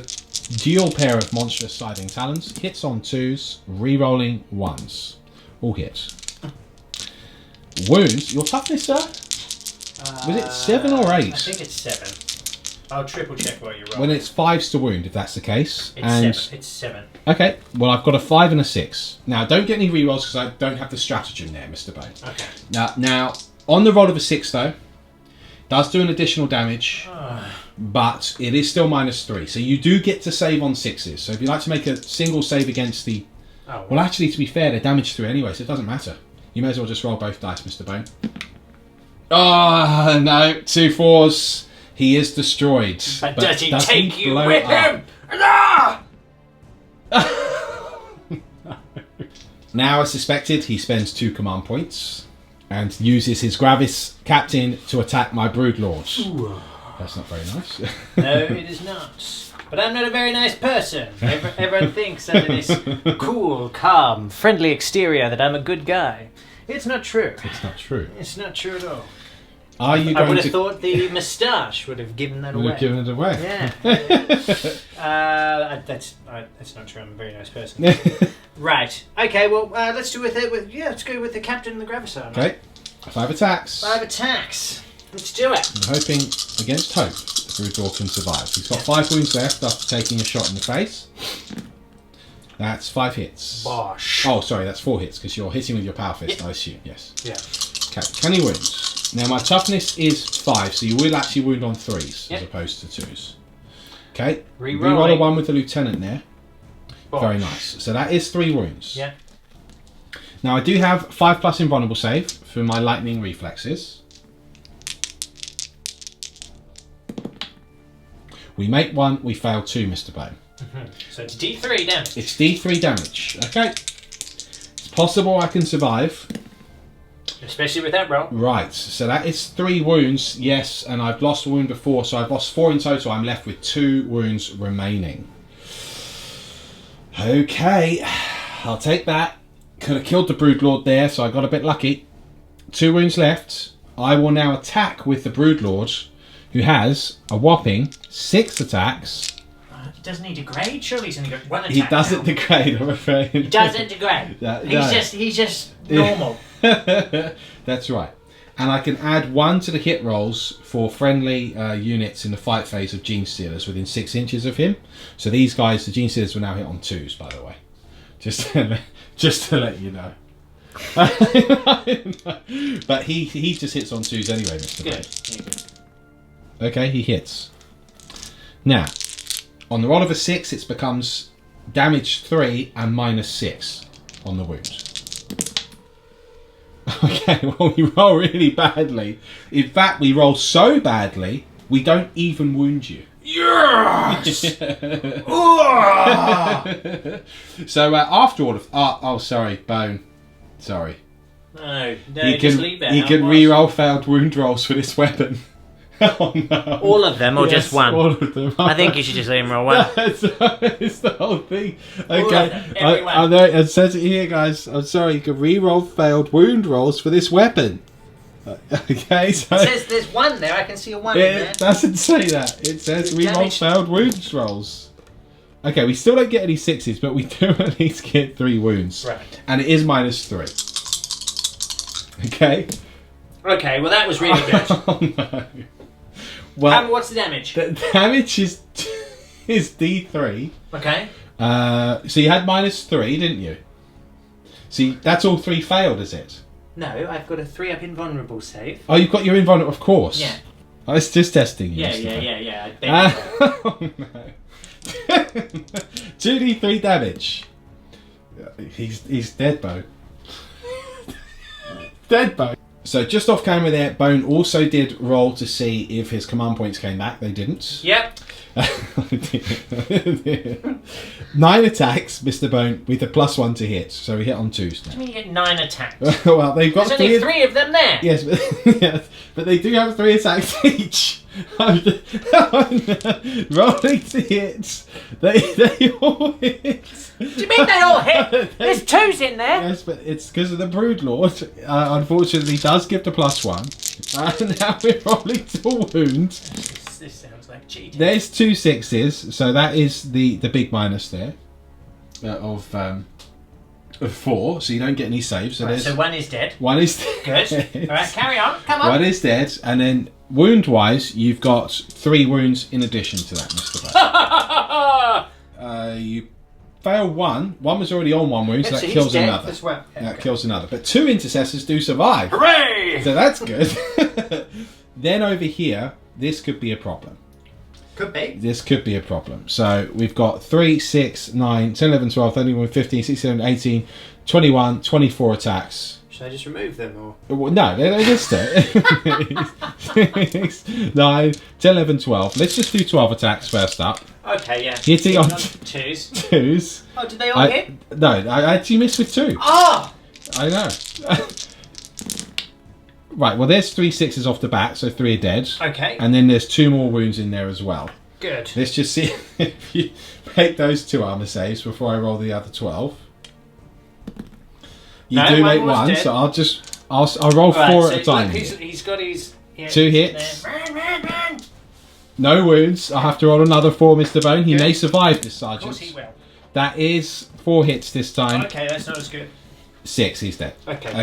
dual pair of monstrous scything talons. Hits on 2s, re-rolling 1s. All hits. Wounds. Your toughness, sir? Was it 7 or 8? I think it's 7. I'll triple check what you're rolling. When it's 5s to wound, if that's the case. It's 7. Okay, well I've got a 5 and a 6. Now don't get any rerolls because I don't have the stratagem there, Mr. Bone. Okay. Now on the roll of a 6 though, does do an additional damage, but it is still -3. So you do get to save on 6s. So if you like to make a single save against the... Well actually, to be fair, they're damaged through anyway, so it doesn't matter. You may as well just roll both dice, Mr. Bone. Oh no, 2 4s. He is destroyed. But does he does take he you blow with up? him? Ah! Now, as suspected, he spends 2 command points and uses his Gravis Captain to attack my Broodlord. That's not very nice. No, it is not. But I'm not a very nice person. Everyone thinks under this cool, calm, friendly exterior that I'm a good guy. It's not true. It's not true. It's not true at all. Are you I going would have to... thought the moustache would have given that Would away. have given it away. Yeah. That's not true. I'm a very nice person. Right. Okay. Well, let's do with it. Let's go with the captain and the Gravisar. Okay. 5 attacks. 5 attacks. Let's do it. I'm hoping against hope the Broodlord can survive. He's got 5 wounds left after taking a shot in the face. That's 5 hits. Bosh. Oh, sorry, that's 4 hits because you're hitting with your power fist, I assume. Yes. Yeah. Okay. Can he wound? Now my toughness is 5, so you will actually wound on 3s as opposed to 2s. Okay. Reroll a 1 with the lieutenant there. Bosh. Very nice. So that is 3 wounds. Yeah. Now I do have 5+ invulnerable save for my lightning reflexes. We make 1, we fail 2, Mr. Bone. So it's D3 damage. It's D3 damage. Okay. It's possible I can survive. Especially with that roll. Right, so that is 3 wounds, yes, and I've lost a wound before, so I've lost 4 in total. I'm left with 2 wounds remaining. Okay, I'll take that. Could have killed the Broodlord there, so I got a bit lucky. 2 wounds left. I will now attack with the Broodlord, who has a whopping 6 attacks. He doesn't need to degrade. Surely he's only got 1 attack. He doesn't degrade, I'm afraid. He doesn't degrade. He's just normal. That's right. And I can add 1 to the hit rolls for friendly units in the fight phase of Gene Stealers within 6 inches of him. So these guys, the Gene Stealers, will now hit on 2s, by the way. Just to let you know. But he just hits on 2s anyway, Mr. Good. Okay, he hits. Now, on the roll of a 6, it becomes damage 3 and -6 on the wound. Okay, well, we roll really badly. In fact, we roll so badly, we don't even wound you. Yes! So, after all of... Oh, sorry, Bone. Sorry. No, He just can, leave that. he can re-roll failed wound rolls for this weapon. Oh, no. All of them or Yes, just 1? all of them. I think you should just let him roll 1. It's the whole thing. All Okay, of them, every I know it says it here, guys. I'm sorry. You can re-roll failed wound rolls for this weapon. Okay, so It says there's 1 there. I can see a 1 in there. it doesn't say that. It says re-roll Damage. failed wounds rolls. Okay, we still don't get any 6s, but we do at least get 3 wounds. Right. And it is -3. Okay. Okay, well that was really good. Oh no. Well, What's the damage? the damage is D3. Okay. So you had -3, didn't you? See, that's all 3 failed, is it? No, I've got a 3-up invulnerable save. Oh, you've got your invulnerable, of course. Yeah. I was just testing you. Yeah. I bet you Oh no. 2d3 damage. He's dead, Bo. Dead, Bo. So just off camera there, Bone also did roll to see if his command points came back. They didn't. Yep. 9 attacks, Mr. Bone, with a +1 to hit. So we hit on 2s I now. mean, you get 9 attacks. Well, they've got There's only 3 of them there. Yes, but they do have 3 attacks each. rolling to hit. They all hit. Do you mean they all hit? There's twos in there. Yes, but it's because of the Broodlord. Unfortunately, does give the +1. And now we're rolling to wound. This sounds like cheating. There's 2 6s, so that is the big minus there of 4. So you don't get any saves. So, Right, so one is dead. one is Good. All right, carry on. Come on. One is dead, and then wound-wise, you've got 3 wounds in addition to that, Mr. Bale. You fail 1. 1 was already on 1 wound, so that kills another. As well. That kills another. But 2 intercessors do survive. Hooray! So that's good. Then over here, this could be a problem. Could be. This could be a problem. So we've got 3, 6, 9, 10, 11, 12, 13, 15, 16, 17, 18, 21, 24 attacks. Should I just remove them or? Well, no, they're just 6, 9, 10, 11, 12. Let's just do 12 attacks first up. Okay, yeah. Hitting on twos. 2s. Oh, did they all hit? No, I actually missed with 2. Oh! I know. Right, well, there's 3 6s off the bat, so 3 are dead. Okay. And then there's 2 more wounds in there as well. Good. Let's just see if you make those 2 armor saves before I roll the other 12. You do make 1, so I'll roll 4 at a time. Look, he's got his 2 hits. Run. No wounds. I'll have to roll another 4, Mr. Bone. He Good. may survive this, Of Sergeant. course he will. That is 4 hits this time. Okay, that's not as good. 6, he's dead. Okay,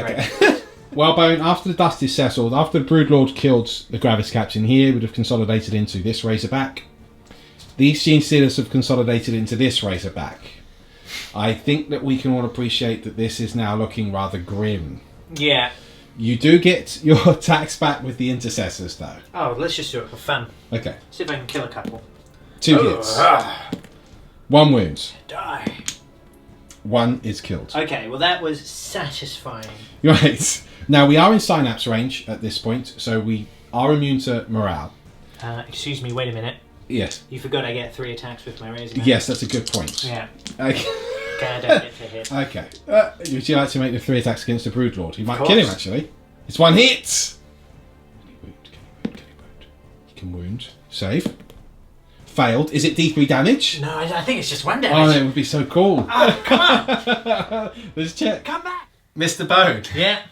great. Well, Bone, after the dust is settled, after the Broodlord killed the Gravis Captain here, would have consolidated into this Razorback. These Gene Stealers have consolidated into this Razorback. I think that we can all appreciate that this is now looking rather grim. Yeah. You do get your attacks back with the Intercessors, though. Oh, let's just do it for fun. Okay. See if I can kill a couple. 2 hits. 1 wound. Die. 1 is killed. Okay, well that was satisfying. Right. Now, we are in Synapse range at this point, so we are immune to morale. Excuse me, wait a minute. Yes. You forgot I get 3 attacks with my razor. Yes, that's a good point. Yeah. Okay. Okay, I don't get to hit. Okay. Would you like to make the 3 attacks against the Broodlord? You might Of kill him, course. actually. It's 1 hit! Can he wound? You can wound. Save. Failed. Is it D3 damage? No, I think it's just 1 Oh, damage. it would be so cool. Oh, come on! Let's check. Come back! Mr. Bone. Yeah.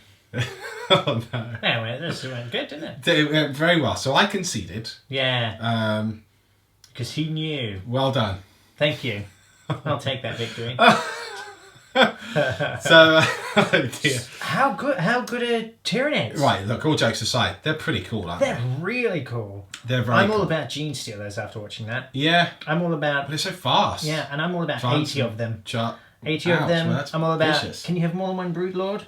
Oh, no. Anyway, this went good, didn't it? It went very well. So I conceded. Yeah. Because he knew. Well done. Thank you. I'll take that victory. So, oh dear. How good are Tyranids? Right, look, all jokes aside, they're pretty cool, aren't They're they? really cool. They're very I'm cool. all about Gene Stealers after watching that. Yeah, I'm all but about... they're so fast. Yeah, and I'm all about Fast 80 of them. 80 Ouch, of them. well, that's I'm all about... vicious. Can you have more than one Broodlord?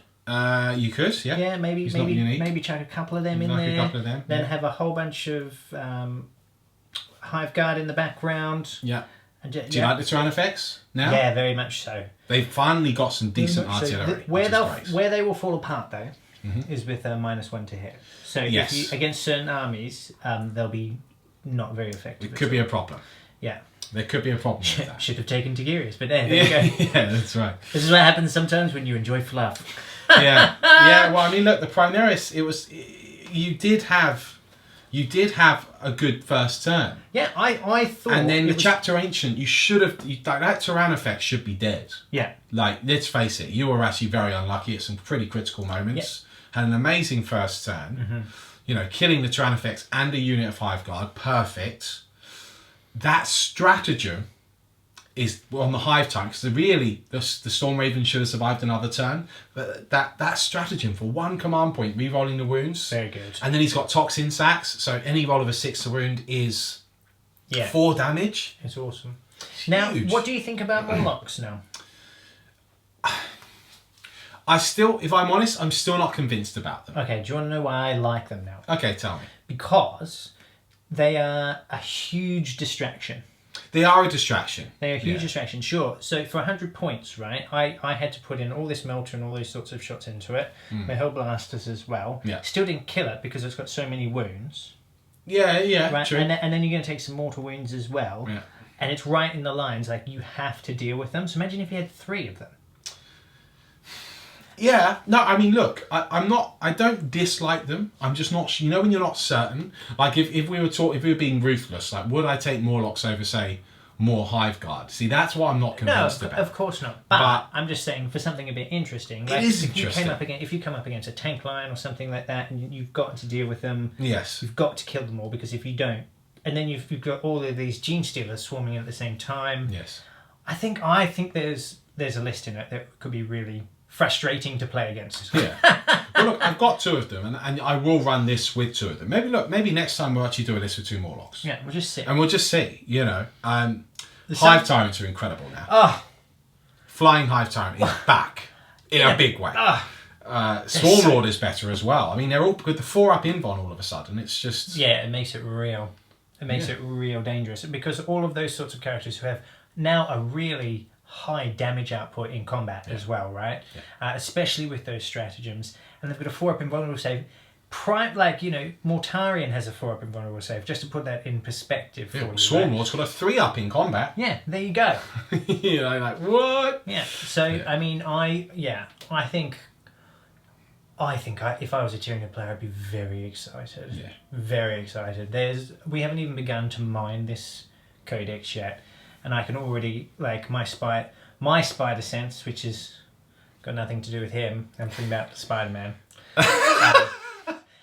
You could, yeah. Yeah, maybe He's not unique. maybe chuck a couple of them in Like a there. couple of them, Then yeah. have a whole bunch of Hive Guard in the background. Yeah. And Do you like the Tyrannofex now? Yeah, very much so. They've finally got some decent So artillery. where they will fall apart though is with a -1 to hit. So Yes. if you, against certain armies, they'll be not very effective. It could be a problem. Yeah. There could be a problem with that. Should have taken Tigirius, but there you Yeah, go. yeah, that's right. This is what happens sometimes when you enjoy fluff. Yeah, yeah. Well, I mean, look, the Primaris. You did have a good first turn, Yeah, I thought. and then it the was- Chapter Ancient. You should have that Tyrannofex should be dead. Yeah. Like, let's face it, you were actually very unlucky at some pretty critical moments. Had an amazing first turn. You know, killing the Tyrannofex and a unit of Hive Guard, perfect. That stratagem is on the Hive tank, because really the Storm Raven should have survived another turn. But that stratagem for 1 command point, re-rolling the wounds. Very good. And then he's got Toxin Sacks, so any roll of a 6 to wound is 4 damage. It's awesome. Now, huge. what do you think about Morlocks now? If I'm honest, I'm still not convinced about them. Okay, do you want to know why I like them now? Okay, tell me. Because they are a huge distraction. They are a distraction. They're a huge Yeah. distraction, sure. So for 100 points, right, I had to put in all this melter and all these sorts of shots into it. My Hell Blasters as well. Yeah. Still didn't kill it because it's got so many wounds. Yeah, Right? true. And then you're going to take some mortal wounds as well. Yeah. And it's right in the lines, like you have to deal with them. So imagine if you had 3 of them. Yeah, no, I mean, look, I don't dislike them. I'm just not, you know, when you're not certain. Like, if we were being ruthless, like, would I take Morlocks over, say, more Hive Guard? See, that's what I'm not convinced about. Of course not. But I'm just saying, for something a bit interesting. Like, it is if interesting. If you come up against a tank line or something like that, and you've got to deal with them, Yes. you've got to kill them all, because if you don't, and then you've got all of these gene stealers swarming at the same time. Yes. I think there's a list in it that could be really frustrating to play against. Yeah. Well, look, I've got 2 of them, and I will run this with 2 of them. Maybe next time we'll actually do a list with 2 Morlocks. Yeah, we'll just see. And we'll just see, you know. Hive Tyrants are incredible now. Oh, Flying Hive Tyrant is back in a big way. Swarm Lord is better as well. I mean, they're all with the 4-up invuln all of a sudden. It's just... Yeah, it makes it real. It makes it real dangerous, because all of those sorts of characters who have now a really high damage output in combat as well, right? Yeah. Especially with those stratagems. And they've got a 4-up invulnerable save. Mortarion has a 4-up invulnerable save, just to put that in perspective for you. Swarm Lord's got a 3-up in combat. Yeah, there you go. You know, like, what? Yeah, so, I mean, I think if I was a Tyranid player, I'd be very excited. Yeah. Very excited. We haven't even begun to mine this codex yet, and I can already, like, my spider sense, which has got nothing to do with him. I'm talking about Spider-Man.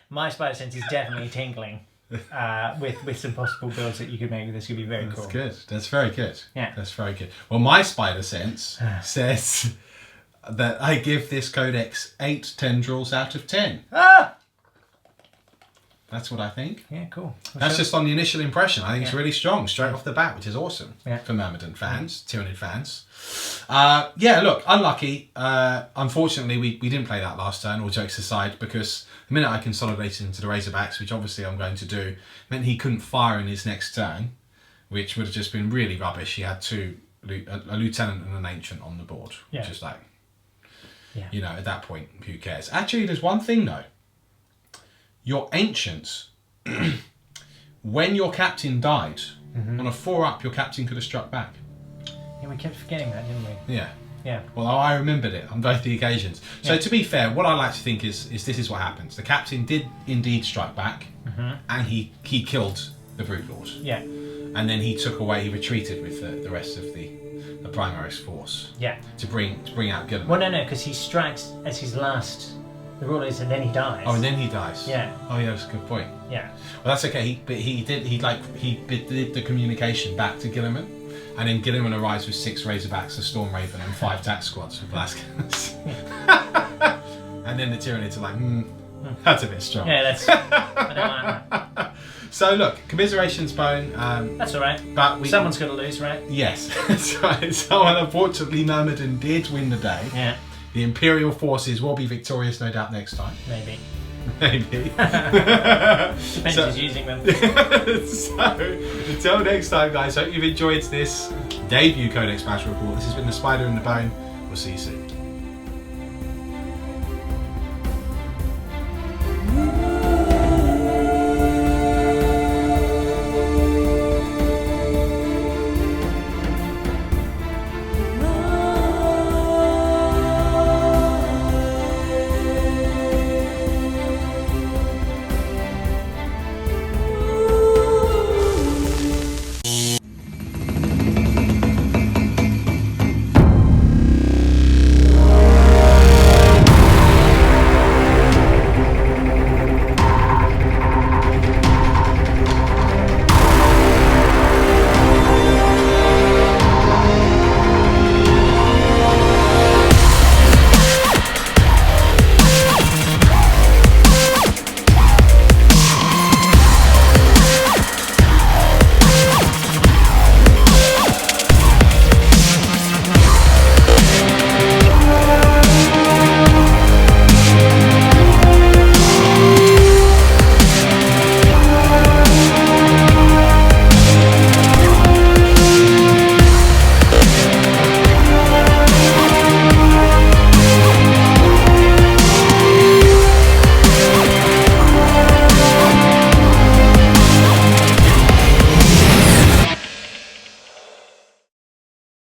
My spider sense is definitely tingling with some possible builds that you could make with this. Could be very cool. That's good. That's very good. Yeah. That's very good. Well, my spider sense says that I give this codex 8 tendrils out of 10. Ah! That's what I think. Yeah, cool. That's just on the initial impression. I think it's really strong straight off the bat, which is awesome for Myrmidon fans, Tyranid fans. Yeah, look, unlucky. Unfortunately, we didn't play that last turn, all jokes aside, because the minute I consolidated into the Razorbacks, which obviously I'm going to do, meant he couldn't fire in his next turn, which would have just been really rubbish. He had a lieutenant and an ancient on the board, which is like, you know, at that point, who cares? Actually, there's one thing though. Your ancients, when your captain died, on a 4-up, your captain could have struck back. Yeah, we kept forgetting that, didn't we? Yeah. Yeah. Well, I remembered it on both the occasions. So to be fair, what I like to think is this is what happens. The captain did indeed strike back, and he killed the Brood Lord. Yeah. And then he retreated with the rest of the Primaris force. Yeah. To bring out Gilliman. Well, no, because he strikes as his last. The rule is, and then he dies. Oh, and then he dies. Yeah. Oh, yeah, that's a good point. Yeah. Well, that's okay. He did the communication back to Gilliman, and then Gilliman arrives with 6 Razorbacks, a Storm Raven, and 5 tack squads with Blaskers. And then the Tyranids are like, that's a bit strong. Yeah, that's. I don't like that. So look, commiserations, Bone. That's all right. But someone's got to lose, right? Yes, that's right. So unfortunately, Myrmidon did win the day. Yeah. The Imperial forces will be victorious, no doubt, next time. Maybe. Maybe. Depends who's using them. So, until next time, guys, hope you've enjoyed this debut Codex Battle Report. This has been the Spider and the Bone. We'll see you soon.